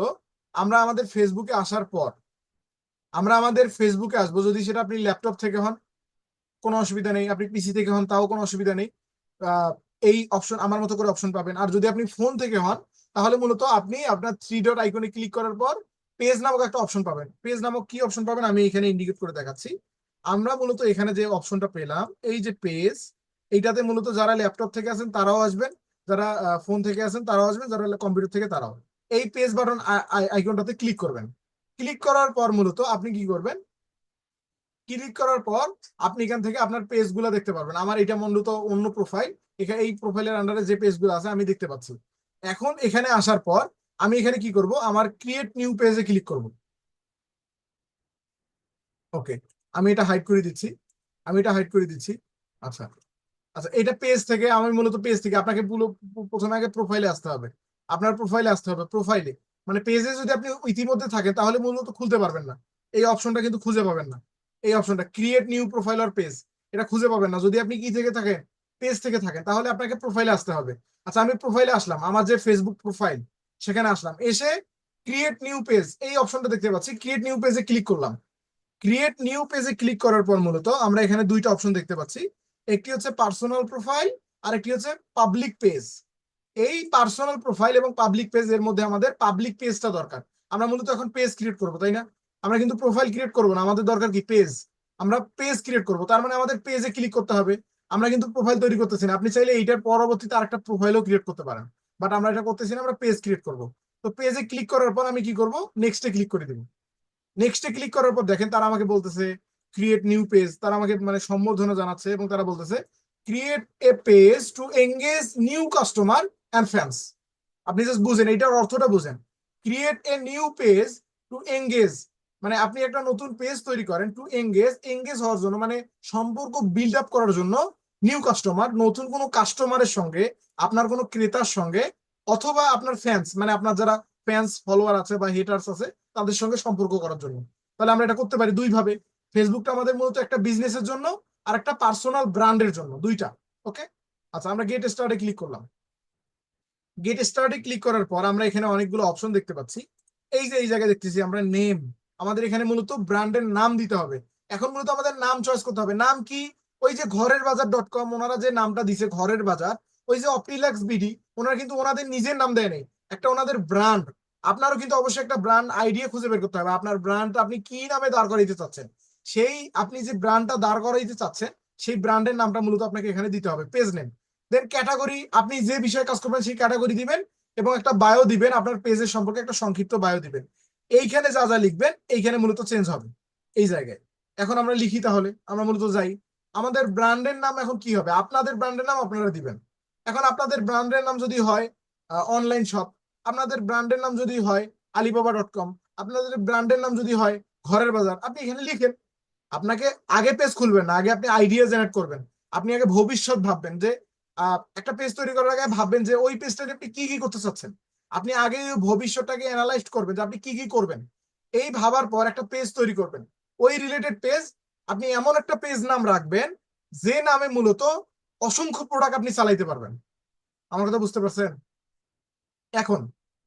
আমরা আমাদের ফেসবুকে আসার পর আমরা আমাদের ফেসবুকে আসবো। যদি সেটা আপনি ল্যাপটপ থেকে হন, কোনো অসুবিধা নেই। আপনি পিসি থেকে হন, তাও কোনো অসুবিধা নেই। এই অপশন আমার মতো করে অপশন পাবেন। আর যদি আপনি ফোন থেকে হন, তাহলে মূলত আপনি আপনার 3 ডট আইকনে ক্লিক করার পর পেজ নামক একটা অপশন পাবেন। পেজ নামক কি অপশন পাবেন আমি এখানে ইন্ডিকেট করে দেখাচ্ছি। আমরা মূলত এখানে যে অপশনটা পেলাম, এই যে পেজ, এইটাতে মূলত যারা ল্যাপটপ থেকে আছেন তারাও আসবেন, যারা ফোন থেকে আছেন তারাও আসবেন, যারা কম্পিউটার থেকে তারাও এই পেজ বাটন আইকনটাতে ক্লিক করবেন। ক্লিক করার পর মূলত আপনি কি করবেন, ক্লিক করার পর আপনি এখান থেকে আপনার পেজগুলো দেখতে পারবেন। আমার এটা মূলত অন্য প্রোফাইল, এখানে এই প্রোফাইলের আন্ডারে যে পেজগুলো আছে আমি দেখতে পাচ্ছি। এখন এখানে আসার পর আমি এখানে কি করব, আমার ক্রিয়েট নিউ পেজে ক্লিক করব। ওকে, আমি এটা হাইড করে দিচ্ছি, আচ্ছা আচ্ছা, এটা পেজ থেকে আমি মূলত পেজ থেকে আপনাকে প্রথমে আগে প্রোফাইলে আসতে হবে। আপনার প্রোফাইলে আসতে হবে, প্রোফাইলে মানে পেজে যদি আপনি ইতিমধ্যে থাকেন তাহলে মূলত খুলতে পারবেন না, এই অপশনটা কিন্তু খুঁজে পাবেন না। এই অপশনটা ক্রিয়েট নিউ প্রোফাইল আর পেজ, এটা খুঁজে পাবেন না যদি আপনি কি থেকে থাকেন, পেজ থেকে থাকেন, তাহলে আপনাকে প্রোফাইলে আসতে হবে। আচ্ছা, আমি প্রোফাইলে আসলাম, আমার যে ফেসবুক প্রোফাইল সেখানে আসলাম, এসে ক্রিয়েট নিউ পেজ এই অপশনটা দেখতে পাচ্ছি, ক্রিয়েট নিউ পেজে ক্লিক করলাম। ক্রিয়েট নিউ পেজে ক্লিক করার পর মূলত আমরা এখানে দুইটা অপশন দেখতে পাচ্ছি, একটি হচ্ছে পার্সোনাল প্রোফাইল আর একটি হচ্ছে পাবলিক পেজ। এই পার্সোনাল প্রোফাইল এবং পাবলিক পেজ এর মধ্যে আমাদের পাবলিক পেজটা দরকার। আমরা মূলত এখন পেজ ক্রিয়েট করব, তাই না? আমরা কিন্তু প্রোফাইল ক্রিয়েট করব না, আমাদের দরকার কি পেজ। আমরা পেজ ক্রিয়েট করব, তার মানে আমাদের পেজে ক্লিক করতে হবে। আমরা কিন্তু প্রোফাইল তৈরি করতেছি না, আপনি চাইলে এইটার পরবর্তীতে আরেকটা প্রোফাইলও ক্রিয়েট করতে পারেন, বাট আমরা এটা করতেছি না, আমরা পেজ ক্রিয়েট করব। তো পেজে ক্লিক করার পর আমি কি করব, নেক্সটে ক্লিক করে দিব। নেক্সটে ক্লিক করার পর দেখেন তারা আমাকে বলতেছে ক্রিয়েট নিউ পেজ, তারা আমাকে মানে সম্বোধনা জানাচ্ছে এবং তারা বলতেছে create a page to engage new customer and fans. আপনি জাস্ট বুঝেন, এইটার অর্থটা বুঝেন। Create a new page to engage মানে আপনি একটা নতুন পেজ তৈরি করেন, টু এঙ্গেজ হওয়ার জন্য মানে সম্পর্ক বিল্ড আপ করার জন্য, নিউ কাস্টমার নতুন কোনো কাস্টমারের সঙ্গে, আপনার কোনো ক্রেতার সঙ্গে, অথবা আপনার ফ্যান্স মানে আপনার যারা ফ্যান্স ফলোয়ার আছে বা হেটার্স আছে তাদের সঙ্গে সম্পর্ক করার জন্য। তাহলে আমরা এটা করতে পারি দুই ভাবে, ফেসবুকটা আমাদের মূলত একটা বিজনেসের জন্য আর একটা পার্সোনাল ব্র্যান্ডের জন্য, দুইটা। ওকে, আচ্ছা, আমরা গেট স্টার্টে ক্লিক করলাম। গেট স্টার্টে ক্লিক করার পর আমরা এখানে অনেকগুলো অপশন দেখতে পাচ্ছি। এই যে এই জায়গায় দেখতেছি আমরা নেম, আমাদের এখানে মূলত ব্র্যান্ডের নাম দিতে হবে। এখন মূলত আমাদের নাম চয়েস করতে হবে। নাম কি, ওই যে ঘরের বাজার.com ওনারা যে নামটা দিছে ঘরের বাজার, ওই যে অপটিলাক্স বিডি, ওনারা কিন্তু ওনাদের নিজের নাম দেয় নাই, একটা ওনাদের ব্র্যান্ড। আপনারও কিন্তু অবশ্যই একটা ব্র্যান্ড আইডিয়া খুঁজে বের করতে হবে, আপনার ব্র্যান্ডটা আপনি কি নামে দাঁড় করাইতে চাচ্ছেন, সেই আপনি যে ব্র্যান্ডটা দাঁড় করাইতে চাচ্ছেন সেই ব্র্যান্ডের নামটা মূলত আপনাকে এখানে দিতে হবে, পেজ নেম। দেন ক্যাটাগরি, আপনি যে বিষয়ে কাজ করবেন সেই ক্যাটাগরি দিবেন এবং একটা বায়ো দিবেন, আপনার পেজের সম্পর্কে একটা সংক্ষিপ্ত বায়ো দিবেন। এইখানে যা যা লিখবেন এইখানে মূলত চেঞ্জ হবে এই জায়গায়। এখন আমরা লিখি, তাহলে আমরা মূলত যাই, আমাদের ব্র্যান্ডের নাম এখন কি হবে, আপনাদের ব্র্যান্ডের নাম আপনারা দিবেন। এখন আপনাদের ব্র্যান্ডের নাম যদি হয় অনলাইন শপ, আপনাদের ব্র্যান্ডের নাম যদি হয় alibaba.com, আপনাদের ব্র্যান্ডের নাম যদি হয় ঘরের বাজার, আপনি এখানে লিখেন। আপনাকে আগে পেজ খুলবেন না, আগে আপনি আইডিয়া জেনারেট করবেন। আপনি আগে ভবিষ্যৎ ভাববেন, যে একটা পেজ তৈরি করার আগে ভাববেন যে ওই পেজটাতে আপনি কি কি করতে চাচ্ছেন। আপনি আগে ভবিষ্যৎটাকে অ্যানালাইজ করবেন যে আপনি কি কি করবেন। এই ভাবার পর একটা পেজ তৈরি করবেন, ওই রিলেটেড পেজ। আপনি এমন একটা পেজ নাম রাখবেন যে নামে মূলত অসংখ্য প্রোডাক্ট আপনি চালাইতে পারবেন। আমার কথা বুঝতে পারছেন? এখন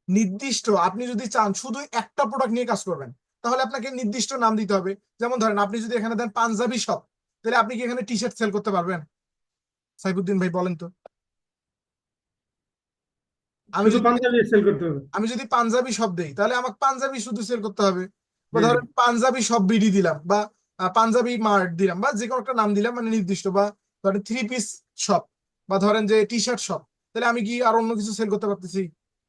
নির্দিষ্ট আপনি যদি চান শুধু একটা প্রোডাক্ট নিয়ে কাজ করবেন, তাহলে আপনাকে নির্দিষ্ট নাম দিতে হবে। যেমন ধরেন আপনি যদি এখানে দেন পাঞ্জাবি শপ, তাহলে আপনি কি এখানে টি শার্ট সেল করতে পারবেন? সাইফুদ্দিন ভাই বলেন তো। আমি শুধু যদি পাঞ্জাবি সেল করতে হবে। আমি যদি পাঞ্জাবি শপ দেই তাহলে আমাকে পাঞ্জাবি শুধু সেল করতে হবে। বা জি, জি। ধরেন পাঞ্জাবি শপ বিডি দিলাম, বা পাঞ্জাবি মার্ট দিলাম, বা যে কোনো একটা নাম দিলাম মানে নির্দিষ্ট, বা ধরেন থ্রি পিস শপ, বা ধরেন যে টি শার্ট শপ, তাহলে আমি কি আর অন্য কিছু সেল করতে পারতেছি?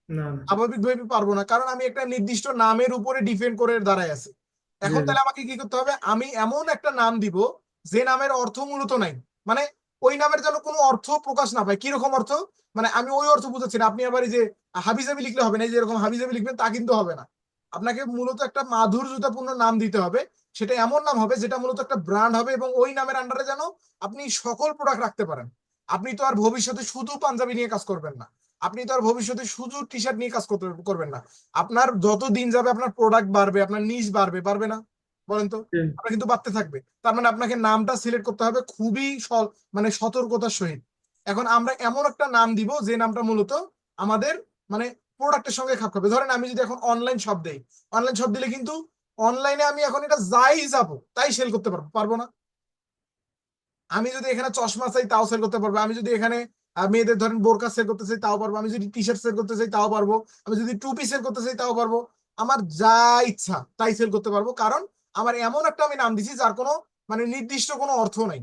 না, না। স্বাভাবিকভাবে পারবো না, কারণ আমি একটা নির্দিষ্ট নামের উপরে ডিপেন্ড করে দাঁড়ায় আছি। জি, এখন জি। তাহলে আমাকে কি করতে হবে, আমি এমন একটা নাম দিব যে নামের অর্থ মূলত নাই, মানে ওই নামের যেন কোনো অর্থ প্রকাশ না পায়। কিরকম অর্থ, মানে আমি ওই অর্থ বুঝাচ্ছি না। আপনি আবার এই যে হাবিজাবি লিখলে হবে না, এই যে এরকম হাবিজাবি লিখবেন তা কিন্তু হবে না। আপনাকে মূলত একটা মাধুর্যতাপূর্ণ নাম দিতে হবে, সেটা এমন নাম হবে যেটা মূলত একটা ব্র্যান্ড হবে, এবং ওই নামের আন্ডারে যেন আপনি সকল প্রোডাক্ট রাখতে পারেন। আপনি তো আর ভবিষ্যতে শুধু পাঞ্জাবি নিয়ে কাজ করবেন না, আপনি তো আর ভবিষ্যতে শুধু টি শার্ট নিয়ে কাজ করবেন না। আপনার যত দিন যাবে আপনার প্রোডাক্ট বাড়বে, আপনার নিশ বাড়বে না? বলেন তো। জি। আপনার কিন্তু বাড়তে থাকবে, তার মানে আপনাকে নামটা সিলেক্ট করতে হবে খুবই মানে সতর্কতার সহিত। এখন আমরা এমন একটা নাম দিব যে নামটা মূলত আমাদের মানে প্রোডাক্টের সঙ্গে খাপ খাবে। ধরেন আমি যদি এখন অনলাইন শপ দেই, অনলাইন শপ দিলে কিন্তু অনলাইনে আমি এখন এটা যাই যাবো তাই সেল করতে পারবো না। আমি যদি এখানে চশমা চাই তাও সেল করতে পারবো, আমি যদি এখানে মেয়েদের ধরেন বোরকা সেল করতে চাই তাও পারবো, আমি যদি টি শার্ট সেল করতে চাই তাও পারবো, আমি যদি টুপি সেল করতে চাই তাও পারবো। আমার যা ইচ্ছা তাই সেল করতে পারবো, কারণ আমার এমন একটা আমি নাম দিছি যার কোনো মানে নির্দিষ্ট কোনো অর্থ নাই।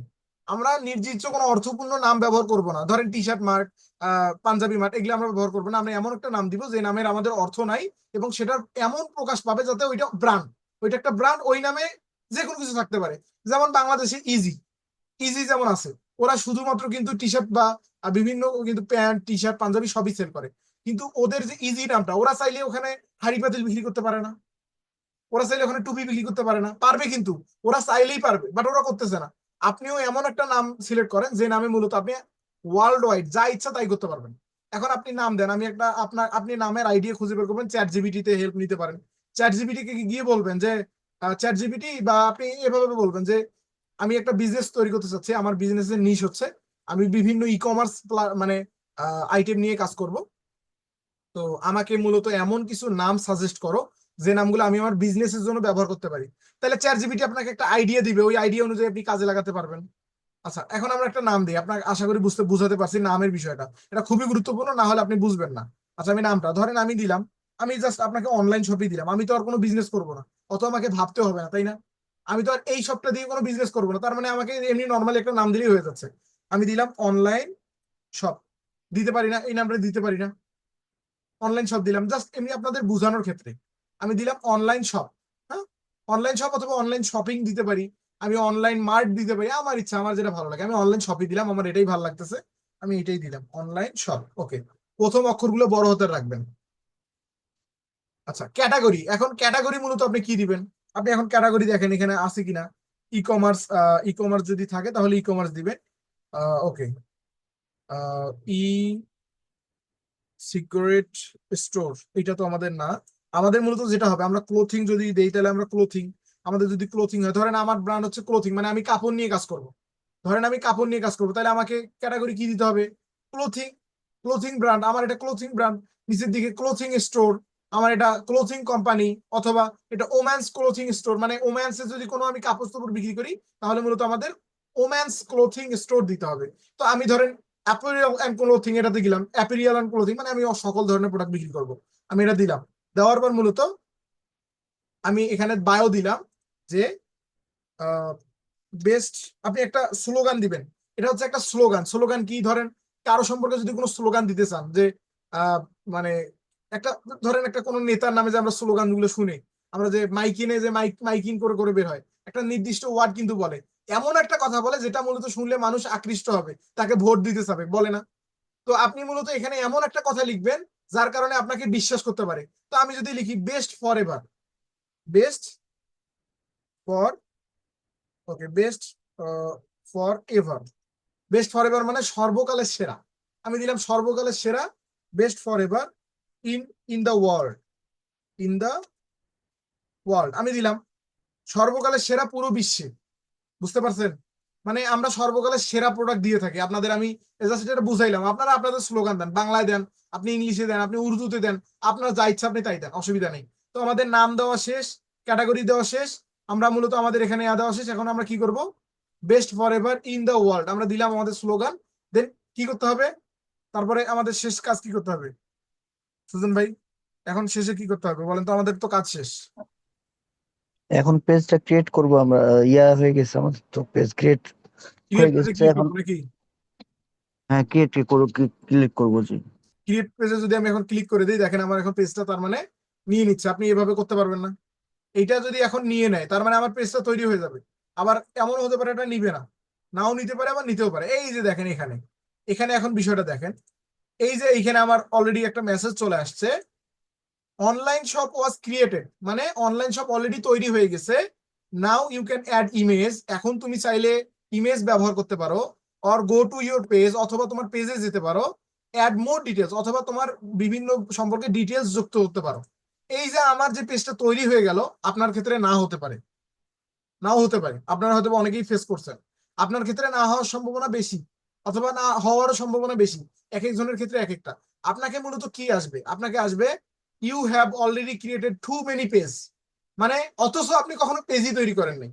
আমরা নির্দিষ্ট কোনো অর্থপূর্ণ নাম ব্যবহার করব না। ধরেন T shirt mart, Punjabi mart, এগুলো আমরা ব্যবহার করবো না। আমরা এমন একটা নাম দিব যে নামের আমাদের অর্থ নাই এবং সেটার এমন প্রকাশ পাবে যাতে ওইটা ব্র্যান্ড, ওইটা একটা ব্র্যান্ড, ওই নামে যে কোনো কিছু থাকতে পারে। যেমন বাংলাদেশে ইজি, ইজি যেমন আছে, ওরা শুধুমাত্র কিন্তু টি শার্ট বা বিভিন্ন কিন্তু প্যান্ট টি শার্ট পাঞ্জাবি সবই সেল করে, কিন্তু ওদের যে ইজি নামটা, ওরা চাইলে ওখানে হাড়ি পাতিল বিক্রি করতে পারে না, ওরা চাইলে ওখানে টুপি বিক্রি করতে পারে না, পারবে কিন্তু ওরা চাইলেই পারবে, বাট ওরা করতেছে না। আপনিও এমন একটা নাম সিলেক্ট করেন যে নামে মূলত আপনি ওয়ার্ল্ড ওয়াইড যা ইচ্ছা তাই করতে পারবেন। এখন আপনি নাম দেন, আমি একটা আপনি নামের আইডিয়া খুঁজে বের করবেন, চ্যাট জিপিটিতে হেল্প নিতে পারেন। চ্যাট জিপিটি কে গিয়ে বলবেন যে চ্যাট জিপিটি, বা আপনি এভাবে বলবেন যে আমি একটা বিজনেস তৈরি করতে চাচ্ছি, আমার বিজনেসের নিশ হচ্ছে আমি বিভিন্ন ই কমার্স মানে আইটেম নিয়ে কাজ করব, তো আমাকে মূলত এমন কিছু নাম সাজেস্ট করো যে নামগুলো আমি আমার বিজনেসের জন্য ব্যবহার করতে পারি। তাহলে চ্যাট জিপিটি আপনাকে একটা আইডিয়া দিবে, ওই আইডিয়া অনুযায়ী আপনি কাজে লাগাতে পারবেন। আচ্ছা, এখন আমরা একটা নাম দিই, আপনাকে আশা করি বুঝাতে পারছি নামের বিষয়টা, এটা খুবই গুরুত্বপূর্ণ, না হলে আপনি বুঝবেন না। আচ্ছা, আমি নামটা ধরেন আমি দিলাম, আমি জাস্ট আপনাকে অনলাইন শপই দিলাম, আমি তো আর কোনো বিজনেস করবো না, অত আমাকে ভাবতে হবে না, তাই না? আমি তো আর এই শপটা দিয়ে কোনো বিজনেস করবো না, তার মানে আমাকে এমনি নর্মালি একটা নাম দিলেই হয়ে যাচ্ছে। আমি দিলাম অনলাইন শপ, দিতে পারি না? এই নামটা দিতে পারি না? অনলাইন শপ দিলাম জাস্ট এমনি আপনাদের বোঝানোর ক্ষেত্রে। আমি দিলাম অনলাইন শপ, হ্যাঁ, অনলাইন শপ অথবা অনলাইন শপিং দিতে পারি, আমি অনলাইন মার্ট দিতে পারি, আমার ইচ্ছা, আমার যেটা ভালো লাগে। আমি অনলাইন শপই দিলাম, আমার এটাই ভালো লাগতেছে, আমি এটাই দিলাম অনলাইন শপ। ওকে, প্রথম অক্ষরগুলো বড় হতে রাখবেন। আচ্ছা, ক্যাটাগরি, এখন ক্যাটাগরি মূলত আপনি কি দিবেন? আপনি এখন ক্যাটাগরি দেখেন এখানে আছে কিনা, ই কমার্স, ই কমার্স যদি থাকে তাহলে ই কমার্স দিবেন। ওকে, ই সিক্রেট স্টোর, এটা তো আমাদের না। আমাদের মূলত যেটা হবে, আমরা ক্লোথিং যদি দেই তাহলে আমরা ক্লোথিং, আমাদের যদি ক্লোথিং হয়, ধরেন আমার ব্র্যান্ড হচ্ছে ক্লোথিং, মানে আমি কাপড় নিয়ে কাজ করব, ধরেন আমি কাপড় নিয়ে কাজ করবো, তাহলে আমাকে ক্যাটাগরি কি দিতে হবে? ক্লোথিং, ক্লোথিং ব্র্যান্ড, আমার এটা ক্লোথিং ব্র্যান্ড। নিচের দিকে ক্লোথিং স্টোর, আমার এটা ক্লোথিং কোম্পানি, অথবা এটা ওম্যান্স ক্লোথিং স্টোর, মানে ওম্যান্সে যদি কোনো আমি কাপড় চোপড় বিক্রি করি তাহলে মূলত আমাদের ওম্যান্স ক্লোথিং স্টোর দিতে হবে। তো আমি ধরেন অ্যাপেরিয়াল এন্ড ক্লোথিং এটাতে গেলাম, অ্যাপেরিয়াল এন্ড ক্লোথিং মানে আমি সকল ধরনের প্রোডাক্ট বিক্রি করব, আমি এটা দিলাম। দেওয়ার পর মূলত আমি এখানে বায়ো দিলাম যে বেস্ট, আপনি একটা স্লোগান দিবেন, এটা হচ্ছে একটা স্লোগান। স্লোগান কি? ধরেন কারো সম্পর্কে যদি কোনো স্লোগান দিতে চান, যে মানে একটা ধরেন একটা কোনো নেতার নামে যে আমরা স্লোগান গুলো শুনি, আমরা যে মাইকিনে যে মাইকিং করে করে বের হয়, একটা নির্দিষ্ট ওয়ার্ড কিন্তু বলে, এমন একটা কথা বলে যেটা মূলত শুনলে মানুষ আকৃষ্ট হবে, তাকে ভোট দিতে চাবে, বলে না? তো আপনি মূলত এখানে এমন একটা কথা লিখবেন যার কারণে আপনাকে বিশ্বাস করতে পারে। তো আমি যদি লিখি best for ever, best for, okay, best for ever, best for ever মানে সর্বকালের সেরা, আমি দিলাম সর্বকালের সেরা, best for ever in in the world, in the world আমি দিলাম সর্বকালের সেরা পুরো বিশ্বে। বুঝতে পারছেন? মানে আমরা সর্বকালের সেরা প্রোডাক্ট দিয়ে থাকি আপনাদের। আমি জাস্ট এটা বুঝাইলাম, আপনারা আপনাদের স্লোগান দেন, বাংলায় দেন, আপনি ইংলিশে দেন, আপনি উর্দুতে দেন, আপনার যা ইচ্ছা আপনি তাই দেন, অসুবিধা নেই। তো আমাদের নাম দেওয়া শেষ, ক্যাটাগরি দেওয়া শেষ, আমরা মূলত আমাদের এখানে দেওয়া শেষ। এখন আমরা কি করব? Best for ever in the world আমরা দিলাম আমাদের স্লোগান। দেন কি করতে হবে? তারপরে আমাদের শেষ কাজ কি করতে হবে সুজন ভাই? এখন শেষে কি করতে হবে বলেন তো? আমাদের তো কাজ শেষ। এখন পেজটা ক্রিয়েট করব আমরা, হয়ে গেছে আমাদের তো পেজ ক্রিয়েট ক্রিয়েট হয়ে পেজে গেছে ক্লিক এখন। করবো নাকি? হ্যাঁ, ক্রিয়েট ক্লিক করবো জি। ক্রিয়েট পেজে যদি আমি এখন ক্লিক করে দিই, দেখেন আমার এখন পেজটা তার মানে নিয়ে নিচ্ছে। আপনি এভাবে করতে পারবেন না? এইটা যদি এখন নিয়ে নেয় তার মানে আমার পেজটা তৈরি হয়ে যাবে। আবার এমন হতে পারে এটা নিবে না, নাও নিতে পারে, আবার নিতেও পারে। এই যে দেখেন এখানে, এখানে এখন বিষয়টা দেখেন, এই যে এইখানে আমার অলরেডি একটা মেসেজ চলে আসছে, অনলাইন শপ ওয়াজ ক্রিয়েটেড, মানে অনলাইন শপ অলরেডি তৈরি হয়ে গেছে। Now you can add image, এখন তুমি চাইলে ইমেজ ব্যবহার করতে পারো, or go to your page, অথবা তোমার পেজে যেতে পারো, অ্যাড মোর ডিটেলস, অথবা তোমার বিভিন্ন সম্পর্কে ডিটেলস যুক্ত করতে পারো। এই যে আমার যে পেজটা তৈরি হয়ে গেল, আপনার ক্ষেত্রে না হতে পারে, নাও হতে পারে, আপনারা হয়তো অনেকেই ফেস করছেন। আপনার ক্ষেত্রে না হওয়ার সম্ভাবনা বেশি, অথবা না হওয়ারও সম্ভাবনা বেশি, এক একজনের ক্ষেত্রে এক একটা। আপনাকে মূলত কি আসবে? আপনাকে আসবে you have already created too many page, মানে অথচ আপনি কখনো পেজই তৈরি করেন নাই।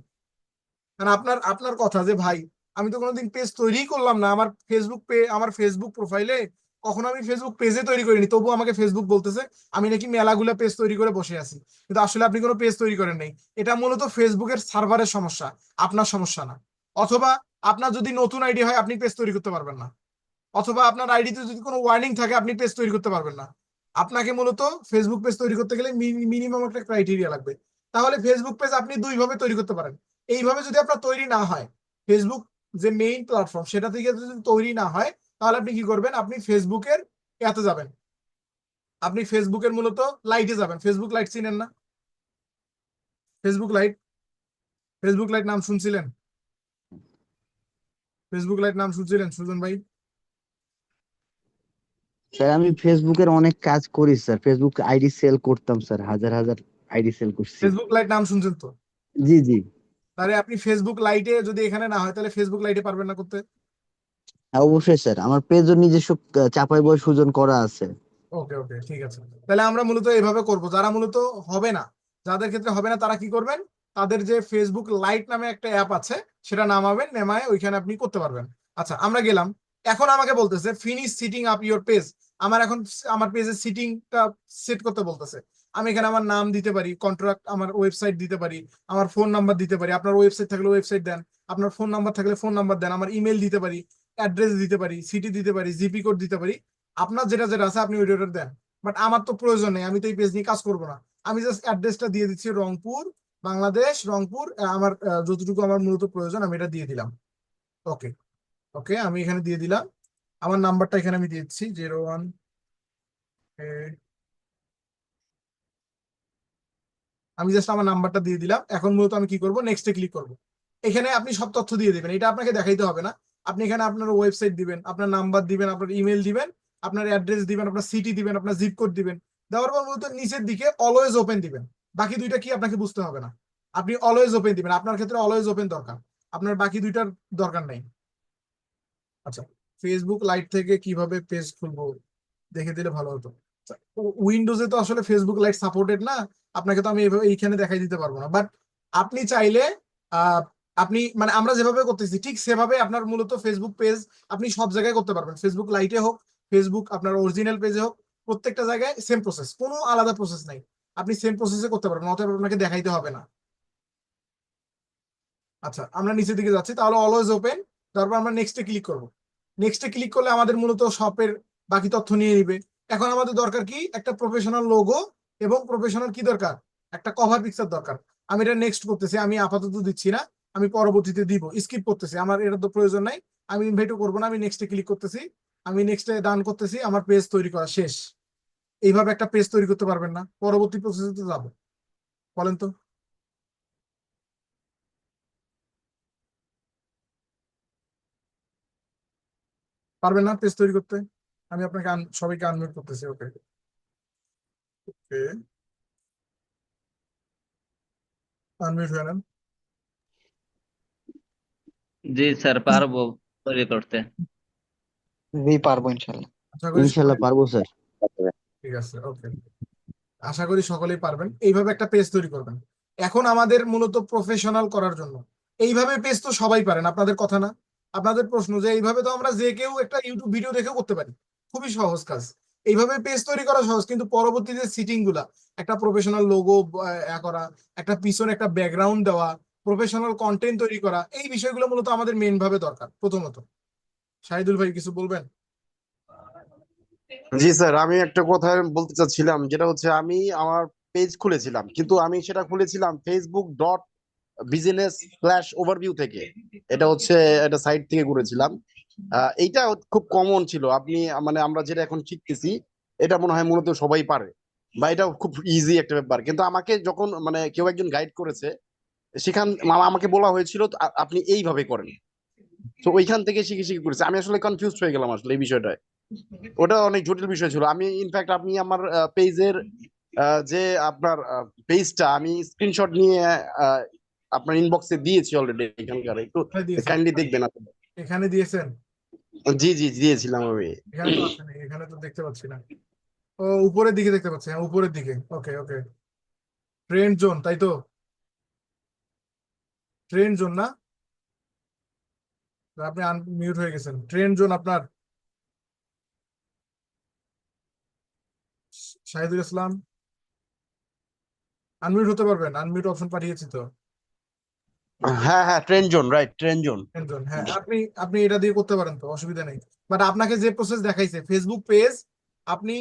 কারণ আপনার আপনার কথা যে ভাই আমি তো কোনোদিন পেজ তৈরি করলাম না, আমার ফেসবুক প্রোফাইলে কখনো আমি ফেসবুক পেজে তৈরি করিনি, তবুও আমাকে ফেসবুক বলতেছে আমি নাকি মেলাগুলো পেজ তৈরি করে বসে আছি। কিন্তু আসলে আপনি কোনো পেজ তৈরি করেন নাই, এটা মূলত ফেসবুকের সার্ভারের সমস্যা, আপনার সমস্যা না। অথবা আপনার যদি নতুন আইডি হয় আপনি পেজ তৈরি করতে পারবেন না, অথবা আপনার আইডিতে যদি কোনো ওয়ার্নিং থাকে আপনি পেজ তৈরি করতে পারবেন না। আপনাকে মূলত ফেসবুক পেজ তৈরি করতে গেলে মিনিমাম একটা ক্রাইটেরিয়া লাগবে। তাহলে ফেসবুক পেজ আপনি দুইভাবে তৈরি করতে পারেন। এইভাবে যদি আপনার তৈরি না হয়, ফেসবুক যে মেইন প্ল্যাটফর্ম সেটা থেকে যদি তৈরি না হয়, তাহলে আপনি কি করবেন, আপনি ফেসবুকের এতে যাবেন, আপনি ফেসবুকের মূলত লাইটে যাবেন। ফেসবুক লাইট চিনেন না? ফেসবুক লাইট, ফেসবুক লাইট নাম শুনছিলেন? ফেসবুক লাইট নাম শুনছিলেন সুজন ভাই? স্যার আমি ফেসবুকের অনেক কাজ করি স্যার, ফেসবুক আইডি সেল করতাম স্যার, হাজার হাজার আইডি সেল করছি। ফেসবুক লাইট নাম শুনছেন তো? জি জি। তাহলে আপনি ফেসবুক লাইটে যদি এখানে না হয় তাহলে ফেসবুক লাইটে পারবেন না করতে? হ্যাঁ, অবশ্যই স্যার, আমার পেজও নিজস্ব চাপাই বয় সুজন করা আছে। ওকে ওকে, ঠিক আছে। তাহলে আমরা মূলত এইভাবে করব, যারা মূলত হবে না, যাদের ক্ষেত্রে হবে না তারা কি করবেন, তাদের যে ফেসবুক লাইট নামে একটা অ্যাপ আছে সেটা নামাবেন, নেমায় ওইখানে আপনি করতে পারবেন। আচ্ছা আমরা গেলাম, এখন আমাকে বলতেছে finish setting up your page. আমার এখন আমার পেজের সিটিংটা সেট করতে বলতেছে। আমি এখানে আমার নাম দিতে পারি, কন্ট্রাক্ট, আমার ওয়েবসাইট দিতে পারি, আমার ফোন নাম্বার দিতে পারি। আপনার ওয়েবসাইট থাকলে ওয়েবসাইট দেন, আপনার ফোন নাম্বার থাকলে ফোন নাম্বার দেন, আমার ইমেল দিতে পারি, অ্যাড্রেস দিতে পারি, সিটি দিতে পারি, জিপি কোড দিতে পারি। আপনার যেটা যেটা আছে আপনি ওইটা দেন। বাট আমার তো প্রয়োজন নেই, আমি তো এই পেজ নিয়ে কাজ করবো না। আমি জাস্ট অ্যাড্রেসটা দিয়ে দিচ্ছি, রংপুর, বাংলাদেশ, রংপুর। আমার যতটুকু আমার মূলত প্রয়োজন আমি এটা দিয়ে দিলাম। ওকে ওকে, আমি এখানে দিয়ে দিলাম। আমার নাম্বারটা এখানে আমি দিয়ে দিচ্ছি 01। আমি জাস্ট আমার নাম্বারটা দিয়ে দিলাম। এখন মূলত আমি কি করব, নেক্সটে ক্লিক করব। এখানে আপনি সব তথ্য দিয়ে দিবেন, এটা আপনাকে দেখাইতে হবে না। আপনি এখানে আপনার ওয়েবসাইট দিবেন, আপনার নাম্বার দিবেন, আপনার ইমেল দিবেন, আপনার অ্যাড্রেস দিবেন, আপনার সিটি দিবেন, আপনার জিপ কোড দিবেন। দেওয়ার পর মূলত নিচের দিকে অলওয়েজ ওপেন দিবেন। বাকি দুইটা কি আপনাকে বুঝতে হবে না, আপনি অলওয়েজ ওপেন দিবেন। আপনার ক্ষেত্রে অলওয়েজ ওপেন দরকার, আপনার বাকি দুইটার দরকার নেই। আচ্ছা, ফেসবুক লাইট থেকে কিভাবে পেজ খুলবো দেখে দিলে ভালো হতো। উইন্ডোজে তো আসলে ফেসবুক লাইট সাপোর্টেড না, আপনাকে তো আমি এইখানে দেখাই দিতে পারবো না। বাট আপনি চাইলে আহ, আপনি মানে আমরা যেভাবে করতেছি ঠিক সেভাবে আপনার মূলত ফেসবুক পেজ আপনি সব জায়গায় করতে পারবেন। ফেসবুক লাইটে হোক, ফেসবুক আপনার অরিজিনাল পেজে হোক, প্রত্যেকটা জায়গায় সেম প্রসেস, কোনো আলাদা প্রসেস নাই। আপনি সেম প্রসেসে করতে পারবেন, অতএব আপনাকে দেখাইতে হবে না। আচ্ছা আমরা নিচের দিকে যাচ্ছি, তাহলে অলওয়েজ ওপেন। তারপর আমরা নেক্সটে ক্লিক করব। নেক্সটে ক্লিক করলে আমাদের মূলত শপের বাকি তথ্য নিয়ে নিবে। এখন আমাদের দরকার কি, একটা প্রফেশনাল লোগো এবং প্রফেশনাল কি দরকার, একটা কভার পিকচার দরকার। আমি এটা নেক্সট করতেছি, আমি আপাতত দিচ্ছি না, আমি পরবর্তীতে দিব, স্কিপ করতেছি, আমার এটা তো প্রয়োজন নাই। আমি ইনভাইটও করবো না, আমি নেক্সটে ক্লিক করতেছি, আমি নেক্সটে ডান করতেছি, আমার পেজ তৈরি করা শেষ। এইভাবে একটা পেজ তৈরি করতে পারবেন না, পরবর্তী প্রসেসে যাবো। বলেন তো। পারবেন না পেজ তৈরি করতে? আমি আপনাকে সবাইকে আনমিউট করতেছি। ওকে ওকে, আনমিউট হয়ে নেন। জি স্যার, পারবো তৈরি করতে। জি পারবো ইনশাল্লাহ। আশা করি ইনশাল্লাহ সবাই। পারবো স্যার। ঠিক আছে, ওকে, আশা করি সকলেই পারবেন। এইভাবে একটা পেজ তৈরি করবেন। এখন আমাদের মূলত প্রফেশনাল করার জন্য এইভাবে পেজ তো সবাই পারেন, আপনাদের কথা না? আপনাদের প্রশ্ন যে এইভাবে তো আমরা যে কেউ একটা ইউটিউব ভিডিও দেখেও করতে পারি, খুবই সহজ কাজ। এইভাবে পেজ তৈরি করা সহজ, কিন্তু পরবর্তী যে সিটিং গুলা, একটা প্রফেশনাল লোগো করা, একটা পিছনে একটা ব্যাকগ্রাউন্ড দেওয়া, প্রফেশনাল কন্টেন্ট তৈরি করা, এই বিষয়গুলো মূলত আমাদের মেন ভাবে দরকার প্রথমত। শাহিদুল ভাই কিছু বলবেন? জি স্যার, আমি একটা কথা বলতে চাচ্ছিলাম, যেটা হচ্ছে আমি আমার পেজ খুলেছিলাম, কিন্তু আমি সেটা খুলেছিলাম facebook.business/overview থেকে। এটা হচ্ছে একটা সাইট থেকে করেছিলাম। এইটা খুব কমন ছিল। আপনি মানে আমরা যেটা এখন শিখতেছি, এটা মনে হয় মূলত সবাই পারে, বা এটা খুব ইজি একটা ব্যাপার। কিন্তু আমাকে যখন মানে কেউ একজন গাইড করেছে, আমাকে বলা হয়েছিল আপনি এইভাবে করেন। তো ওইখান থেকে শিখে শিখে করেছে। আমি আসলে কনফিউজ হয়ে গেলাম আসলে এই বিষয়টায়। ওটা অনেক জটিল বিষয় ছিল। আমি ইনফ্যাক্ট আপনি আমার পেজের যে আপনার পেজটা আমি স্ক্রিনশট নিয়ে আহ, আপনার ইনবক্সে দিয়েছি অলরেডি, এখানকার একটু কোথায় দিয়েছেন? কাইন্ডলি দেখবেন আপনি। এখানে দিয়েছেন? জি জি দিয়েছিলাম আমি। এখানে তো আসেনি, এখানে তো দেখতে পাচ্ছি না। ও উপরের দিকে দেখতে পাচ্ছি, হ্যাঁ উপরের দিকে। ওকে ওকে, ট্রেন্ড জোন, তাই তো? ট্রেন্ড জোন না? আপনি আনমিউট হয়ে গেছেন। ট্রেন্ড জোন আপনার, শাহিদুল ইসলাম আনমিউট হতে পারবেন? আনমিউট অপশন পাঠিয়েছি তো। হ্যাঁ হ্যাঁ, train zone, right, train zone. একজন, হ্যাঁ, আপনি আপনি এটা দিয়ে করতে পারেন তো, অসুবিধা নেই। বাট আপনাকে যে প্রসেস দেখাইছে ফেসবুক পেজ, আপনি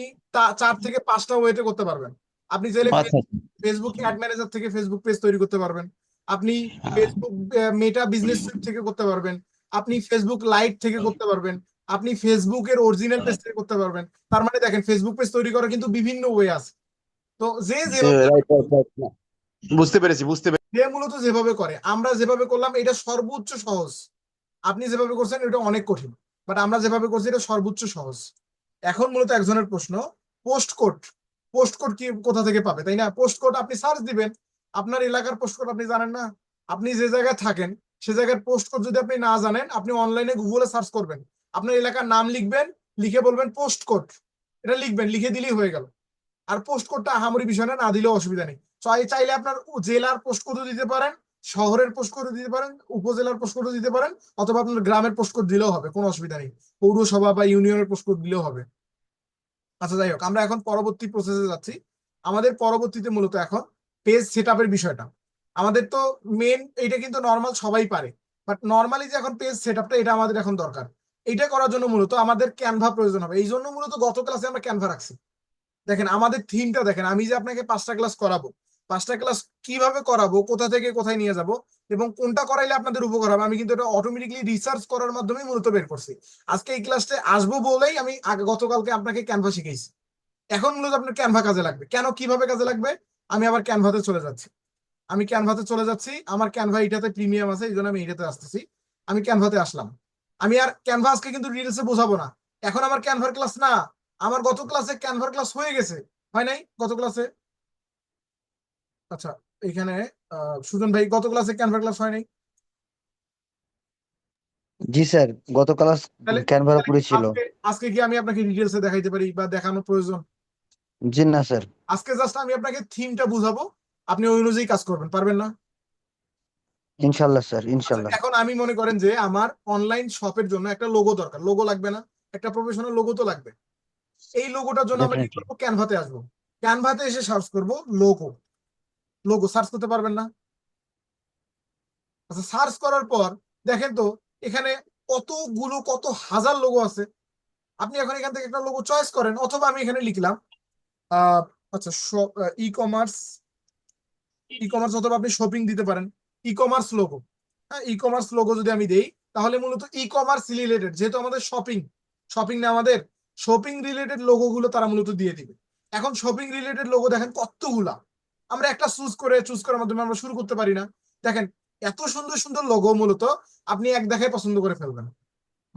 4 থেকে 5টা ওয়েতে করতে পারবেন। আপনি চাইলে আচ্ছা ফেসবুক অ্যাড ম্যানেজার থেকে ফেসবুক পেজ তৈরি করতে পারবেন। আপনি ফেসবুক মেটা বিজনেস সুইট থেকে করতে পারবেন। আপনি ফেসবুক লাইট থেকে করতে পারবেন। আপনি ফেসবুকের অরিজিনাল পেজ থেকে করতে পারবেন। তার মানে দেখেন, ফেসবুক পেজ তৈরি করার কিন্তু বিভিন্ন ওয়ে আছে। তো যে যেভাবে রাইট রাইট রাইট, বুঝতে পেরেছি বুঝতে পেরেছি। যে মূলত যেভাবে করে, আমরা যেভাবে করলাম এটা সর্বোচ্চ সহজ। আপনি যেভাবে করছেন এটা অনেক কঠিন, বাট আমরা যেভাবে করছি এটা সর্বোচ্চ সহজ। এখন মূলত একজনের প্রশ্ন, পোস্ট কোড। পোস্ট কোড কি কোথা থেকে পাবে, তাই না? পোস্ট কোড আপনি সার্চ দিবেন। আপনার এলাকার পোস্ট কোড আপনি জানেন না? আপনি যে জায়গায় থাকেন সে জায়গার পোস্ট কোড যদি আপনি না জানেন, আপনি অনলাইনে গুগলে সার্চ করবেন, আপনার এলাকার নাম লিখবেন, লিখে বলবেন পোস্ট কোড, এটা লিখবেন, লিখে দিলেই হয়ে গেল। আর পোস্ট কোডটা আহামরি বিষয় না, না দিলেও অসুবিধা নেই। চাইলে আপনার জেলার পোস্ট কোডও দিতে পারেন, শহরের পোস্ট কোডও দিতে পারেন, উপজেলার পোস্ট কোডও দিতে পারেন, অথবা আপনার গ্রামের পোস্ট কোড দিলেও হবে, কোনো অসুবিধা নেই। পৌরসভা বা ইউনিয়নের পোস্ট কোড দিলেও হবে। আচ্ছা, যাই হোক, আমরা এখন পরবর্তী প্রসেসে যাচ্ছি। আমাদের পরবর্তীতে মূলত এখন পেজ সেটআপের বিষয়টা। আমাদের তো মেন এইটা কিন্তু নর্মাল সবাই পারে, বাট নর্মালি যে এখন পেজ সেটআপটা এটা আমাদের এখন দরকার। এইটা করার জন্য মূলত আমাদের ক্যানভা প্রয়োজন হবে। এই জন্য মূলত গত ক্লাসে আমরা ক্যানভা রাখছি। দেখেন আমাদের থিমটা দেখেন, আমি যে আপনাকে 5টা ক্লাস করাবো, 5টা ক্লাস কিভাবে করাবো, কোথা থেকে কোথায় নিয়ে যাব, এবং কোনটা করাইলে আপনাদের উপকার হবে, আমি কিন্তু এটা অটোমেটিকলি রিসার্চ করার মাধ্যমে মূলত বের করছি। আজকে এই ক্লাসে আসবো বলেই আমি গতকালকে আপনাকে ক্যানভা শিখাইছি। এখন মূলত আপনার ক্যানভা কাজে লাগবে। কেন, কিভাবে কাজে লাগবে? আমি আবার ক্যানভাতে চলে যাচ্ছি। আমার ক্যানভা এটাতে প্রিমিয়াম আছে, এই জন্য আমি এটাতে আসতেছি। আমি ক্যানভাতে আসলাম। আমি আর ক্যানভা আজকে কিন্তু ডিটেলসে বোঝাবো না। এখন আমার ক্যানভার ক্লাস না, আমার গত ক্লাসে ক্যানভার ক্লাস হয়ে গেছে, হয় নাই গত ক্লাসে? আচ্ছা, এখানে সুজন ভাই, গত ক্লাসে ক্যানভার ক্লাস হয় নাই? জি স্যার, গত ক্লাস তাহলে ক্যানভার তাহলে উপরে ছিল। আজকে আজকে কি আমি আপনাকে ডিটেলসে দেখাইতে পারি বা দেখানোর প্রয়োজন? জি না স্যার। আজকে জাস্ট আমি আপনাকে থিমটা বুঝাবো, আপনি ওই অনুযায়ী কাজ করবেন, পারবেন না? ইনশাল্লাহ স্যার, আচ্ছা, ইনশাল্লাহ। এখন আমি মনে করেন যে আমার অনলাইন শপের জন্য একটা লোগো দরকার। লোগো লাগবে না? একটা প্রফেশনাল লোগো তো লাগবে। এই লোগোটার জন্য আমরা কি ডেফিনেটলি। করবো, ক্যানভাতে আসবো। ক্যানভাতে এসে সার্চ করবো লোগো। লোগো সার্চ করতে পারবেন না? আচ্ছা, সার্চ করার পর দেখেন তো এখানে কত হাজার লোগো আছে। আপনি এখন এখান থেকে একটা লোগো চয়েস করেন, অথবা আমি এখানে লিখলাম আহ আচ্ছা, ই কমার্স, অথবা আপনি শপিং দিতে পারেন, ই কমার্স লোগো। হ্যাঁ, ই কমার্স লোগো যদি আমি দেই, তাহলে মূলত ই কমার্স রিলেটেড, যেহেতু আমাদের শপিং না আমাদের, শপিং রিলেটেড লোগো গুলো তারা মূলত দিয়ে দিবে। এখন শপিং রিলেটেড লোগো দেখেন কতগুলা, আমরা একটা চুজ করার মাধ্যমে আমরা শুরু করতে পারি না? দেখেন, এত সুন্দর সুন্দর লোগো মূলত আপনি এক দেখায় পছন্দ করে ফেলবেন,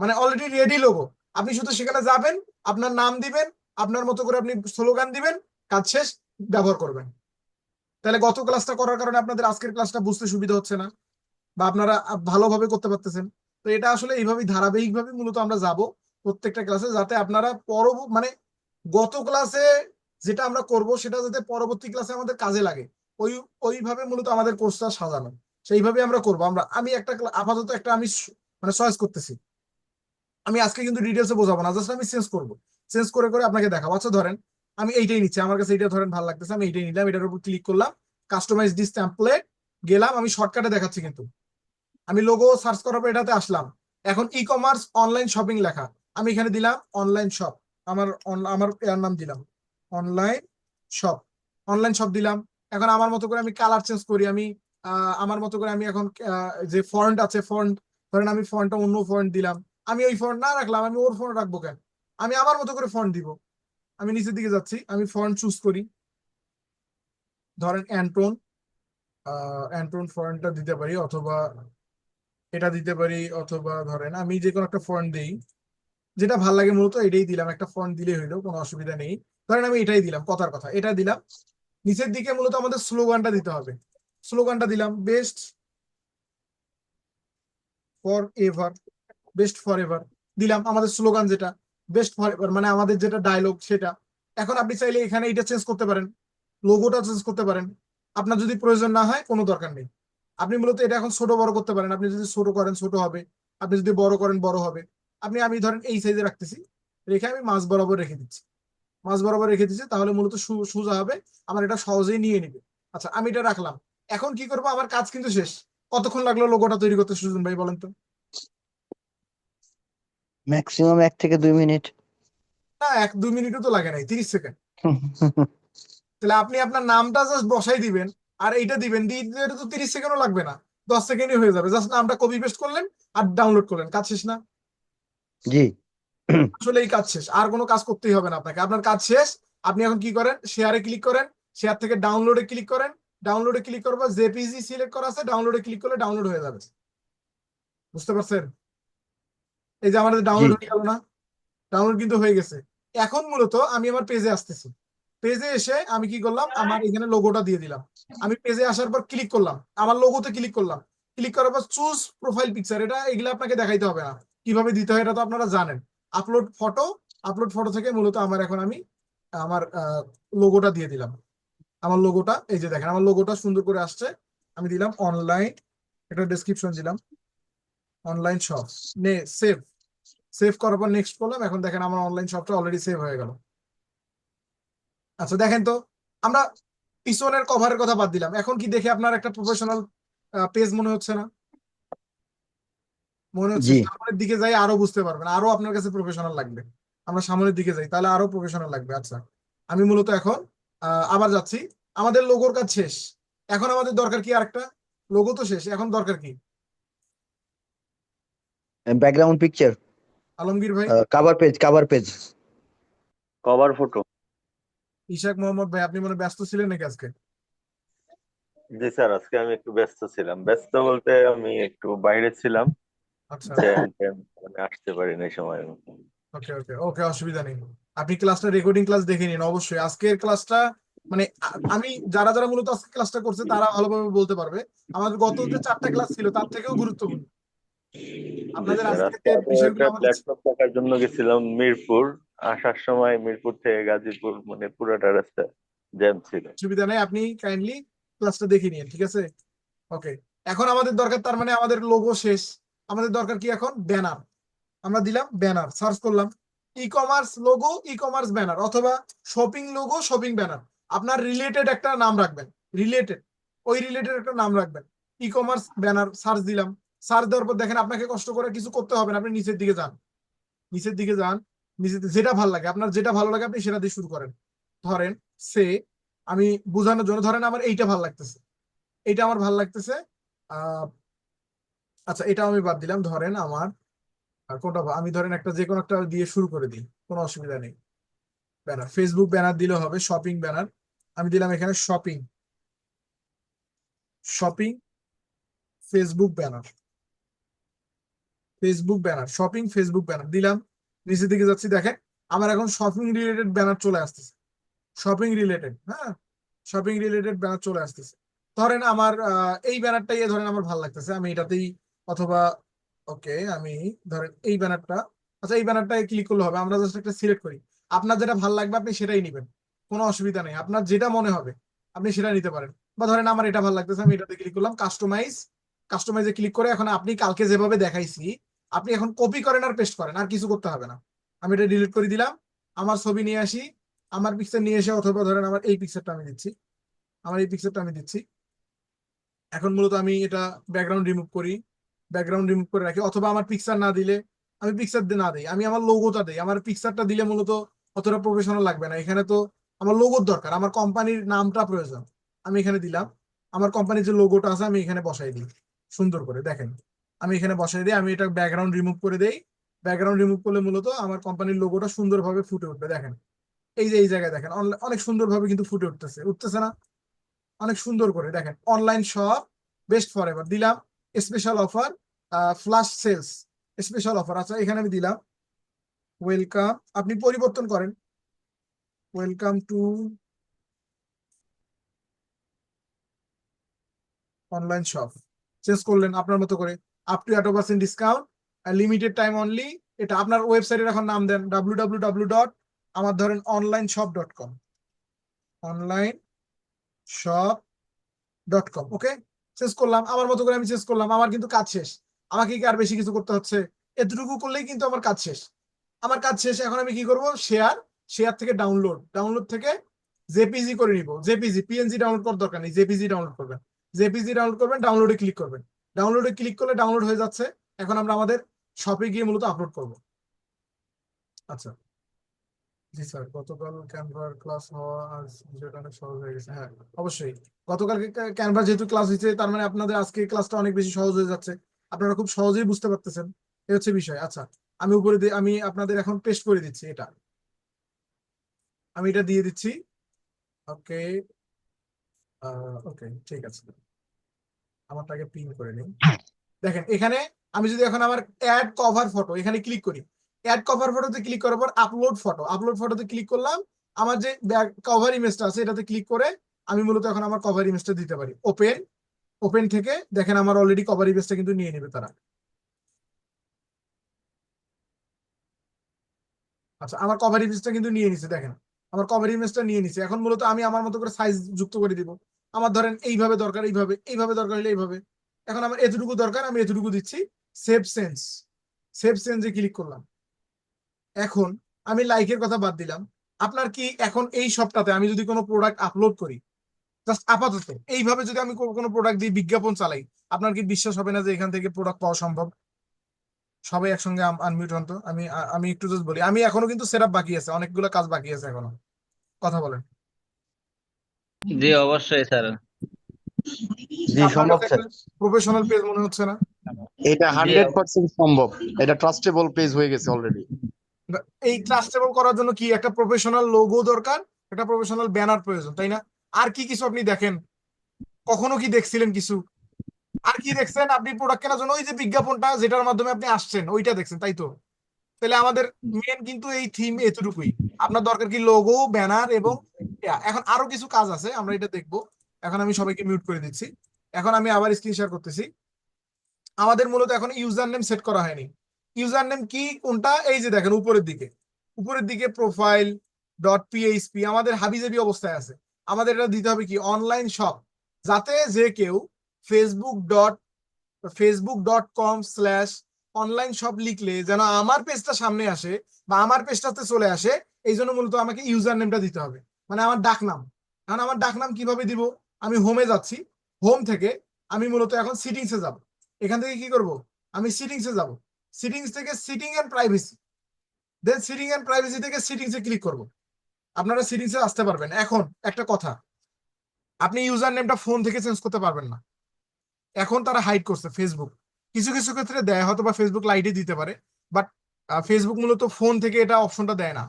মানে অলরেডি রেডি লোগো। আপনি শুধু সেখানে যাবেন, আপনার নাম দিবেন, আপনার মতো করে আপনি স্লোগান দিবেন, কাজ শেষ, ব্যবহার করবেন। তাহলে গত ক্লাসটা করার কারণে আপনাদের আজকের ক্লাসটা বুঝতে সুবিধা হচ্ছে না, বা আপনারা ভালোভাবে করতে পারতেছেন। তো এটা আসলে এইভাবেই ধারাবাহিকভাবে মূলত আমরা যাব প্রত্যেকটা ক্লাসে, যাতে আপনারা মানে গত ক্লাসে যেটা আমরা করব সেটা যাতে পরবর্তী ক্লাসে আমাদের কাজে লাগে, ওইভাবে মূলত আমাদের কোর্সটা সাজানো। সেইভাবে আমরা করব। আমি একটা আপাতত একটা আমি মানে চয়েস করতেছি। আমি আজকে কিন্তু ডিটেলসে বোঝাবো না, জাস্ট আমি চেঞ্জ করে করে আপনাকে দেখাবো। আচ্ছা, ধরেন আমি এইটাই নিচ্ছি, আমার কাছে এইটা ধরেন ভালো লাগতেছে, আমি এইটাই নিলাম, এটার উপর ক্লিক করলাম, কাস্টমাইজ দিস টেমপ্লেট, গেলাম। আমি শর্টকাটে দেখাচ্ছি কিন্তু, আমি লোগো সার্চ করার পর এটাতে আসলাম। এখন ই কমার্স অনলাইন শপিং লেখা, আমি এখানে দিলাম অনলাইন শপ। আমার এর নাম দিলাম অনলাইন শপ। দিলাম। এখন আমার মতো করে আমি কালার চেঞ্জ করি। আমি আমার মতো করে আমি এখন যে ফন্ট আছে, ধরেন আমি ফন্টটা অন্য ফন্ট দিলাম। আমি ওই ফন্ট না রাখলাম, আমি ওর ফন্ট রাখবো কেন? আমি আমার মতো করে ফন্ট দিব। আমি নিচের দিকে যাচ্ছি, আমি ফন্ট চুজ করি, ধরেন অ্যান্টন ফন্টটা দিতে পারি, অথবা এটা দিতে পারি, অথবা ধরেন আমি যে কোনো একটা ফন্ট দিই, যেটা ভাল লাগে মূলত এটাই দিলাম। একটা ফন্ট দিলেই হইলো, কোনো অসুবিধা নেই। ধরেন আমি এটাই দিলাম, কথার কথা এটা দিলাম। নিচের দিকে মূলত আমাদের স্লোগানটা দিতে হবে। স্লোগানটা দিলাম বেস্ট ফর এভার, দিলাম আমাদের স্লোগান, যেটা বেস্ট ফর এভার, মানে আমাদের যেটা ডায়লগ সেটা। এখন আপনি চাইলে এখানে এটা চেঞ্জ করতে পারেন, লোগোটা চেঞ্জ করতে পারেন। আপনার যদি প্রয়োজন না হয় কোনো দরকার নেই। আপনি মূলত এটা এখন ছোট বড় করতে পারেন। আপনি যদি ছোট করেন ছোট হবে, আপনি যদি বড় করেন বড় হবে। আমি ধরেন এই সাইজে রাখতেছি, রেখে আমি মাঝ বরাবর রেখে দিচ্ছি। তাহলে মূলত সোজা হবে, আমার এটা সহজেই নিয়ে নিবে। আচ্ছা, আমি এটা রাখলাম। এখন কি করবো, আমার কাজ কিন্তু শেষ। কতক্ষণ লাগলো লোগোটা তৈরি করতে সুজন ভাই বলেন তো? ম্যাক্সিমাম 1 থেকে 2 মিনিট। না, 1-2 মিনিটও তো লাগে নাই, 30 সেকেন্ড। তাহলে আপনি আপনার নামটা জাস্ট বসাই দিবেন আর এইটা দিবেন, দিয়ে দিতে এটা তো 30 সেকেন্ডও লাগবে না, 10 সেকেন্ডই হয়ে যাবে। জাস্ট নামটা কপি পেস্ট করলেন আর ডাউনলোড করলেন, কাজ শেষ না? জি। আসলে এই কাজ শেষ, আর কোনো কাজ করতেই হবে না আপনাকে, আপনার কাজ শেষ। আপনি এখন কি করেন, শেয়ারে ক্লিক করেন, শেয়ার থেকে ডাউনলোডে ক্লিক করেন, ডাউনলোডে ক্লিক করবো, জেপিজি সিলেক্ট করা আছে, ডাউনলোডে ক্লিক করলে ডাউনলোড হয়ে যাবে। বুঝতে পারছেন? এই যে আমাদের জি। ডাউনলোড হয়ে গেল না? ডাউনলোড কিন্তু হয়ে গেছে। এখন মূলত আমি আমার পেজে আসতেছি, পেজে এসে আমি কি করলাম, আমার এখানে লোগোটা দিয়ে দিলাম। আমি পেজে আসার পর ক্লিক করলাম, আমার লোগোতে ক্লিক করলাম, ক্লিক করার পর চুজ প্রোফাইল পিকচার, এটা এগুলো আপনাকে দেখাইতে হবে না, কিভাবে দিতে হয় এটা তো আপনারা জানেন। আপলোড ফটো, আপলোড ফটো থেকে মূলত আমার এখন আমি আমার লোগোটা দিয়ে দিলাম। আমার লোগোটা এই যে দেখেন, আমার লোগোটা সুন্দর করে আসছে। আমি দিলাম অনলাইন, একটা ডেসক্রিপশন দিলাম, অনলাইন শপ, নে সেভ, সেভ করার পর নেক্সট করলাম। এখন দেখেন আমার অনলাইন শপটা অলরেডি সেভ হয়ে গেল। আচ্ছা দেখেন তো, আমরা পিছনের কভারের কথা বাদ দিলাম, এখন কি দেখে আপনার একটা প্রফেশনাল পেজ মনে হচ্ছে না? মনে হচ্ছে? জি। সামনের দিকে যাই আরো বুঝতে পারবেন, আরো আপনার কাছে প্রফেশনাল লাগবে। আমরা সামনের দিকে যাই, তাহলে আরো প্রফেশনাল লাগবে। আচ্ছা, আমি মূলত এখন আবার যাচ্ছি। আমাদের লোগোর কাজ শেষ, এখন আমাদের দরকার কি আরেকটা? লোগো তো শেষ, এখন দরকার কি? ব্যাকগ্রাউন্ড পিকচার, আলমগীর ভাই, cover page, cover page. Cover photo. Ishaq Mohammad ভাই, আপনি মনে হয় ব্যস্ত ছিলেন নাকি আজকে? জি স্যার, আজকে আমি একটু ব্যস্ত ছিলাম। ব্যস্ত বলতে আমি একটু বাইরে ছিলাম, আচ্ছা, মানে আসতে পারিনি এই সময়। ওকে ওকে ওকে, অসুবিধা নেই। আপনি ক্লাসটা রেকর্ডিং ক্লাস দেখে নিন অবশ্যই। আজকের ক্লাসটা মানে আমি যারা যারা মূলত আজকে ক্লাসটা করছে তারা ভালোভাবে বলতে পারবে, আমাদের গত যে 4টা ক্লাস ছিল তার থেকেও গুরুত্বপূর্ণ। জি আপনাদের স্যার, আজকে আজকের আরো বিষয়গুলো একটা আমাদের প্ল্যাটফর্ম দেখার জন্য গেছিলাম মিরপুর। আসার সময় মিরপুর থেকে গাজীপুর মানে পুরোটা রাস্তা জ্যাম ছিল। সুবিধা নেই, আপনি কাইন্ডলি ক্লাসটা দেখে নিন, ঠিক আছে? ওকে, এখন আমাদের দরকার, তার মানে আমাদের লোগো শেষ, আমাদের দরকার কি এখন? ব্যানার। আমরা দিলাম ব্যানার, সার্চ করলাম e commerce logo, e commerce banner, অথবা শপিং লোগো, শপিং ব্যানার। আপনার রিলেটেড একটা নাম রাখবেন, রিলেটেড, ওই রিলেটেড একটা নাম রাখবেন। ই কমার্স ব্যানার সার্চ দিলাম, সার্চ দেওয়ার পর দেখেন আপনাকে কষ্ট করে কিছু করতে হবে না, আপনি নিচের দিকে যান, নিচের দিকে যান, নিচের যেটা ভালো লাগে, আপনার যেটা ভালো লাগে আপনি সেটা দিয়ে শুরু করেন। ধরেন সে, আমি বোঝানোর জন্য, ধরেন আমার এইটা ভালো লাগতেছে, এইটা আমার ভালো লাগতেছে। আহ আচ্ছা, এটা আমি বাদ দিলাম। ধরেন আমার কোনটা আমি ধরেন একটা যে কোনো একটা দিয়ে শুরু করে দিই, কোনো অসুবিধা নেই। ব্যানার, ফেসবুক ব্যানার দিলেও হবে, শপিং ব্যানার। আমি দিলাম এখানে shopping, shopping Facebook banner, Facebook banner, shopping Facebook banner দিলাম। নিচের দিকে যাচ্ছি, দেখেন আমার এখন শপিং রিলেটেড ব্যানার চলে আসতেছে, শপিং রিলেটেড, হ্যাঁ, শপিং রিলেটেড ব্যানার চলে আসতেছে। ধরেন আমার এই ব্যানারটাই ধরেন আমার ভালো লাগতেছে, আমি এটাতেই, অথবা ওকে আমি ধরেন এই ব্যানারটা, আচ্ছা এই ব্যানারটায় ক্লিক করলে হবে, আমরা জাস্ট একটা সিলেক্ট করি। আপনার যেটা ভালো লাগবে আপনি সেটাই নেবেন, কোনো অসুবিধা নেই, আপনার যেটা মনে হবে আপনি সেটা নিতে পারেন। বা ধরেন আমার এটা ভালো লাগতেছে, আমি এটাতে ক্লিক করলাম, কাস্টমাইজ, কাস্টমাইজে ক্লিক করে এখন আপনি কালকে যেভাবে দেখাইছি আপনি এখন কপি করেন আর পেস্ট করেন, আর কিছু করতে হবে না। আমি এটা ডিলিট করে দিলাম, আমার ছবি নিয়ে আসি, আমার পিকচার নিয়ে এসে, অথবা ধরেন আমার এই পিকচারটা আমি দিচ্ছি, আমার এই পিকচারটা আমি দিচ্ছি। এখন মূলত আমি এটা ব্যাকগ্রাউন্ড রিমুভ করি, ব্যাকগ্রাউন্ড রিমুভ করে রাখি, অথবা আমার পিকচার না দিলে আমি পিকচার না দিই, আমি আমার লোগোটা দিই। আমার পিকচারটা দিলে মূলত অতটা প্রফেশনাল লাগবে না, এখানে তো আমার লোগোর দরকার, আমার কোম্পানির নামটা প্রয়োজন। আমি এখানে দিলাম, আমার কোম্পানির যে লোগোটা আছে আমি এখানে বসাই দিই সুন্দর করে, দেখেন আমি এখানে বসাই দিই। আমি এটা ব্যাকগ্রাউন্ড রিমুভ করে দেই, ব্যাকগ্রাউন্ড রিমুভ করলে মূলত আমার কোম্পানির লোগোটা সুন্দরভাবে ফুটে উঠবে। দেখেন এই যে এই জায়গায় দেখেন অনেক সুন্দরভাবে কিন্তু ফুটে উঠতেছে, উঠতেছে না? অনেক সুন্দর করে দেখেন, online shop best for ever দিলাম, special offer, flash sales, special offer. আচ্ছা এখানে আমি দিলাম ওয়েলকাম, আপনি পরিবর্তন করেন, welcome to online shop, change করলেন আপনার মতো করে, up to 8% discount, limited time only. এটা আপনার ওয়েবসাইটের এখন নাম দেন www ডট আমার ধরেন online shop dot com, online shop dot com. Okay, শেষ করলাম আমার মতো করে, আমি শেষ করলাম, আমার কিন্তু কাজ শেষ। আমাকে কি আর বেশি কিছু করতে হচ্ছে? এতটুকু করলেই কিন্তু আমার কাজ শেষ, আমার কাজ শেষ। এখন আমি কি করব? শেয়ার, শেয়ার থেকে ডাউনলোড, ডাউনলোড থেকে জেপিজি করে নিব, জেপিজি, পিএনজি ডাউনলোড করার দরকার নেই, জেপিজি ডাউনলোড করবেন, জেপিজি ডাউনলোড করবেন, ডাউনলোডে ক্লিক করবেন। ডাউনলোডে ক্লিক করলে ডাউনলোড হয়ে যাচ্ছে। এখন আমরা আমাদের শপে গিয়ে মূলত আপলোড করব। আচ্ছা, জি স্যার, গতকাল ক্যানভার ক্লাস হওয়া আর বিষয়টা অনেক সহজ হয়ে গেছে। হ্যাঁ, অবশ্যই গতকালকে ক্যানভার যেহেতু ক্লাস হয়েছে, তার মানে আপনাদের আজকে ক্লাসটা অনেক বেশি সহজ হয়ে যাচ্ছে, আপনারা খুব সহজেই বুঝতে পারতেছেন, এই হচ্ছে বিষয়। আচ্ছা, আমি উপরে আমি আপনাদের এখন পেস্ট করে দিচ্ছি, এটা আমি এটা দিয়ে দিচ্ছি। ওকে, ওকে, ঠিক আছে, আমারটাকে পিন করে নিই। দেখেন এখানে আমি যদি এখন আমার অ্যাড কভার ফটো এখানে ক্লিক করি, অ্যাড কভার ফটোতে ক্লিক করার পর আপলোড ফটোতে ক্লিক করলাম, আমার যে কভার ইমেজটা আছে এটাতে ক্লিক করে আমি মূলত এখন আমার কভার ইমেজটা দিতে পারি। ওপেন থেকে দেখেন আমার অলরেডি কভার ইমেজটা কিন্তু নিয়ে নেবে তারা। আচ্ছা, আমার কভার ইমেজটা কিন্তু নিয়ে নিছে, দেখেন আমার কভার ইমেজটা নিয়ে নিছে। এখন মূলত আমি আমার মতো করে সাইজ যুক্ত করে দিব। আমার ধরেন এইভাবে দরকার, এইভাবে দরকার হলে এইভাবে। এখন আমার এতটুকু দরকার, আমি এতটুকু দিচ্ছি। সেভ সেন্সে ক্লিক করলাম। এখন আমি লাইকের কথা বাদ দিলাম, আপনার কি এখন এই সপ্তাহে আমি যদি কোনো প্রোডাক্ট আপলোড করি, জাস্ট আপাতত এইভাবে যদি আমি কোনো প্রোডাক্ট দিয়ে বিজ্ঞাপন চালাই, আপনার কি বিশ্বাস হবে না যে এখান থেকে প্রোডাক্ট পাওয়া সম্ভব? সবাই একসঙ্গে আনমিউট হন তো। আমি একটু জাস্ট বলি, আমি এখনো কিন্তু সেটআপ বাকি আছে, অনেকগুলো কাজ বাকি আছে এখনো। কথা বলেন। জি অবশ্যই স্যার। জি আপনার সম্ভব কাছে স্যার, প্রফেশনাল পেজ মনে হচ্ছে না? এটা জি 100% সম্ভব, এটা ট্রাস্টেবল পেজ হয়ে গেছে অলরেডি। এই ট্রাস্টেবল করার জন্য কি একটা প্রফেশনাল লোগো দরকার, একটা প্রফেশনাল ব্যানার প্রয়োজন, তাই না? আর কি কিছু আপনি দেখেন, কখনো কি দেখছিলেন কিছু? আর কি দেখছেন আপনি প্রোডাক্ট কেনার জন্য? ওই যে বিজ্ঞাপনটা যেটার মাধ্যমে আপনি আসছেন ওইটা দেখছেন, তাই তো? তাহলে আমাদের মেন কিন্তু এই থিম এতটুকুই। আপনার দরকার কি লোগো, ব্যানার এবং এখন আরো কিছু কাজ আছে, আমরা এটা দেখবো। এখন আমি সবাইকে মিউট করে দিচ্ছি। এখন আমি আবার স্ক্রিন শেয়ার করতেছি। আমাদের মূলত এখন ইউজার নেম সেট করা হয়নি। ইউজার নেম কি কোনটা? এই যে দেখেন উপরের দিকে প্রোফাইল ডট পিএইচপি আমাদের হাবিজাবি অবস্থায় আছে। আমাদের এটা দিতে হবে কি অনলাইন শপ, যাতে যে কেউ facebook.com/অনলাইন শপ লিখলে যেন আমার পেজটা সামনে আসে বা আমার পেজটাতে চলে আসে। এই জন্য মূলত আমাকে ইউজার নেমটা দিতে হবে, মানে আমার ডাকনাম। এখন আমার ডাকনাম কিভাবে দিব? আমি হোমে যাচ্ছি, হোম থেকে আমি মূলত এখন সিটিংসে যাব। এখান থেকে কি করব? আমি সিটিংসে যাব, সিটিংস থেকে setting and privacy, then setting and privacy থেকে সিটিংসে ক্লিক করব। আপনারা সিটিংসে আসতে পারবেন। এখন একটা কথা, আপনি ইউজার নেমটা ফোন থেকে চেঞ্জ করতে পারবেন না, এখন তারা হাইড করছে ফেসবুক। কিছু কিছু ক্ষেত্রে দেয়, হয়তো বা ফেসবুক লাইটে দিতে পারে, বাট ফেসবুক মূলত ফোন থেকে এটা অপশনটা দেয় না।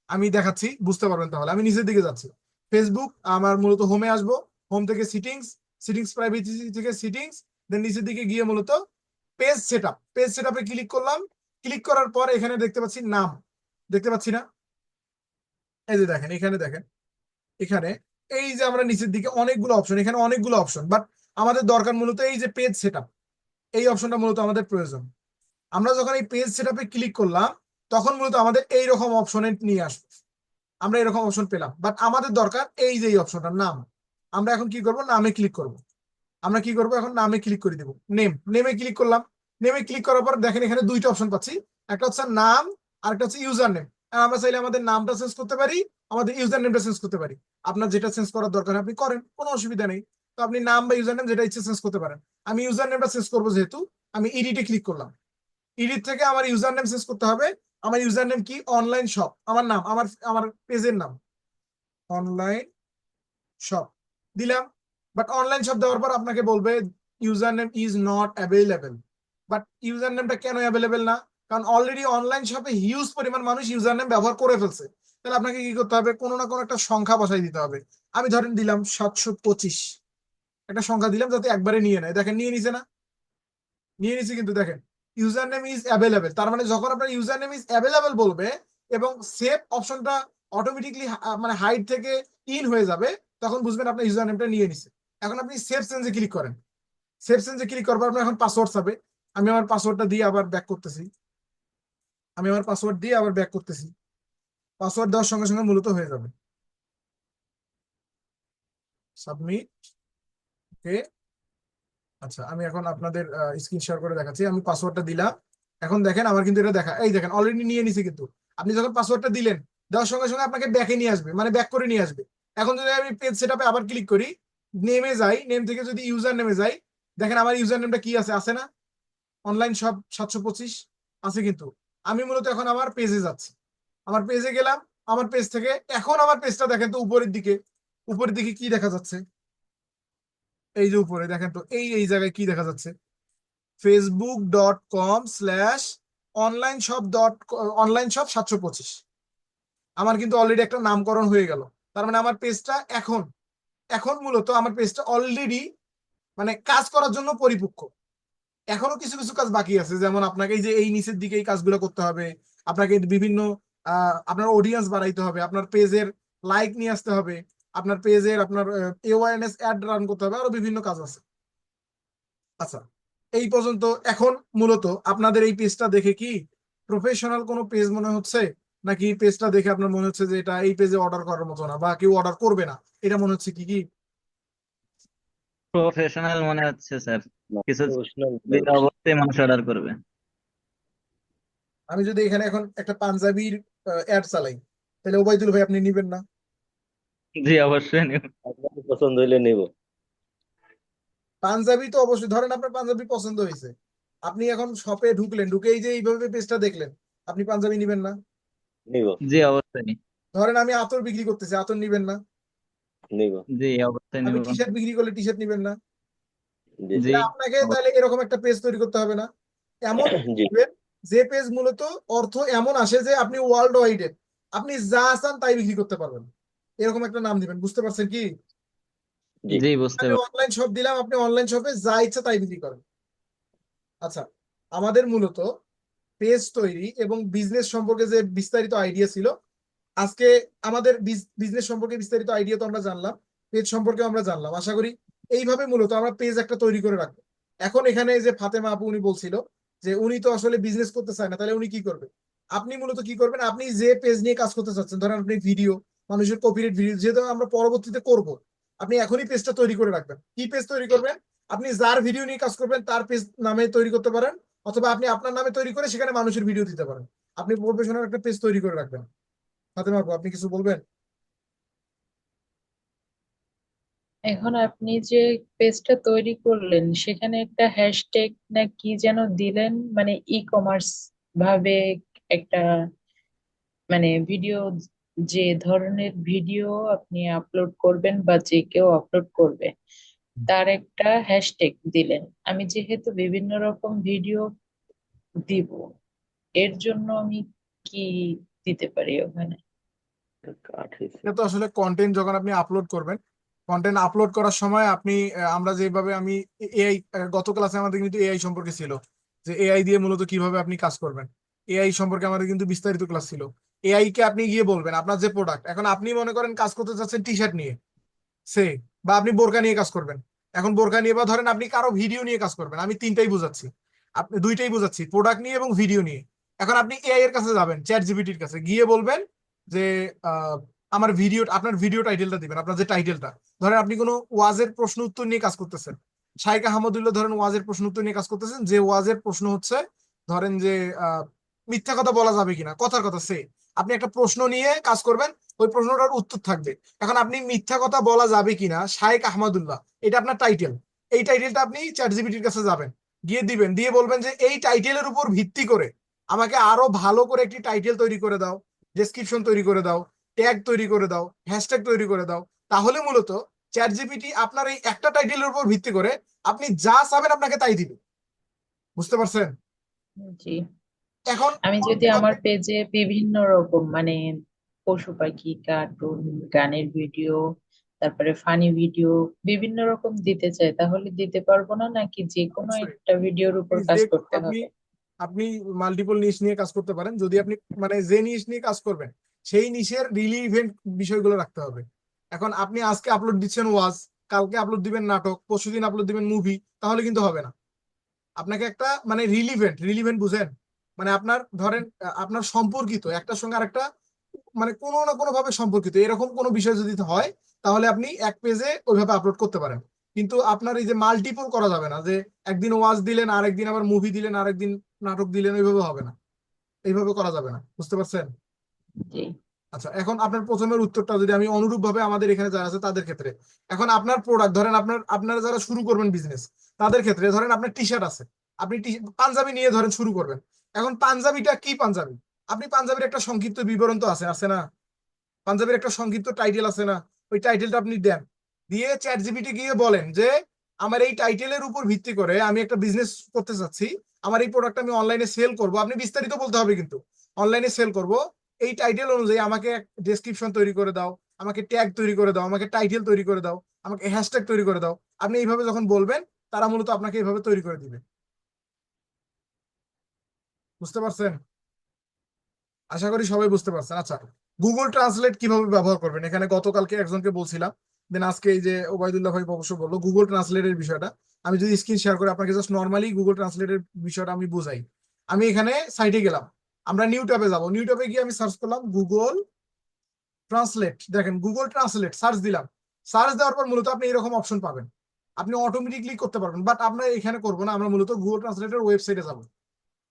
আমি দেখাচ্ছি, বুঝতে পারবেন। তাহলে আমি নিচের দিকে যাচ্ছি, ফেসবুক আমার মূলত হোমে আসবো, হোম থেকে সিটিংস প্রাইভেসি থেকে সিটিংস, দেন নিচের দিকে গিয়ে মূলত পেজ সেটআপে ক্লিক করলাম। ক্লিক করার পর এখানে দেখতে পাচ্ছি নাম, দেখতে পাচ্ছি না? এই যে দেখেন, এখানে দেখেন, এখানে এই যে আমরা নিচের দিকে অনেকগুলো অপশন, এখানে অনেকগুলো অপশন, বাট আমাদের দরকার মূলত এই যে পেজ সেটআপ, এই অপশনটা মূলত আমাদের প্রয়োজন। আমরা যখন এই পেজ সেটআপে ক্লিক করলাম, তখন মূলত আমাদের এইরকম অপশনে নিয়ে আসবে, আমরা এরকম অপশন পেলাম। বাট আমাদের দরকার এই যে এই অপশনটার নাম। আমরা এখন কি করব? নামে ক্লিক করব। আমরা কি করব? এখন নামে ক্লিক করে দেব। নেমে ক্লিক করলাম। নেমে ক্লিক করার পর দেখেন এখানে দুইটা অপশন পাচ্ছি, একটা হচ্ছে নাম আর একটা হচ্ছে ইউজার নেম। আমরা চাইলে আমাদের নামটা চেঞ্জ করতে পারি, আমাদের ইউজার নেমটা চেঞ্জ করতে পারি। আপনার যেটা চেঞ্জ করার দরকার আপনি করেন, কোনো অসুবিধা নেই। তো আপনি নাম বা ইউজার নেম যেটা ইচ্ছে চেঞ্জ করতে পারেন। আমি ইউজার নেমটা চেঞ্জ করবো, যেহেতু আমি এডিটে ক্লিক করলাম। এডিট থেকে আমার ইউজার নেম চেঞ্জ করতে হবে। আমার ইউজার নেম কি? Online shop. আমার নাম, আমার পেজের নাম অনলাইন শপ দিলাম। বাট অনলাইন শপ দেওয়ার পর আপনাকে বলবে user name is not available. But user নেমটা কেন অ্যাভেলেবেল না? কারণ অলরেডি অনলাইন শপে হিউজ পরিমাণ মানুষ ইউজার নেম ব্যবহার করে ফেলছে। তাহলে আপনাকে কি করতে হবে? কোনো না কোনো একটা সংখ্যা বসাই দিতে হবে। আমি ধরেন দিলাম 725, একটা সংখ্যা দিলাম যাতে একবারে নিয়ে নেয়। দেখেন নিয়ে নিছে না? নিয়ে নিছে কিন্তু। দেখেন ইউজার নেম ইজ অ্যাভেলেবেল, তার মানে যখন আপনার ইউজার নেম ইজ অ্যাভেলেবেল বলবে এবং সেভ অপশনটা অটোমেটিকলি মানে হাইড থেকে ইন হয়ে যাবে, তখন বুঝবেন আপনার ইউজার নেমটা নিয়ে নিছে। এখন আপনি সেভ চেঞ্জে ক্লিক করেন। সেভ চেঞ্জে ক্লিক করবার পর এখন পাসওয়ার্ড চাবে। আমি আমার পাসওয়ার্ডটা দিয়ে আবার ব্যাক করতেছি। পাসওয়ার্ড দেওয়ার সঙ্গে সঙ্গে মূলত হয়ে যাবে সাবমিট। ওকে, আচ্ছা, আমি এখন আপনাদের স্ক্রিন শেয়ার করে দেখাচ্ছি। আমি পাসওয়ার্ডটা দিলাম, এখন দেখেন আমার কিন্তু এটা দেখা, এই দেখেন অলরেডি নিয়ে নিছে। কিন্তু আপনি যখন পাসওয়ার্ডটা দিলেন, দেওয়ার সঙ্গে সঙ্গে আপনাকে ব্যাকে নিয়ে আসবে, মানে ব্যাক করে নিয়ে আসবে। এখন যদি আমি পেজ সেটআপে আবার ক্লিক করি, নেমে যাই, নেম থেকে যদি ইউজার নেমে যাই, দেখেন আমার ইউজার নেমটা কি আছে না, অনলাইন শপ 725 আছে। কিন্তু আমি মূলত এখন আমার পেজে যাচ্ছি, আমার পেজে গেলাম, আমার পেজ থেকে এখন আমার পেজটা দেখেন তো উপরের দিকে কি দেখা যাচ্ছে, এই যে উপরে দেখেন তো এই জায়গায় কি দেখা যাচ্ছে, facebook.com/onlineshop 725। আমার কিন্তু অলরেডি একটা নামকরণ হয়ে গেল। তার মানে আমার পেজটা এখন মূলত আমার পেজটা অলরেডি মানে কাজ করার জন্য পরিপক্ক। এখনো কিছু কিছু কাজ বাকি আছে, যেমন আপনাকে এই যে এই নিচের দিকে এই কাজগুলো করতে হবে, আপনাকে বিভিন্ন আপনার অডিয়েন্স বাড়াইতে হবে, আপনার পেজের লাইক নিয়ে আসতে হবে, আপনার পেজের আপনার অ্যাওয়ারনেস অ্যাড রান করতে হবে, আরো বিভিন্ন কাজ আছে। আচ্ছা, এই পর্যন্ত এখন মূলত আপনাদের এই পেজটা দেখে কি প্রফেশনাল কোনো পেজ মনে হচ্ছে, নাকি পেজটা দেখে আপনার মনে হচ্ছে যে এটা এই পেজে অর্ডার করার মতো না বা কেউ অর্ডার করবে না, এটা মনে হচ্ছে কি কি? প্রফেশনাল মনে হচ্ছে স্যার, কিছু প্রফেশনাল দিলে অবশ্যই মানুষ অর্ডার করবে। আমি যদি এখানে এখন একটা পাঞ্জাবির অ্যাড চালাই, তাহলে ওবায়দুল ভাই আপনি নিবেন না? জি অবশ্যই নিব। আপনার পছন্দ হইলে নিব। পাঞ্জাবি তো অবশ্যই, ধরেন আপনার পাঞ্জাবি পছন্দ হয়েছে, আপনি এখন শপে ঢুকলেন, ঢুকে এই যে এইভাবে পেজটা দেখলেন, আপনি পাঞ্জাবি নিবেন না? নিব। জি অবশ্যই। ধরেন আমি আতর বিক্রি করতেছি, আতর নিবেন না? নিব। জি অবশ্যই আমি নিব। টি শার্ট বিক্রি করলে টি শার্ট নিবেন না? জি জি স্যার। আপনাকে তাহলে এরকম একটা পেজ তৈরি করতে হবে না, এমন জি। দিবেন যে পেজ মূলত অর্থ এমন আসে যে আপনি ওয়ার্ল্ড ওয়াইডে আপনি যা চান তাই বিক্রি করতে পারবেন, এরকম একটা নাম দিবেন। বুঝতে পারছেন কি? জি। জি বুঝতে আমি পারছি। অনলাইন শপ দিলাম, আপনি অনলাইন শপে যা ইচ্ছা তাই বিক্রি করেন। আচ্ছা, আমাদের মূলত পেজ তৈরি এবং বিজনেস সম্পর্কে যে বিস্তারিত আইডিয়া ছিল, আজকে আমাদের বিজনেস সম্পর্কে বিস্তারিত আইডিয়া তো আমরা জানলাম, পেজ সম্পর্কে আমরা জানলাম। আশা করি এইভাবে মূলত আমরা পেজ একটা তৈরি করে রাখবো। এখন এখানে যে ফাতেমা আপু উনি বলছিল যে উনি তো আসলে বিজনেস করতে চায় না, তাহলে উনি কি করবে? আপনি মূলত কি করবেন, আপনি যে পেজ নিয়ে কাজ করতে চাচ্ছেন, ধরেন আপনি ভিডিও, মানুষের কপিরাইট ভিডিও যেহেতু আমরা পরবর্তীতে করব, আপনি এখনই পেজটা তৈরি করে রাখবেন। কি পেজ তৈরি করবেন? আপনি যার ভিডিও নিয়ে কাজ করবেন তার পেজ নামে তৈরি করতে পারেন, অথবা আপনি আপনার নামে তৈরি করে সেখানে মানুষের ভিডিও দিতে পারেন। আপনি প্রফেশনাল একটা পেজ তৈরি করে রাখবেন। ফাতেমা আপু আপনি কিছু বলবেন? এখন আপনি যে পেজটা তৈরি করলেন সেখানে একটা হ্যাশট্যাগ না কি যেন দিলেন, মানে ই কমার্স ভাবে একটা, মানে ভিডিও, যে ধরনের ভিডিও আপনি আপলোড করবেন বা যে কেউ আপলোড করবে তার একটা হ্যাশট্যাগ দিলেন। আমি যেহেতু বিভিন্ন রকম ভিডিও দিব, এর জন্য আমি কি দিতে পারি ওখানে? কাঠ হয়েছে। এটা তো আসলে কন্টেন্ট যখন আপনি আপলোড করবেন, কন্টেন্ট আপলোড করার সময় আপনি আমরা যেভাবে আমি এআই, গত ক্লাসে আমাদের কিন্তু এআই সম্পর্কে ছিল, যে এআই দিয়ে মূলত কিভাবে আপনি কাজ করবেন, এআই সম্পর্কে আমাদের কিন্তু বিস্তারিত ক্লাস ছিল। এআই কে আপনি গিয়ে বলবেন আপনার যে প্রোডাক্ট, এখন আপনি মনে করেন কাজ করতে চাচ্ছেন টি শার্ট নিয়ে, সে বা আপনি বোরকা নিয়ে কাজ করবেন, এখন বোরকা নিয়ে বা ধরেন আপনি কারো ভিডিও নিয়ে কাজ করবেন, আমি তিনটাই বোঝাচ্ছি, আপনি দুইটাই বোঝাচ্ছি, প্রোডাক্ট নিয়ে এবং ভিডিও নিয়ে। এখন আপনি এআই এর কাছে যাবেন, চ্যাট জিপিটির কাছে গিয়ে বলবেন যে আমার ভিডিও, আপনার ভিডিও টাইটেলটা দিবেন, আপনার যে টাইটেলটা, ধরেন আপনি কোনো ওয়াজের প্রশ্ন উত্তর নিয়ে কাজ করতেছেন, শাইখ আহমদুল্লাহ ধরেন ওয়াজের প্রশ্ন উত্তর নিয়ে কাজ করতেছেন, যে ওয়াজের প্রশ্ন হচ্ছে ধরেন যে মিথ্যা কথা বলা যাবে কিনা, কথার কথা সে, আপনি একটা প্রশ্ন নিয়ে কাজ করবেন, ওই প্রশ্নটার উত্তর থাকবে। এখন আপনি মিথ্যা কথা বলা যাবে কিনা শাইখ আহমদুল্লাহ, এটা আপনার টাইটেল। এই টাইটেলটা আপনি চ্যাট জিপিটির কাছে যাবেন, গিয়ে দিবেন, দিয়ে বলবেন যে এই টাইটেলের উপর ভিত্তি করে আমাকে আরো ভালো করে একটি টাইটেল তৈরি করে দাও, ডেসক্রিপশন তৈরি করে দাও, ট্যাগ তৈরি করে দাও, হ্যাশট্যাগ তৈরি করে দাও। তাহলে মূলত চ্যাট জিপিটি আপনার এই একটা টাইটেলের উপর ভিত্তি করে আপনি যা চাবেন আপনাকে তাই দিবে। বুঝতে পারছেন? জি। এখন আমি যদি আমার পেজে বিভিন্ন রকম, মানে পশু পাখি, কার্টুন, গানের ভিডিও, তারপরে ফানি ভিডিও বিভিন্ন রকম দিতে চাই, তাহলে দিতে পারবো না, নাকি যে কোনো অবশ্যই একটা ভিডিওর উপর কাজ করতে আপনি হবে? আপনি মাল্টিপল নিশ নিয়ে কাজ করতে পারেন, যদি আপনি মানে যে নিশ নিয়ে কাজ করবেন সেই নিশের রিলিভেন্ট বিষয়গুলো রাখতে হবে। এখন আপনি আজকে আপলোড দিচ্ছেন ওয়াজ, কালকে আপলোড দিবেন নাটক, পরশুদিন আপলোড দিবেন মুভি, তাহলে কিন্তু হবে না। আপনাকে একটা মানে রিলিভেন্ট বুঝেন, মানে আপনার ধরেন আপনার সম্পর্কিত একটার সঙ্গে আরেকটা, মানে কোনো না কোনো ভাবে সম্পর্কিত এরকম কোনো বিষয় যদি হয়, তাহলে আপনি এক পেজে ওইভাবে আপলোড করতে পারেন। কিন্তু আপনার এই যে মাল্টিপল করা যাবে না, যে একদিন ওয়াজ দিলেন আরেকদিন আবার মুভি দিলেন আরেকদিন নাটক দিলেন, ওইভাবে হবে না, এইভাবে করা যাবে না। বুঝতে পারছেন? জি। আচ্ছা, এখন আপনার প্রথমের উত্তরটা যদি আমি অনুরূপ ভাবে আমাদের এখানে যারা আছে তাদের ক্ষেত্রে, এখন আপনার প্রোডাক্ট ধরেন আপনারা যারা শুরু করবেন বিজনেস, তাদের ক্ষেত্রে ধরেন আপনার টি শার্ট আছে, আপনি পাঞ্জাবি নিয়ে ধরেন শুরু করবেন। এখন পাঞ্জাবিটা কি পাঞ্জাবি, আপনি পাঞ্জাবির একটা সংক্ষিপ্ত বিবরণ তো আছে আছে না, পাঞ্জাবির একটা সংক্ষিপ্ত টাইটেল আছে না, ওই টাইটেলটা আপনি দেন, দিয়ে চ্যাট জিপিটি গিয়ে বলেন যে আমার এই টাইটেলের উপর ভিত্তি করে আমি একটা বিজনেস করতে চাচ্ছি, আমার এই প্রোডাক্ট আমি অনলাইনে সেল করব, আপনি বিস্তারিত বলতে হবে কিন্তু অনলাইনে সেল করব, এই টাইটেল অনুযায়ী আমাকে ডেসক্রিপশন তৈরি করে দাও, আমাকে ট্যাগ তৈরি করে দাও, আমাকে টাইটেল তৈরি করে দাও, আমাকে হ্যাশট্যাগ তৈরি করে দাও। আপনি এইভাবে যখন বলবেন তারা মূলত আপনাকে এইভাবে তৈরি করে দিবে। বুঝতে পারছেন? আশা করি সবাই বুঝতে পারছেন। আচ্ছা, গুগল ট্রান্সলেট কিভাবে ব্যবহার করবেন, এখানে গতকালকে একজনকে বলছিলাম, দেন আজকে এই যে ওবায়দুল্লাহ ভাই অবশ্য বললো গুগল ট্রান্সলেটের বিষয়টা। আমি যদি স্ক্রিন শেয়ার করে আপনাকে জাস্ট নর্মালি গুগল ট্রান্সলেটের বিষয়টা আমি বুঝাই। আমি এখানে সাইটে গেলাম, আমরা নিউ ট্যাবে যাবো, নিউ ট্যাবে গিয়ে আমি সার্চ করলাম গুগল ট্রান্সলেট। দেখেন গুগল ট্রান্সলেট সার্চ দিলাম, সার্চ দেওয়ার পর মূলত আপনি এরকম অপশন পাবেন, আপনি অটোমেটিকলি করতে পারবেন, বাট আমরা এখানে করবো না, আমরা মূলত গুগল ট্রান্সলেটের ওয়েবসাইটে যাবো।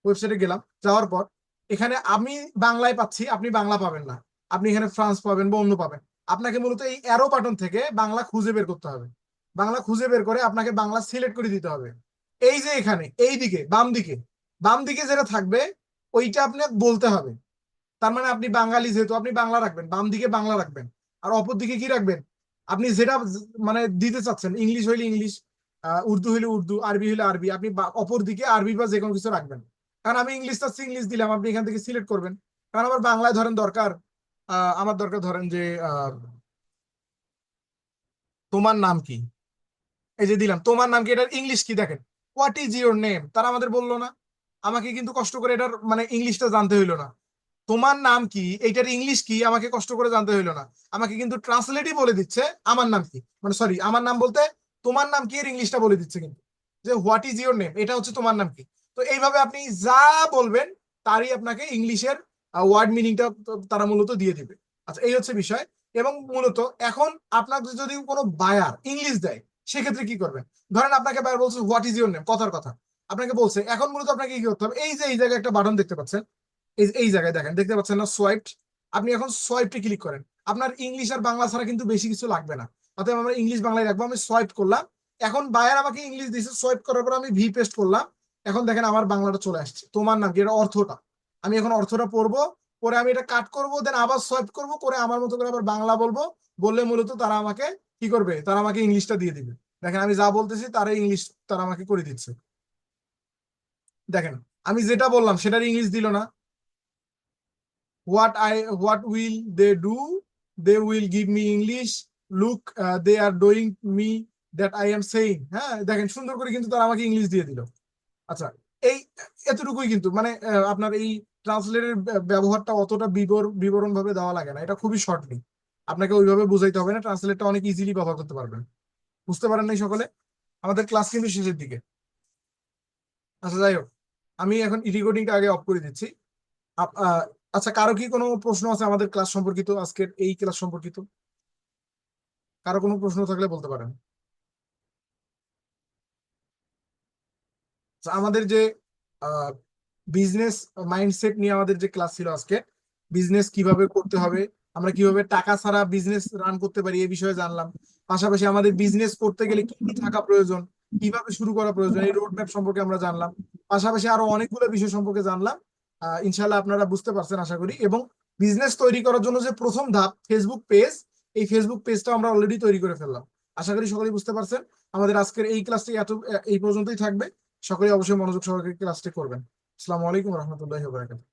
ওয়েবসাইটে গেলাম, যাওয়ার পর এখানে আমি বাংলায় পাচ্ছি, আপনি বাংলা পাবেন না, আপনি এখানে ফ্রান্স পাবেন বা অন্য পাবেন। আপনাকে মূলত এই অ্যারো বাটন থেকে বাংলা খুঁজে বের করতে হবে, বাংলা খুঁজে বের করে আপনাকে বাংলা সিলেক্ট করে দিতে হবে। এই যে এখানে এই দিকে বাম দিকে যেটা থাকবে ওইটা আপনাকে বলতে হবে। তার মানে আপনি বাঙালি যেহেতু আপনি বাংলা রাখবেন, বাম দিকে বাংলা রাখবেন, আর অপর দিকে কি রাখবেন, আপনি যেটা মানে দিতে চাচ্ছেন, ইংলিশ হইলে ইংলিশ, উর্দু হইলে উর্দু, আরবি হইলে আরবি, আপনি অপর দিকে আরবি বা যে কোনো কিছু রাখবেন। কারণ আমি ইংলিশ চাচ্ছি, ইংলিশ দিলাম, আপনি এখান থেকে সিলেক্ট করবেন। কারণ আমার বাংলায় ধরেন দরকার, আমার দরকার ধরেন যে তোমার নাম কি, এই যে দিলাম তোমার নাম কি, এটার ইংলিশ কি দেখেন, হোয়াট ইজ ইউর নেম, তারা আমাদের বললো না, আমাকে কিন্তু কষ্ট করে এটার মানে ইংলিশটা জানতে হইলো না। তোমার নাম কি এইটার ইংলিশ কি আমাকে কষ্ট করে জানতে হইলো না, আমাকে কিন্তু ট্রান্সলেটই বলে দিচ্ছে আমার নাম কি, মানে সরি আমার নাম বলতে তোমার নাম কি এর ইংলিশটা বলে দিচ্ছে কিন্তু, যে হোয়াট ইজ ইউর নেম এটা হচ্ছে তোমার নাম কি। তো এইভাবে আপনি যা বলবেন তারই আপনাকে ইংলিশের ওয়ার্ড মিনিংটা তারা মূলত দিয়ে দিবে। আচ্ছা, এই হচ্ছে বিষয়। এবং মূলত এখন আপনাকে যদি কোনো বায়ার ইংলিশ দেয় সেক্ষেত্রে কি করবেন, ধরেন আপনাকে বায়ার বলছে হোয়াট ইজ ইউর নেম, কথার কথা আপনাকে বলছে, এখন মূলত আপনাকে কি করতে হবে, এই যে এই জায়গায় একটা বাটন দেখতে পাচ্ছেন, এই জায়গায় দেখেন, দেখতে পাচ্ছেন না সোয়াইপ, আপনি এখন সোয়াইপে ক্লিক করেন, আপনার ইংলিশ আর বাংলা ছাড়া কিন্তু বেশি কিছু লাগবে না, অতএব আমরা ইংলিশ বাংলায় রাখবো। আমি সোয়াইপ করলাম, এখন বায়ার আমাকে ইংলিশ দিয়েছে, সোয়াইপ করার পর আমি ভি পেস্ট করলাম, এখন দেখেন আমার বাংলাটা চলে আসছে, তোমার নাম কি, এটা অর্থটা, আমি এখন অর্থটা পড়বো, পরে আমি এটা কাট করবো, দেন আবার সোয়াইপ করবো, করে আমার মতো করে আবার বাংলা বলবো, বললে মূলত তারা আমাকে কি করবে, তারা আমাকে ইংলিশটা দিয়ে দিবে। দেখেন আমি যা বলতেছি তারা ইংলিশ তারা আমাকে করে দিচ্ছে। দেখেন আমি যেটা বললাম সেটার ইংলিশ দিল না, what will they do, they will give me English, look they are doing me that I am saying। হ্যাঁ দেখেন সুন্দর করে কিন্তু তারা আমাকে ইংলিশ দিয়ে দিল। আচ্ছা, এই এতটুকুই কিন্তু মানে আপনার এই ট্রান্সলেটের ব্যবহারটা অতটা বিবরণ ভাবে দেওয়া লাগে না, এটা খুবই শর্টলি, আপনাকে ওইভাবে বুঝাইতে হবে না, ট্রান্সলেটটা অনেক ইজিলি ব্যবহার করতে পারবেন। বুঝতে পারেন নাই সকলে? আমাদের ক্লাস কিন্তু শেষের দিকে। আচ্ছা যাই হোক, আমি এখন রেকর্ডিংটা আগে অফ করে দিচ্ছি। আচ্ছা, কারো কি কোনো প্রশ্ন আছে আমাদের ক্লাস সম্পর্কিত, আজকের এই ক্লাস সম্পর্কিত? কারো কোনো প্রশ্ন থাকলে বলতে পারেন। আমাদের যে বিজনেস মাইন্ডসেট নিয়ে আমাদের যে ক্লাস ছিল আজকে, বিজনেস কিভাবে করতে হবে, আমরা কিভাবে টাকা ছাড়া বিজনেস রান করতে পারি এই বিষয়ে জানলাম। পাশাপাশি আমাদের বিজনেস করতে গেলে কি কি থাকা প্রয়োজন, কিভাবে শুরু করা প্রয়োজন, এই রোড ম্যাপ সম্পর্কে আমরা জানলাম। পাশাপাশি আরো অনেকগুলো বিষয় সম্পর্কে জানলাম। ইনশাল্লাহ আপনারা বুঝতে পারছেন আশা করি। এবং বিজনেস তৈরি করার জন্য যে প্রথম ধাপ ফেসবুক পেজ, এই ফেসবুক পেজটা আমরা অলরেডি তৈরি করে ফেললাম। আশা করি সকলেই বুঝতে পারছেন। আমাদের আজকের এই ক্লাসটি এই পর্যন্তই থাকবে। সকলেই অবশ্যই মনোযোগ সহকারে ক্লাসটি করবেন। আসসালামু আলাইকুম রহমতুল্লাহি ওয়া বারাকাতুহু।